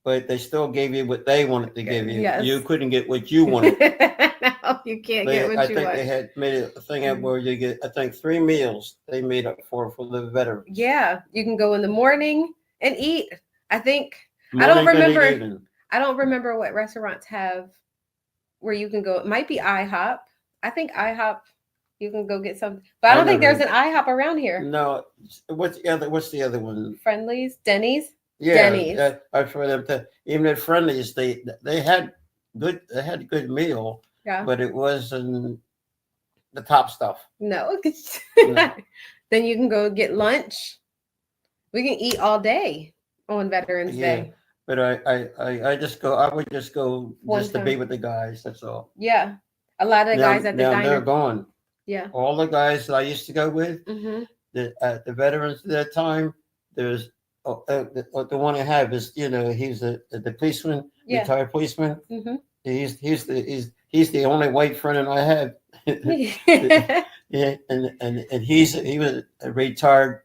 But they still gave you what they wanted to give you. Yes. You couldn't get what you wanted. No, you can't get what I you think want. they had made a thing up where you get, I think, 3 meals they made up for the veterans. Yeah, you can go in the morning and eat. I think Morning, I don't good remember. evening. I don't remember what restaurants have where you can go. It might be IHOP. I think IHOP. You can go get something, but I don't think there's an IHOP around here. No, what's the other one? Friendlies, Denny's. Yeah, Denny's. I've heard them. Even at Friendlies, they had good meal. Yeah. But it wasn't the top stuff. No. Then you can go get lunch. We can eat all day on Veterans Day. But I just go. I would just go One just to be time. with the guys. That's all. Yeah, a lot of the guys at the now diner. they're gone. Yeah. All the guys that I used to go with, Mm-hmm. the veterans at that time. There's the one I have is he's the policeman, Yeah. retired policeman. Mm-hmm. He's the only white friend that I have. Yeah, and he was a retired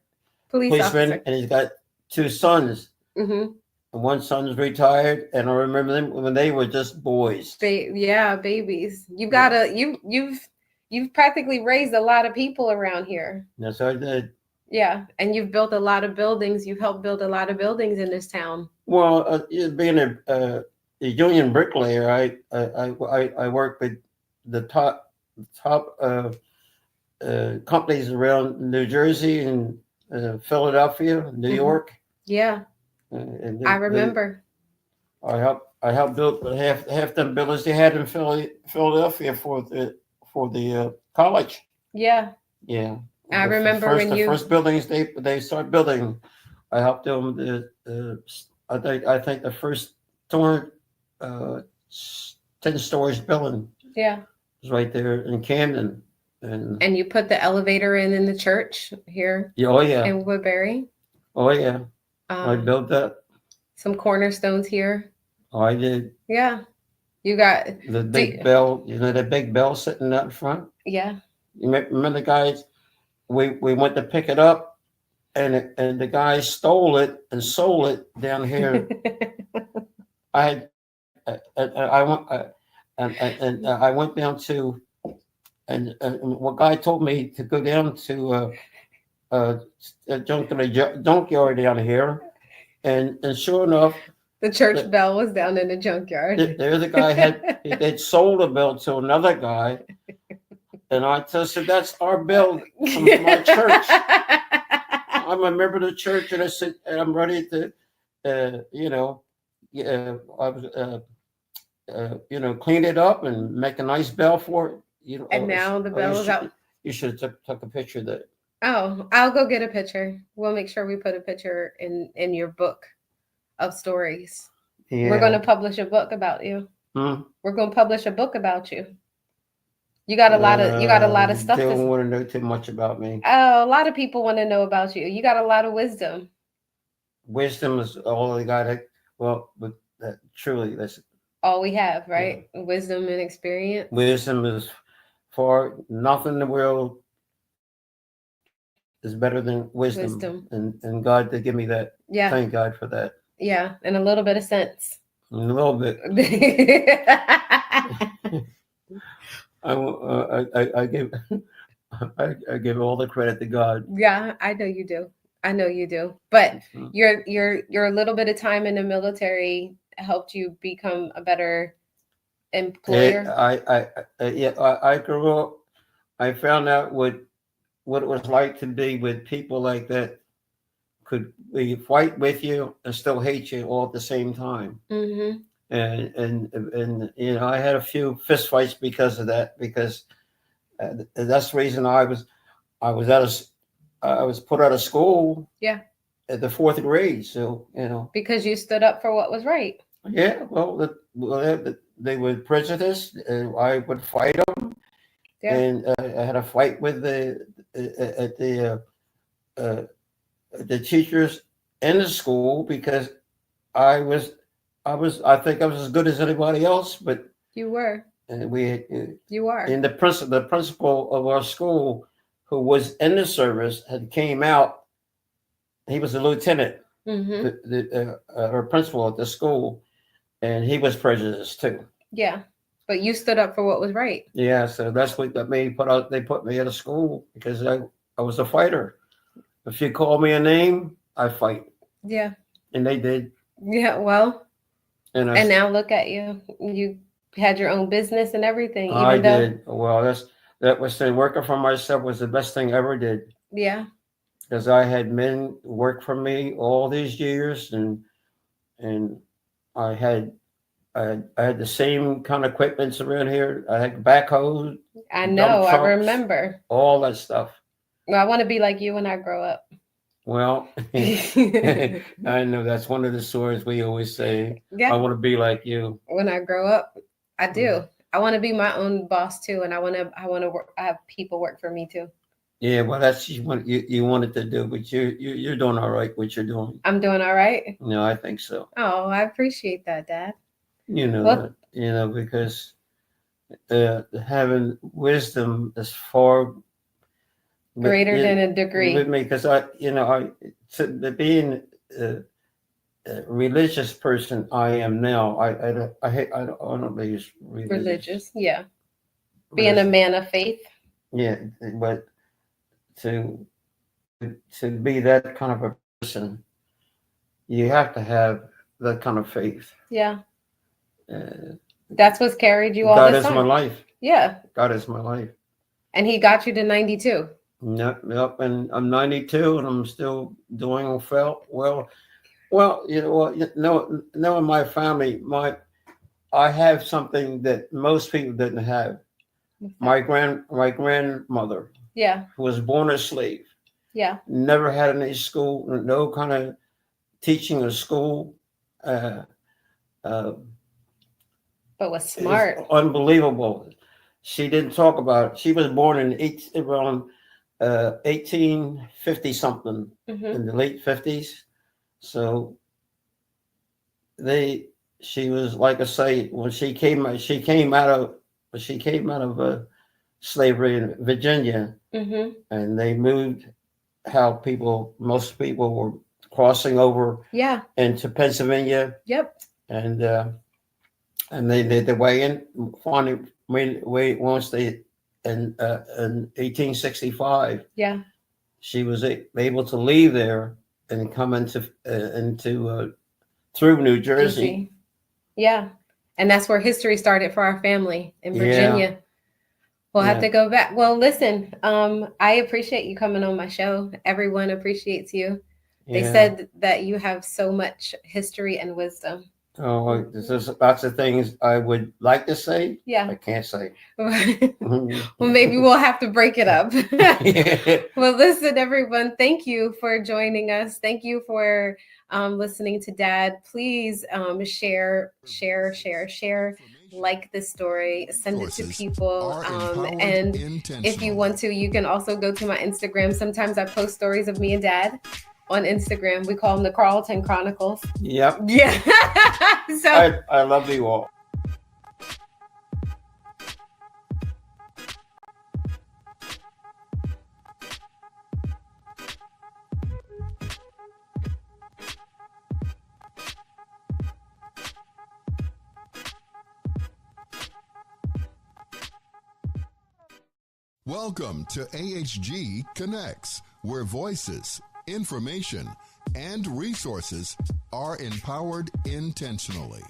policeman, officer. and he's got 2 sons. Mm-hmm. And one son's retired, and I remember them when they were just boys. Yeah, babies. You gotta you've practically raised a lot of people around here. That's what I did. Yeah, and you've built a lot of buildings. You've helped build a lot of buildings in this town. Well, being a union bricklayer, I work with the top companies around New Jersey and Philadelphia, New Mhm. York. Yeah, And I remember. I helped build half them buildings they had in Philadelphia for the college. Yeah, Yeah, I remember when the first buildings they start building. I helped them. I think the first 10 stories building yeah. was right there in Camden, And you put the elevator in the church here. Yeah, oh yeah. In Woodbury. Oh yeah, I built that. Some cornerstones here. Oh, I did. Yeah, you got The big bell, the big bell sitting out front. Yeah. You remember the guys? We went to pick it up, and the guy stole it and sold it down here. I went down to, and one guy told me to go down to a junkyard down here, and sure enough, the church bell was down in the junkyard. There's a guy they'd sold a bell to another guy, and I said, "That's our bell from my church. I'm a member of the church, and I said, and I'm ready to, clean it up and make a nice bell for it. And now the bell is out. You should have took a picture of that. Oh, I'll go get a picture. We'll make sure we put a picture in your book of stories. Yeah. We're going to publish a book about you. Hmm? We're going to publish a book about you. You got a lot of stuff. They don't want to know too much about me. Oh, a lot of people want to know about you. You got a lot of wisdom. Wisdom is all they got. Well, but truly, that's all we have, right? Yeah. Wisdom and experience. Wisdom is for nothing in the world is better than wisdom. And God to give me that. Yeah. Thank God for that. Yeah, and a little bit of sense. A little bit. I give all the credit to God. Yeah, I know you do. But your little bit of time in the military helped you become a better employer. I grew up. I found out what it was like to be with people like that. Could we fight with you and still hate you all at the same time? Mm-hmm. And I had a few fist fights because of that. Because that's the reason I was put out of school. Yeah. At the 4th grade. So because you stood up for what was right. Yeah, they were prejudiced. I would fight them, Yeah. and I had a fight with the teachers in the school because I think I was as good as anybody else, but You were. You are. And the principal of our school, who was in the service, had came out. He was a lieutenant, our principal at the school, and he was prejudiced too. Yeah. But you stood up for what was right. Yeah, so that's what got me they put me out of school because I was a fighter. If you call me a name, I fight. Yeah. And they did. Yeah, well, and now look at you. You had your own business and everything. I did. Well, that was working for myself was the best thing I ever did. Yeah. Because I had men work for me all these years, and I had the same kind of equipments around here. I had backhoes. I know. I remember all that stuff. Well, I want to be like you when I grow up. Well, I know that's one of the stories we always say. Yeah. I want to be like you when I grow up. I do. I want to be my own boss too, and I want to work. I have people work for me too. Yeah, well, that's what you wanted to do, but you're doing all right. What you're doing? I'm doing all right. No, I think so. Oh, I appreciate that, Dad. Because having wisdom is far greater than a degree with me, because being a religious person I am now. I don't be religious. Yeah, being a man of faith. Yeah, but to be that kind of a person, you have to have that kind of faith. Yeah. That's what's carried you all this time. God is my life. Yeah. God is my life. And he got you to 92. Yep. And I'm 92 and I'm still doing well. Knowing my family, I have something that most people didn't have. My grandmother. Yeah. Who was born a slave. Yeah. Never had any school, no kind of teaching or school. But was smart. Unbelievable. She didn't talk about it. She was born in around 1850 something, in the late 50s. So she was, like I say, when she came out of slavery in Virginia, and they moved most people were crossing over into Pennsylvania. Yep. And they did the way in, finally, once they, in 1865, she was able to leave there and come through New Jersey. Yeah. And that's where history started for our family in Virginia. Yeah. We'll have to go back. Well, listen, I appreciate you coming on my show. Everyone appreciates you. They said that you have so much history and wisdom. Oh, there's lots of things I would like to say. Yeah. I can't say. Well, maybe we'll have to break it up. Well, listen, everyone, thank you for joining us. Thank you for listening to Dad. Please share, like this story, send it to people. And if you want to, you can also go to my Instagram. Sometimes I post stories of me and Dad. On Instagram, we call them the Carlton Chronicles. Yep. Yeah. So I love you all. Welcome to AHG Connects, where voices, information, and resources are empowered intentionally.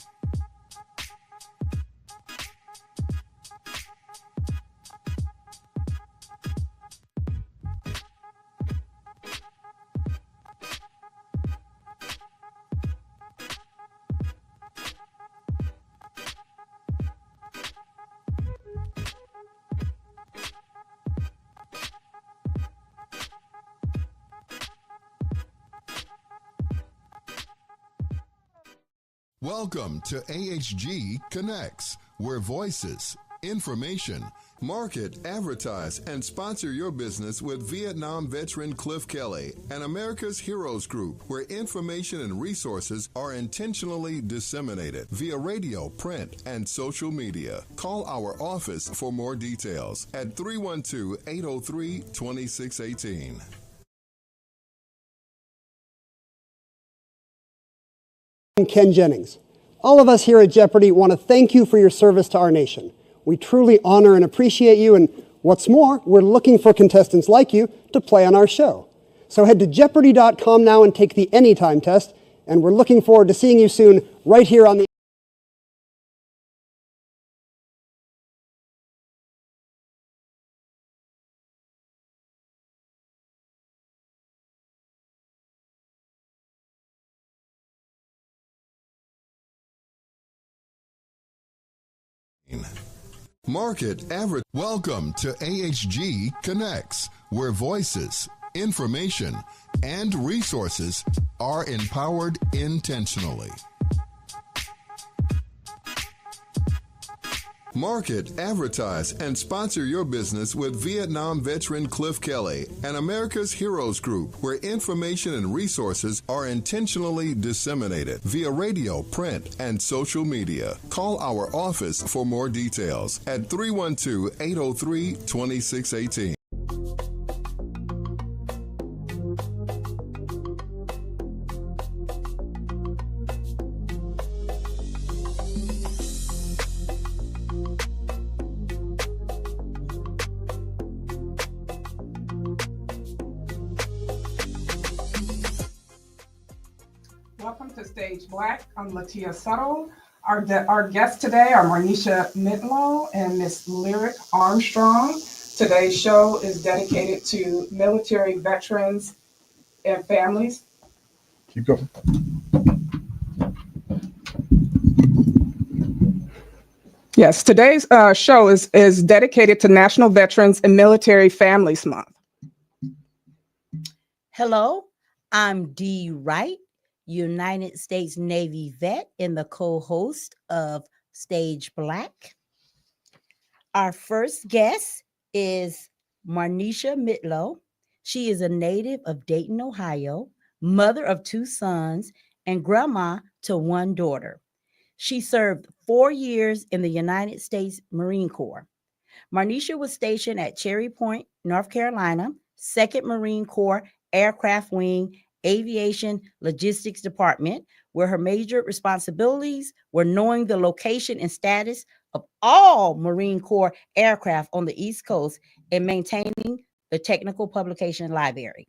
Welcome to AHG Connects, where voices, information, market, advertise, and sponsor your business with Vietnam veteran Cliff Kelly and America's Heroes Group, where information and resources are intentionally disseminated via radio, print, and social media. Call our office for more details at 312-803-2618. Ken Jennings. All of us here at Jeopardy want to thank you for your service to our nation. We truly honor and appreciate you, and what's more, we're looking for contestants like you to play on our show. So head to Jeopardy.com now and take the Anytime test, and we're looking forward to seeing you soon right here on the Market average. Welcome to AHG Connects, where voices, information, and resources are empowered intentionally. Market, advertise, and sponsor your business with Vietnam veteran Cliff Kelly and America's Heroes Group, where information and resources are intentionally disseminated via radio, print, and social media. Call our office for more details at 312-803-2618. Welcome to Stage Black. I'm Latia Suttle. Our guests today are Marnisha Mitlow and Miss Lyric Armstrong. Today's show is dedicated to military veterans and families. Keep going. Yes, today's show is dedicated to National Veterans and Military Families Month. Hello, I'm Dee Wright, United States Navy vet and the co-host of Stage Black. Our first guest is Marnisha Mitlow. She is a native of Dayton, Ohio, mother of 2 sons, and grandma to 1 daughter. She served 4 years in the United States Marine Corps. Marnisha was stationed at Cherry Point, North Carolina, 2nd Marine Corps Aircraft Wing, Aviation Logistics Department, where her major responsibilities were knowing the location and status of all Marine Corps aircraft on the East Coast and maintaining the Technical Publication Library.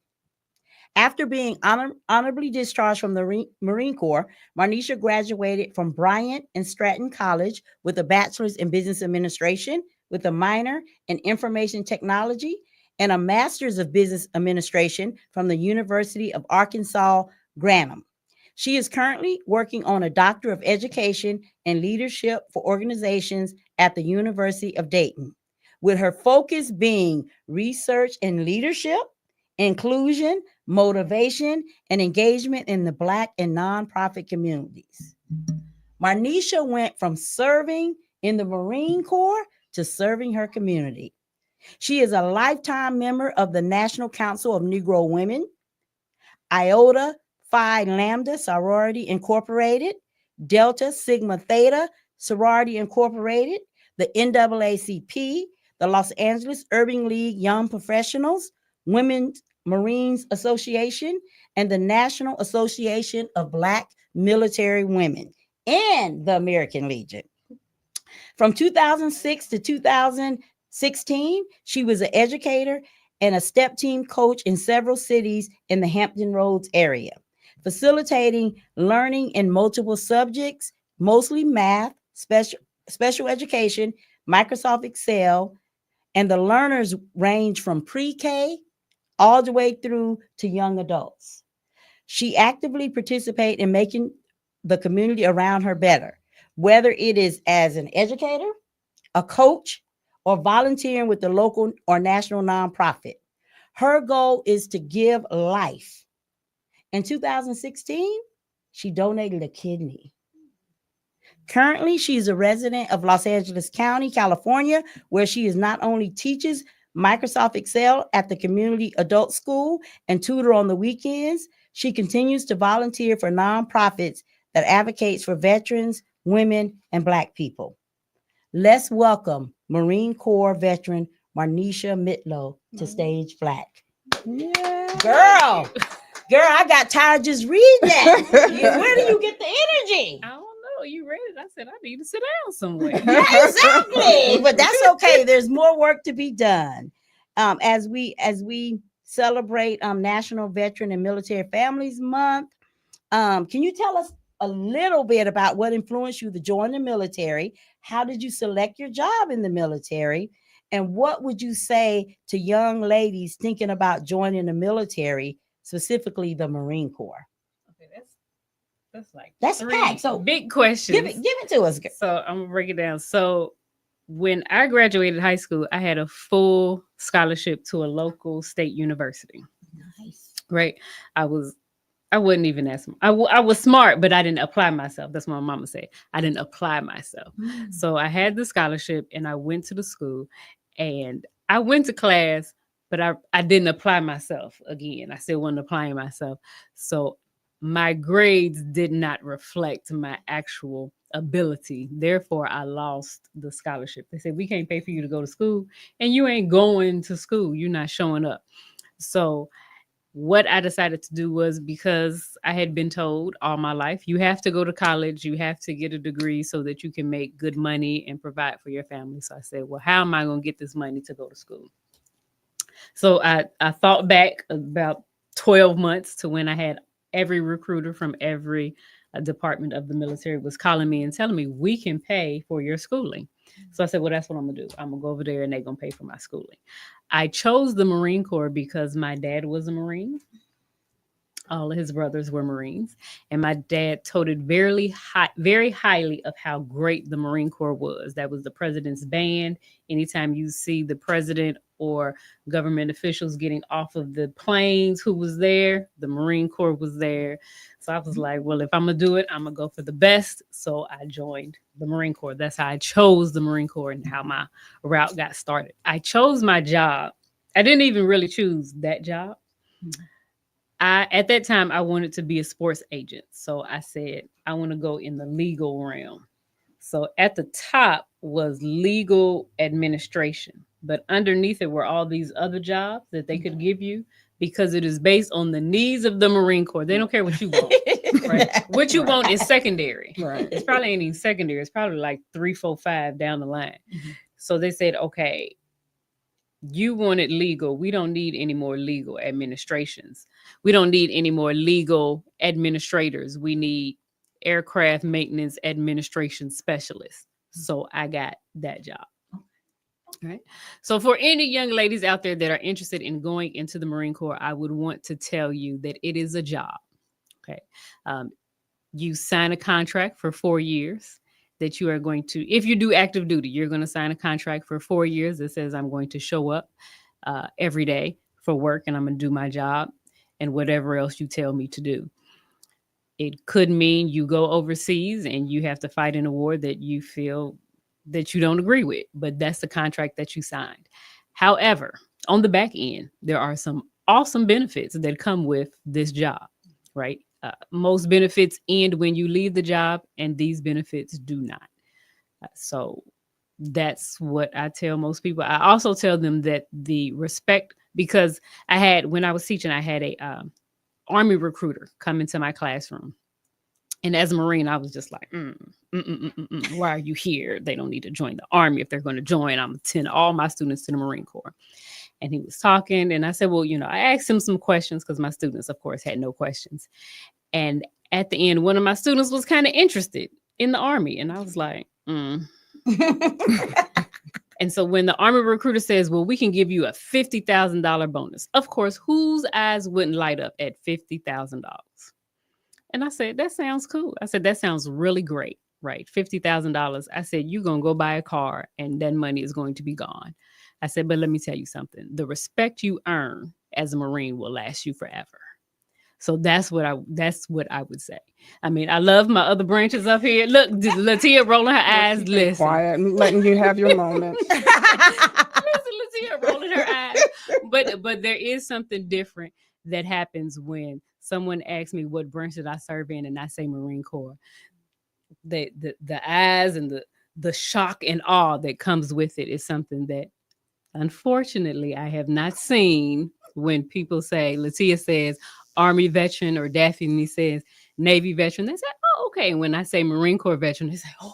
After being honorably discharged from the Marine Corps, Marnisha graduated from Bryant and Stratton College with a bachelor's in business administration, with a minor in information technology, and a master's of business administration from the University of Arkansas, Grantham. She is currently working on a Doctor of Education and Leadership for Organizations at the University of Dayton, with her focus being research and leadership, inclusion, motivation, and engagement in the Black and nonprofit communities. Marnisha went from serving in the Marine Corps to serving her community. She is a lifetime member of the National Council of Negro Women, Iota Phi Lambda Sorority Incorporated, Delta Sigma Theta Sorority Incorporated, the NAACP, the Los Angeles Urban League Young Professionals, Women's Marines Association, and the National Association of Black Military Women, and the American Legion. From 2006 to 2016, she was an educator and a step team coach in several cities in the Hampton Roads area, facilitating learning in multiple subjects, mostly math, special education, Microsoft Excel, and the learners range from pre-K all the way through to young adults. She actively participates in making the community around her better, whether it is as an educator, a coach, or volunteering with the local or national nonprofit. Her goal is to give life. In 2016, she donated a kidney. Currently, she's a resident of Los Angeles County, California, where she is not only teaches Microsoft Excel at the community adult school and tutor on the weekends, she continues to volunteer for nonprofits that advocates for veterans, women, and Black people. Let's welcome Marine Corps veteran Marnisha Mitlow to Stage Black. Yeah. Girl, I got tired just reading that. Where do you get the energy? I don't know. You read it. I said, I need to sit down somewhere. Yeah, exactly. But that's okay. There's more work to be done. As we celebrate National Veteran and Military Families Month, can you tell us a little bit about what influenced you to join the military? How did you select your job in the military? And what would you say to young ladies thinking about joining the military, specifically the Marine Corps? Okay, that's that's three packed. So big questions. Give it to us, girl. So I'm gonna break it down. So when I graduated high school, I had a full scholarship to a local state university. Nice. Right. I wouldn't even ask them. I was smart, but I didn't apply myself. That's what my mama said. I didn't apply myself. So I had the scholarship and I went to the school and I went to class, but I didn't apply myself again. I still wasn't applying myself. So my grades did not reflect my actual ability. Therefore, I lost the scholarship. They said, we can't pay for you to go to school and you ain't going to school. You're not showing up. So what I decided to do was, because I had been told all my life, you have to go to college, you have to get a degree so that you can make good money and provide for your family. So I said, well, how am I going to get this money to go to school? So I thought back about 12 months to when I had every recruiter from every department of the military was calling me and telling me, we can pay for your schooling. So I said, well, that's what I'm going to do. I'm going to go over there and they're going to pay for my schooling. I chose the Marine Corps because my dad was a Marine. All of his brothers were Marines. And my dad toted very highly of how great the Marine Corps was. That was the president's band. Anytime you see the president or government officials getting off of the planes, who was there? The Marine Corps was there. So I was like, well, if I'm going to do it, I'm going to go for the best. So I joined the Marine Corps. That's how I chose the Marine Corps and how my route got started. I chose my job. I didn't even really choose that job. At that time, I wanted to be a sports agent. So I said, I want to go in the legal realm. So at the top was legal administration, but underneath it were all these other jobs that they could give you because it is based on the needs of the Marine Corps. They don't care what you want. Right? What you want is secondary. Right. It's probably ain't even secondary. It's probably like 3, 4, 5 down the line. Mm-hmm. So they said, okay, you wanted legal. We don't need any more legal administrations. We don't need any more legal administrators. We need aircraft maintenance administration specialists. So I got that job. Right. So for any young ladies out there that are interested in going into the Marine Corps, I would want to tell you that it is a job. Okay. You sign a contract for 4 years that you are going to, if you do active duty, you're going to sign a contract for 4 years that says I'm going to show up every day for work and I'm going to do my job and whatever else you tell me to do. It could mean you go overseas and you have to fight in a war that you feel that you don't agree with, but that's the contract that you signed. However, on the back end, there are some awesome benefits that come with this job, right? Most benefits end when you leave the job, and these benefits do not. So that's what I tell most people. I also tell them that the respect, because when I was teaching, I had a Army recruiter come into my classroom. And as a Marine, I was just like, why are you here? They don't need to join the Army. If they're going to join, I'm going to send all my students to the Marine Corps. And he was talking, and I said, well, I asked him some questions because my students, of course, had no questions. And at the end, one of my students was kind of interested in the Army. And I was like, And so when the Army recruiter says, well, we can give you a $50,000 bonus, of course, whose eyes wouldn't light up at $50,000? And I said, that sounds cool. I said, that sounds really great, right? $50,000. I said, you're going to go buy a car and that money is going to be gone. I said, but let me tell you something. The respect you earn as a Marine will last you forever. So that's what I would say. I mean, I love my other branches up here. Look, Latia rolling her eyes. Listen, quiet, I'm letting you have your moment. Listen, Latia rolling her eyes. But there is something different that happens when someone asks me what branch did I serve in, and I say Marine Corps. The eyes and the shock and awe that comes with it is something that, unfortunately, I have not seen when people say, Latia says Army veteran, or Daphne says Navy veteran. They say, oh, okay. And when I say Marine Corps veteran, they say, oh.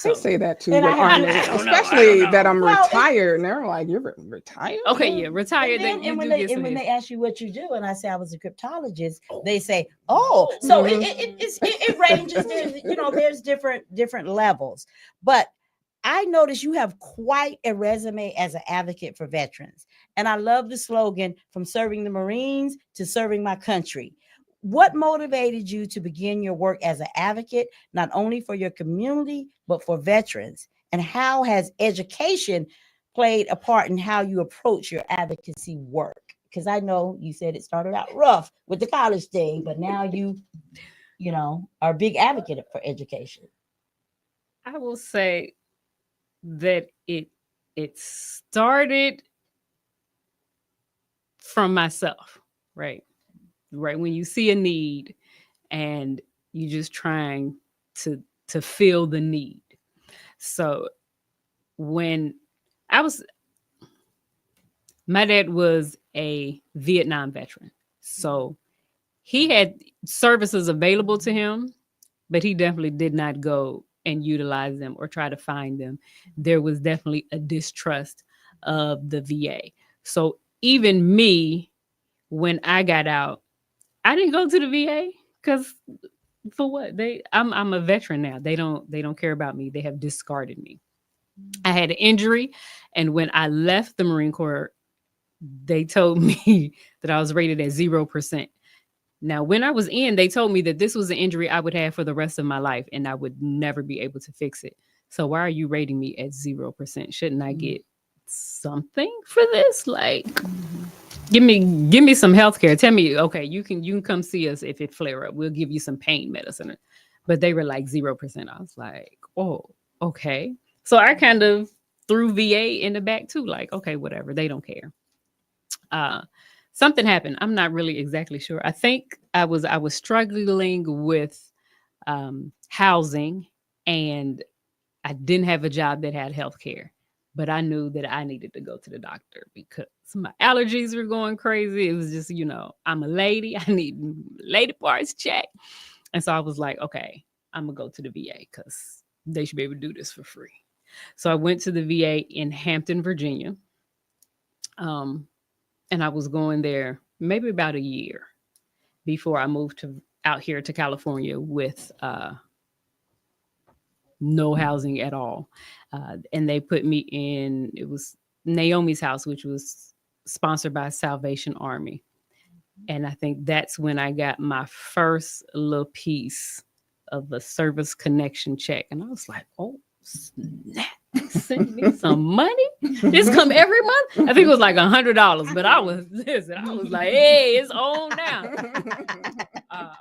They say that too, with Army, especially that I'm retired, and they're like, "You're retired?" Okay, yeah, retired. And when they ask you what you do, and I say I was a cryptologist, they say, "Oh, so it ranges. There's different levels." But I notice you have quite a resume as an advocate for veterans, and I love the slogan "From serving the Marines to serving my country." What motivated you to begin your work as an advocate, not only for your community, but for veterans? And how has education played a part in how you approach your advocacy work? Because I know you said it started out rough with the college thing, but now you are a big advocate for education. I will say that it started from myself, right? Right when you see a need and you're just trying to fill the need. So when my dad was a Vietnam veteran, so he had services available to him, but he definitely did not go and utilize them or try to find them. There was definitely a distrust of the VA. So even me, when I got out, I didn't go to the VA because for what? I'm a veteran now. They don't care about me. They have discarded me. I had an injury, and when I left the Marine Corps, they told me that I was rated at 0%. Now, when I was in, they told me that this was an injury I would have for the rest of my life, and I would never be able to fix it. So why are you rating me at 0%? Shouldn't I get something for this? Like, give me some healthcare. Tell me, okay, you can come see us if it flare up. We'll give you some pain medicine. But they were like 0%. I was like, oh, okay. So I kind of threw VA in the back too. Like, okay, whatever. They don't care. Something happened. I'm not really exactly sure. I think I was struggling with housing, and I didn't have a job that had healthcare. But I knew that I needed to go to the doctor because my allergies were going crazy. It was just, I'm a lady. I need lady parts checked. And so I was like, okay, I'm going to go to the VA because they should be able to do this for free. So I went to the VA in Hampton, Virginia. And I was going there maybe about a year before I moved out here to California with no housing at all. And they put me in, it was Naomi's house, which was sponsored by Salvation Army. And I think that's when I got my first little piece of the service connection check. And I was like, oh, snap. Send me some money. This come every month. I think it was like $100, but I was like, hey, it's on now.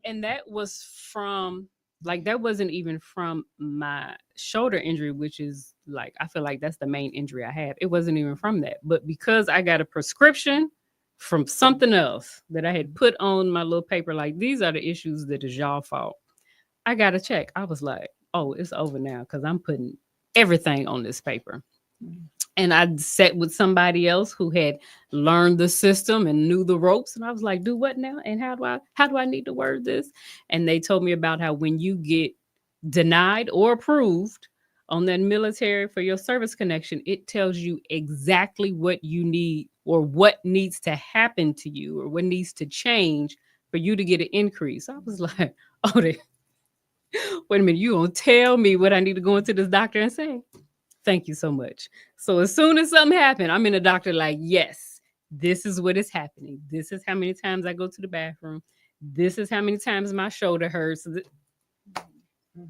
And that was from, that wasn't even from my shoulder injury, which is I feel like that's the main injury I have. It wasn't even from that. But because I got a prescription from something else that I had put on my little paper, these are the issues that is y'all fault, I got a check. I was like, oh, it's over now because I'm putting everything on this paper. And I sat with somebody else who had learned the system and knew the ropes. And I was like, do what now? And how do I need to word this? And they told me about how when you get denied or approved on that military for your service connection, it tells you exactly what you need or what needs to happen to you or what needs to change for you to get an increase. I was like, oh, wait a minute, you gonna tell me what I need to go into this doctor and say? Thank you so much. So as soon as something happened, I'm in the doctor like, yes, this is what is happening. This is how many times I go to the bathroom. This is how many times my shoulder hurts.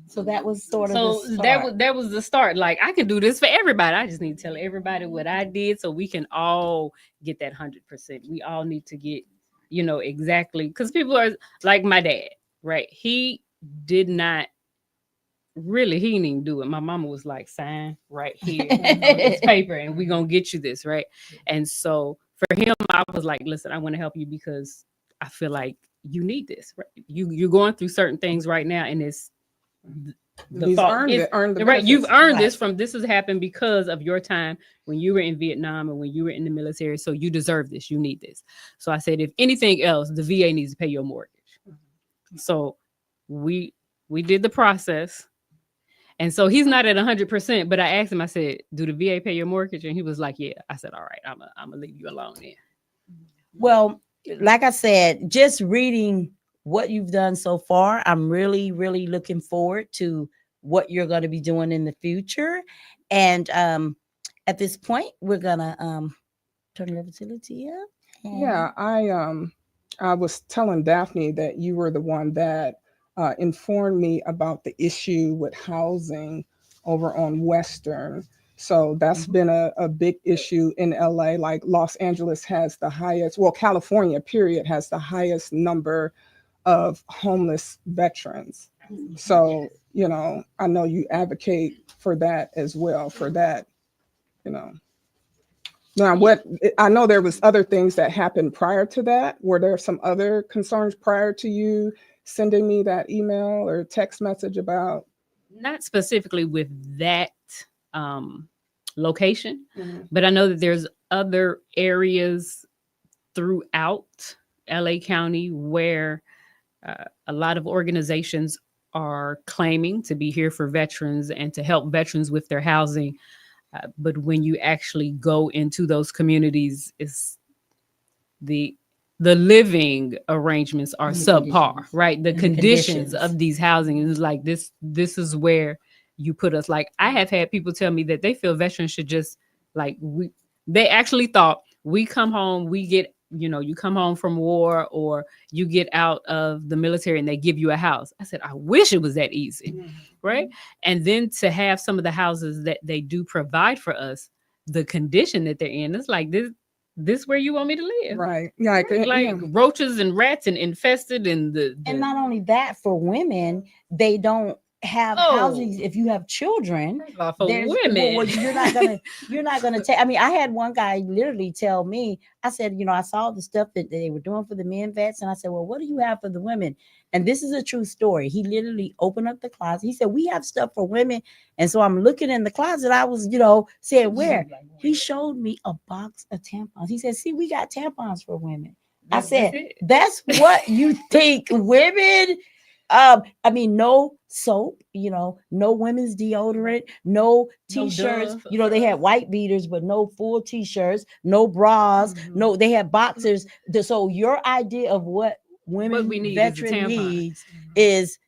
So that was sort of that was the start. I can do this for everybody. I just need to tell everybody what I did so we can all get that 100%. We all need to get you know, exactly. Because people are like my dad, right? He did not really, he didn't even do it. My mama was like, sign right here on this paper and we're going to get you this, right? And so for him, I was like, listen, I want to help you because I feel like you need this, right? You're going through certain things right now, and it's the fault. Earned the right. You've benefits. earned Right. this from, this has happened because of your time when you were in Vietnam and when you were in the military. So you deserve this. You need this. So I said, if anything else, the VA needs to pay your mortgage. So we did the process. And so he's not at 100%, but I asked him, I said, do the VA pay your mortgage? And he was like, yeah. I said, all right, I'm gonna leave you alone then. Well, like I said, just reading what you've done so far, I'm really, really looking forward to what you're going to be doing in the future. And at this point, we're gonna turn it over to Latia. Yeah, I was telling Daphne that you were the one that informed me about the issue with housing over on Western. So that's been a big issue in LA. Like Los Angeles has the highest, well, California, period, has the highest number of homeless veterans. So, you know, I know you advocate for that as well, for that, you know. Now, what I know, there was other things that happened prior to that. Were there some other concerns prior to you sending me that email or text message about? Not specifically with that location, but I know that there's other areas throughout LA County where a lot of organizations are claiming to be here for veterans and to help veterans with their housing. But when you actually go into those communities, it's the living arrangements are subpar, right? The conditions of these housing is like this is where you put us. Like I have had people tell me that they feel veterans should just like, they actually thought we come home, we get, you know, you come home from war or you get out of the military and they give you a house. I said, I wish it was that easy, right? And then to have some of the houses that they do provide for us, the condition that they're in, it's like this where you want me to live, right? Yeah, like roaches and rats and infested, and and not only that, for women, they don't have housing. If you have children, for women, well, you're not gonna take. I mean, I had one guy literally tell me, I said, you know, I saw the stuff that they were doing for the men vets, and I said, well, what do you have for the women? And this is a true story. He literally opened up the closet. He said, we have stuff for women. And so I'm looking in the closet. I was, you know, saying, where? He showed me a box of tampons. He said, see, we got tampons for women. I said, that's what you think women? I mean, no soap, you know, no women's deodorant, no t-shirts. Dove. You know, they had white beaters, but no full t-shirts, no bras, no, they had boxers. So your idea of what women veteran needs is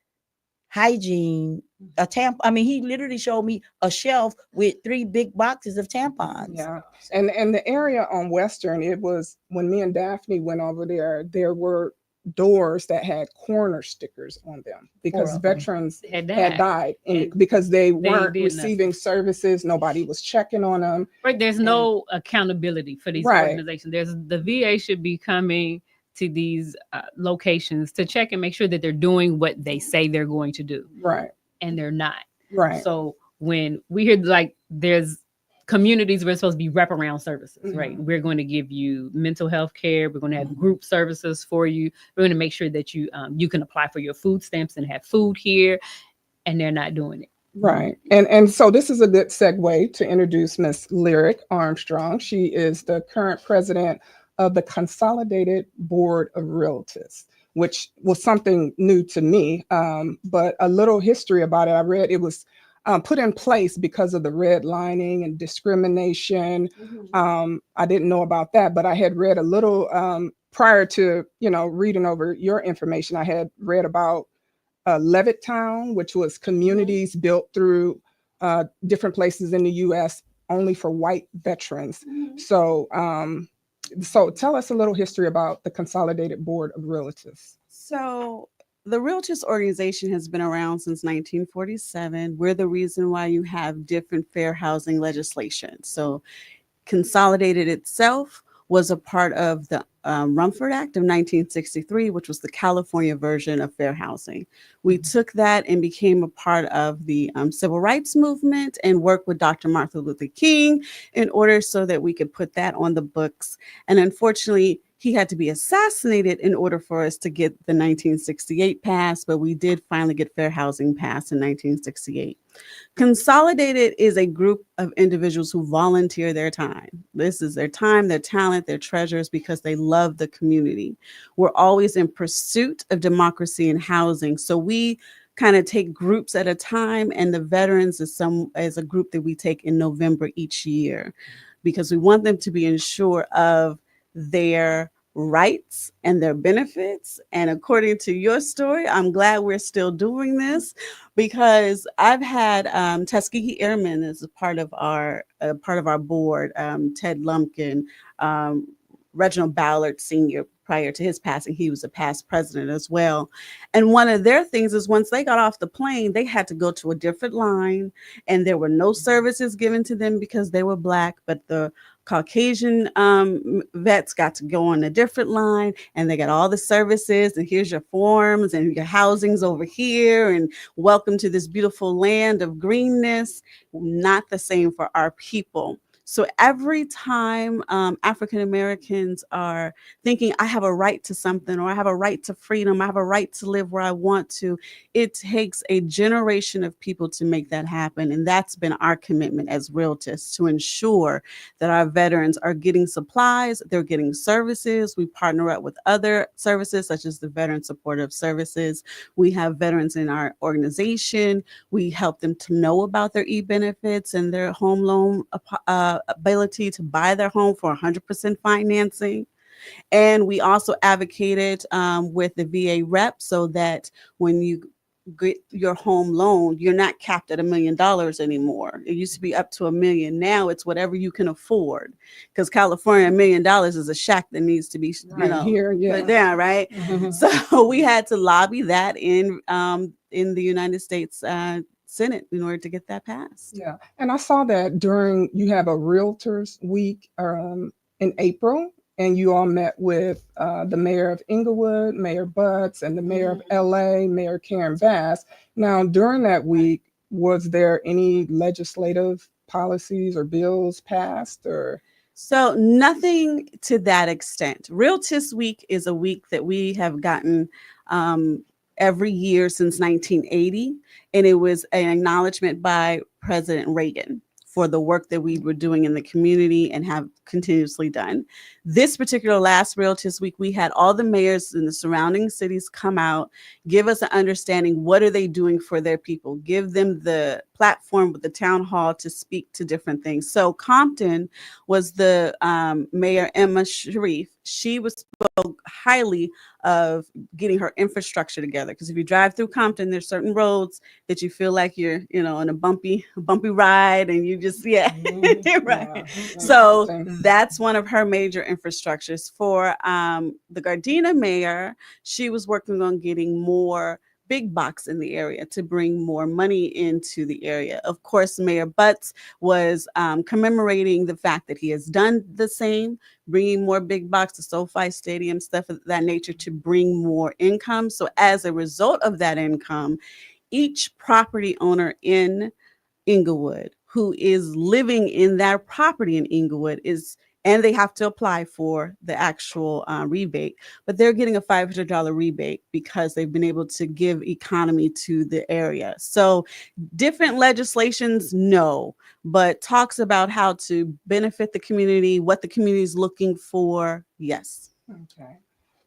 hygiene, a tampon. I mean, he literally showed me a shelf with 3 big boxes of tampons. Yeah, and the area on Western, it was when me and Daphne went over there were doors that had corner stickers on them because veterans had died because they weren't receiving services. Nobody was checking on them. Right, there's no accountability for these organizations. There's the VA should be coming to these locations to check and make sure that they're doing what they say they're going to do. Right. And they're not. Right. So when we hear like there's communities where it's supposed to be wraparound services, right? We're going to give you mental health care. We're going to have group services for you. We're going to make sure that you you can apply for your food stamps and have food here, and they're not doing it. Right. And so this is a good segue to introduce Miss Lyric Armstrong. She is the current president of the Consolidated Board of Realtors, which was something new to me. But a little history about it. I read it was put in place because of the redlining and discrimination. I didn't know about that, but I had read a little prior to, you know, reading over your information. I had read about Levittown, which was communities built through different places in the U.S. only for white veterans. So tell us a little history about the Consolidated Board of Realtors. So the Realtors organization has been around since 1947. We're the reason why you have different fair housing legislation. So Consolidated itself was a part of the Rumford Act of 1963, which was the California version of fair housing. We took that and became a part of the civil rights movement and worked with Dr. Martin Luther King in order so that we could put that on the books. And unfortunately, he had to be assassinated in order for us to get the 1968 passed, but we did finally get fair housing passed in 1968. Consolidated is a group of individuals who volunteer their time. This is their time, their talent, their treasures, because they love the community. We're always in pursuit of democracy and housing. So we kind of take groups at a time, and the veterans is a group that we take in November each year, because we want them to be ensured of their rights and their benefits. And according to your story, I'm glad we're still doing this, because I've had Tuskegee Airmen as a part of our board, Ted Lumpkin, Reginald Ballard Sr. Prior to his passing, he was a past president as well. And one of their things is once they got off the plane, they had to go to a different line, and there were no services given to them because they were Black, but the Caucasian vets got to go on a different line, and they got all the services, and here's your forms and your housing's over here, and welcome to this beautiful land of greenness. Not the same for our people. So every time African Americans are thinking, I have a right to something, or I have a right to freedom, I have a right to live where I want to, it takes a generation of people to make that happen. And that's been our commitment as realtors, to ensure that our veterans are getting supplies, they're getting services. We partner up with other services, such as the Veteran Supportive Services. We have veterans in our organization. We help them to know about their e-benefits and their home loan ability to buy their home for 100% financing. And we also advocated with the VA rep so that when you get your home loan, you're not capped at $1 million anymore. It used to be up to $1 million. Now it's whatever you can afford, because California, $1 million is a shack that needs to be Here, yeah. put down, right? Mhm. So we had to lobby that in the United States Senate in order to get that passed. Yeah, and I saw that you have a Realtors Week in April, and you all met with the mayor of Inglewood, Mayor Butts, and the mayor of LA, Mayor Karen Bass. Now, during that week, was there any legislative policies or bills passed, or? So nothing to that extent. Realtors Week is a week that we have gotten every year since 1980, and it was an acknowledgement by President Reagan for the work that we were doing in the community and have continuously done. This particular last Realtors Week, we had all the mayors in the surrounding cities come out, give us an understanding, what are they doing for their people, give them the platform with the town hall to speak to different things. So Compton was the Mayor Emma Sharif. She spoke highly of getting her infrastructure together, because if you drive through Compton, there's certain roads that you feel like you're, on a bumpy ride, and you just, right. Yeah. So that's one of her major infrastructures. For the Gardena mayor, she was working on getting more big box in the area to bring more money into the area. Of course, Mayor Butts was commemorating the fact that he has done the same, bringing more big box to SoFi Stadium, stuff of that nature, to bring more income. So as a result of that income, each property owner in Inglewood who is living in that property in Inglewood and they have to apply for the actual rebate, but they're getting a $500 rebate because they've been able to give economy to the area. So different legislations, no, but talks about how to benefit the community, what the community is looking for, yes. Okay.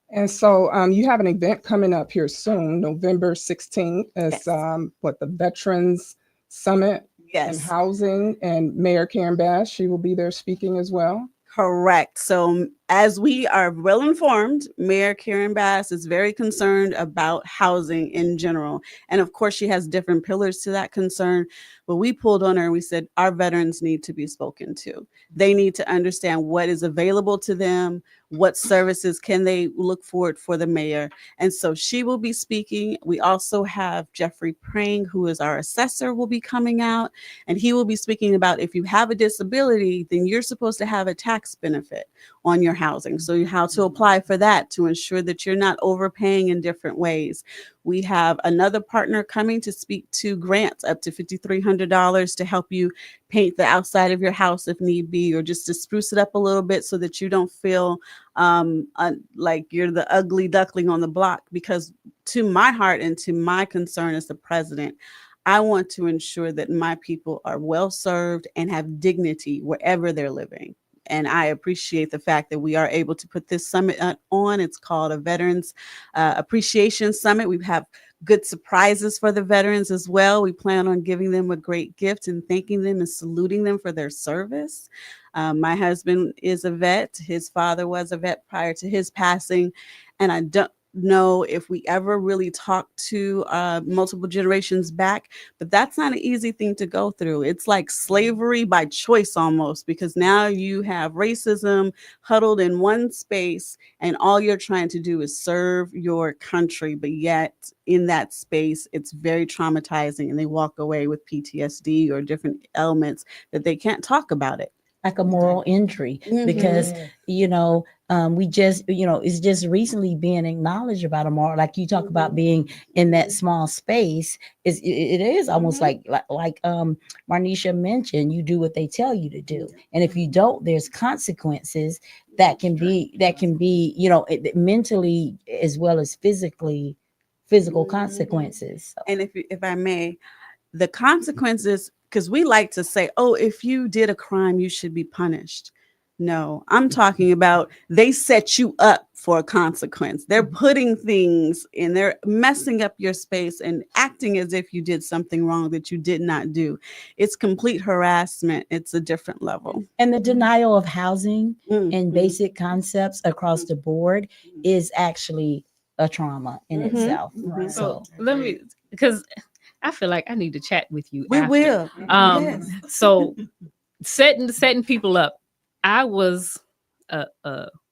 And so you have an event coming up here soon, November 16th. It's the Veterans Summit and Housing, and Mayor Karen Bass, she will be there speaking as well. Correct. So as we are well informed, Mayor Karen Bass is very concerned about housing in general. And of course, she has different pillars to that concern. But we pulled on her and we said, our veterans need to be spoken to. They need to understand what is available to them, what services can they look forward for the mayor. And so she will be speaking. We also have Jeffrey Prang, who is our assessor, will be coming out, and he will be speaking about if you have a disability, then you're supposed to have a tax benefit. on your housing. So how to apply for that to ensure that you're not overpaying in different ways. We have another partner coming to speak to grants up to $5,300 to help you paint the outside of your house if need be, or just to spruce it up a little bit so that you don't feel like you're the ugly duckling on the block. Because to my heart and to my concern as the president, I want to ensure that my people are well served and have dignity wherever they're living. And I appreciate the fact that we are able to put this summit on. It's called a Veterans Appreciation Summit. We have good surprises for the veterans as well. We plan on giving them a great gift and thanking them and saluting them for their service. My husband is a vet. His father was a vet prior to his passing. And I don't know if we ever really talked to multiple generations back, but that's not an easy thing to go through. It's like slavery by choice almost, because now you have racism huddled in one space and all you're trying to do is serve your country, but yet in that space it's very traumatizing and they walk away with PTSD or different elements that they can't talk about it. Like a moral injury, because we just it's just recently being acknowledged about a moral, like you talk about being in that small space. It is almost like Marnisha mentioned, you do what they tell you to do, and if you don't, there's consequences that can be mentally as well as physical consequences. And if I may, the consequences, because we like to say, oh, if you did a crime, you should be punished. No, I'm talking about they set you up for a consequence. They're putting things in, they're messing up your space and acting as if you did something wrong that you did not do. It's complete harassment. It's a different level. And the denial of housing and basic concepts across the board is actually a trauma in itself. Right. So let me, because I feel like I need to chat with you. We will. Yes. So setting people up. I was what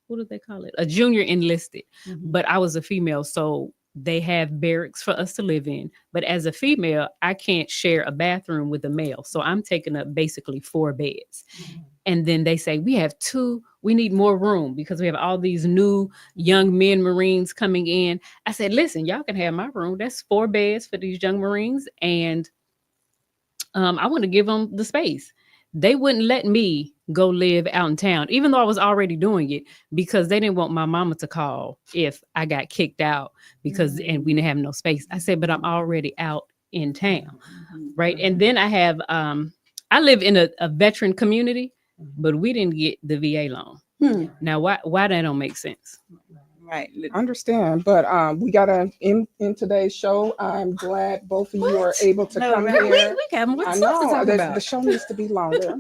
do they call it? A junior enlisted, but I was a female. So they have barracks for us to live in. But as a female, I can't share a bathroom with a male. So I'm taking up basically 4 beds. And then they say, we need more room because we have all these new young men Marines coming in. I said, listen, y'all can have my room. That's 4 beds for these young Marines. And I want to give them the space. They wouldn't let me go live out in town, even though I was already doing it, because they didn't want my mama to call if I got kicked out and we didn't have no space. I said, but I'm already out in town. Right. And then I have, I live in a veteran community, but we didn't get the VA loan. Now, why that don't make sense? Right. I understand, but we got to in today's show. I'm glad both of you are able to come here. We have more stuff to talk about. The show needs to be longer,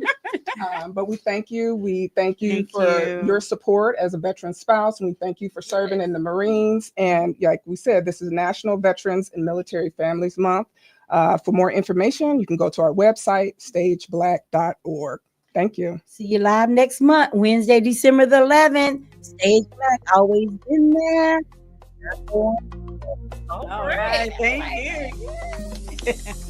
but we thank you. We thank you for your support as a veteran spouse, and we thank you for serving in the Marines. And like we said, this is National Veterans and Military Families Month. For more information, you can go to our website, stageblack.org. Thank you. See you live next month, Wednesday, December the 11th. Stage Black, always been there. All right. Thank you.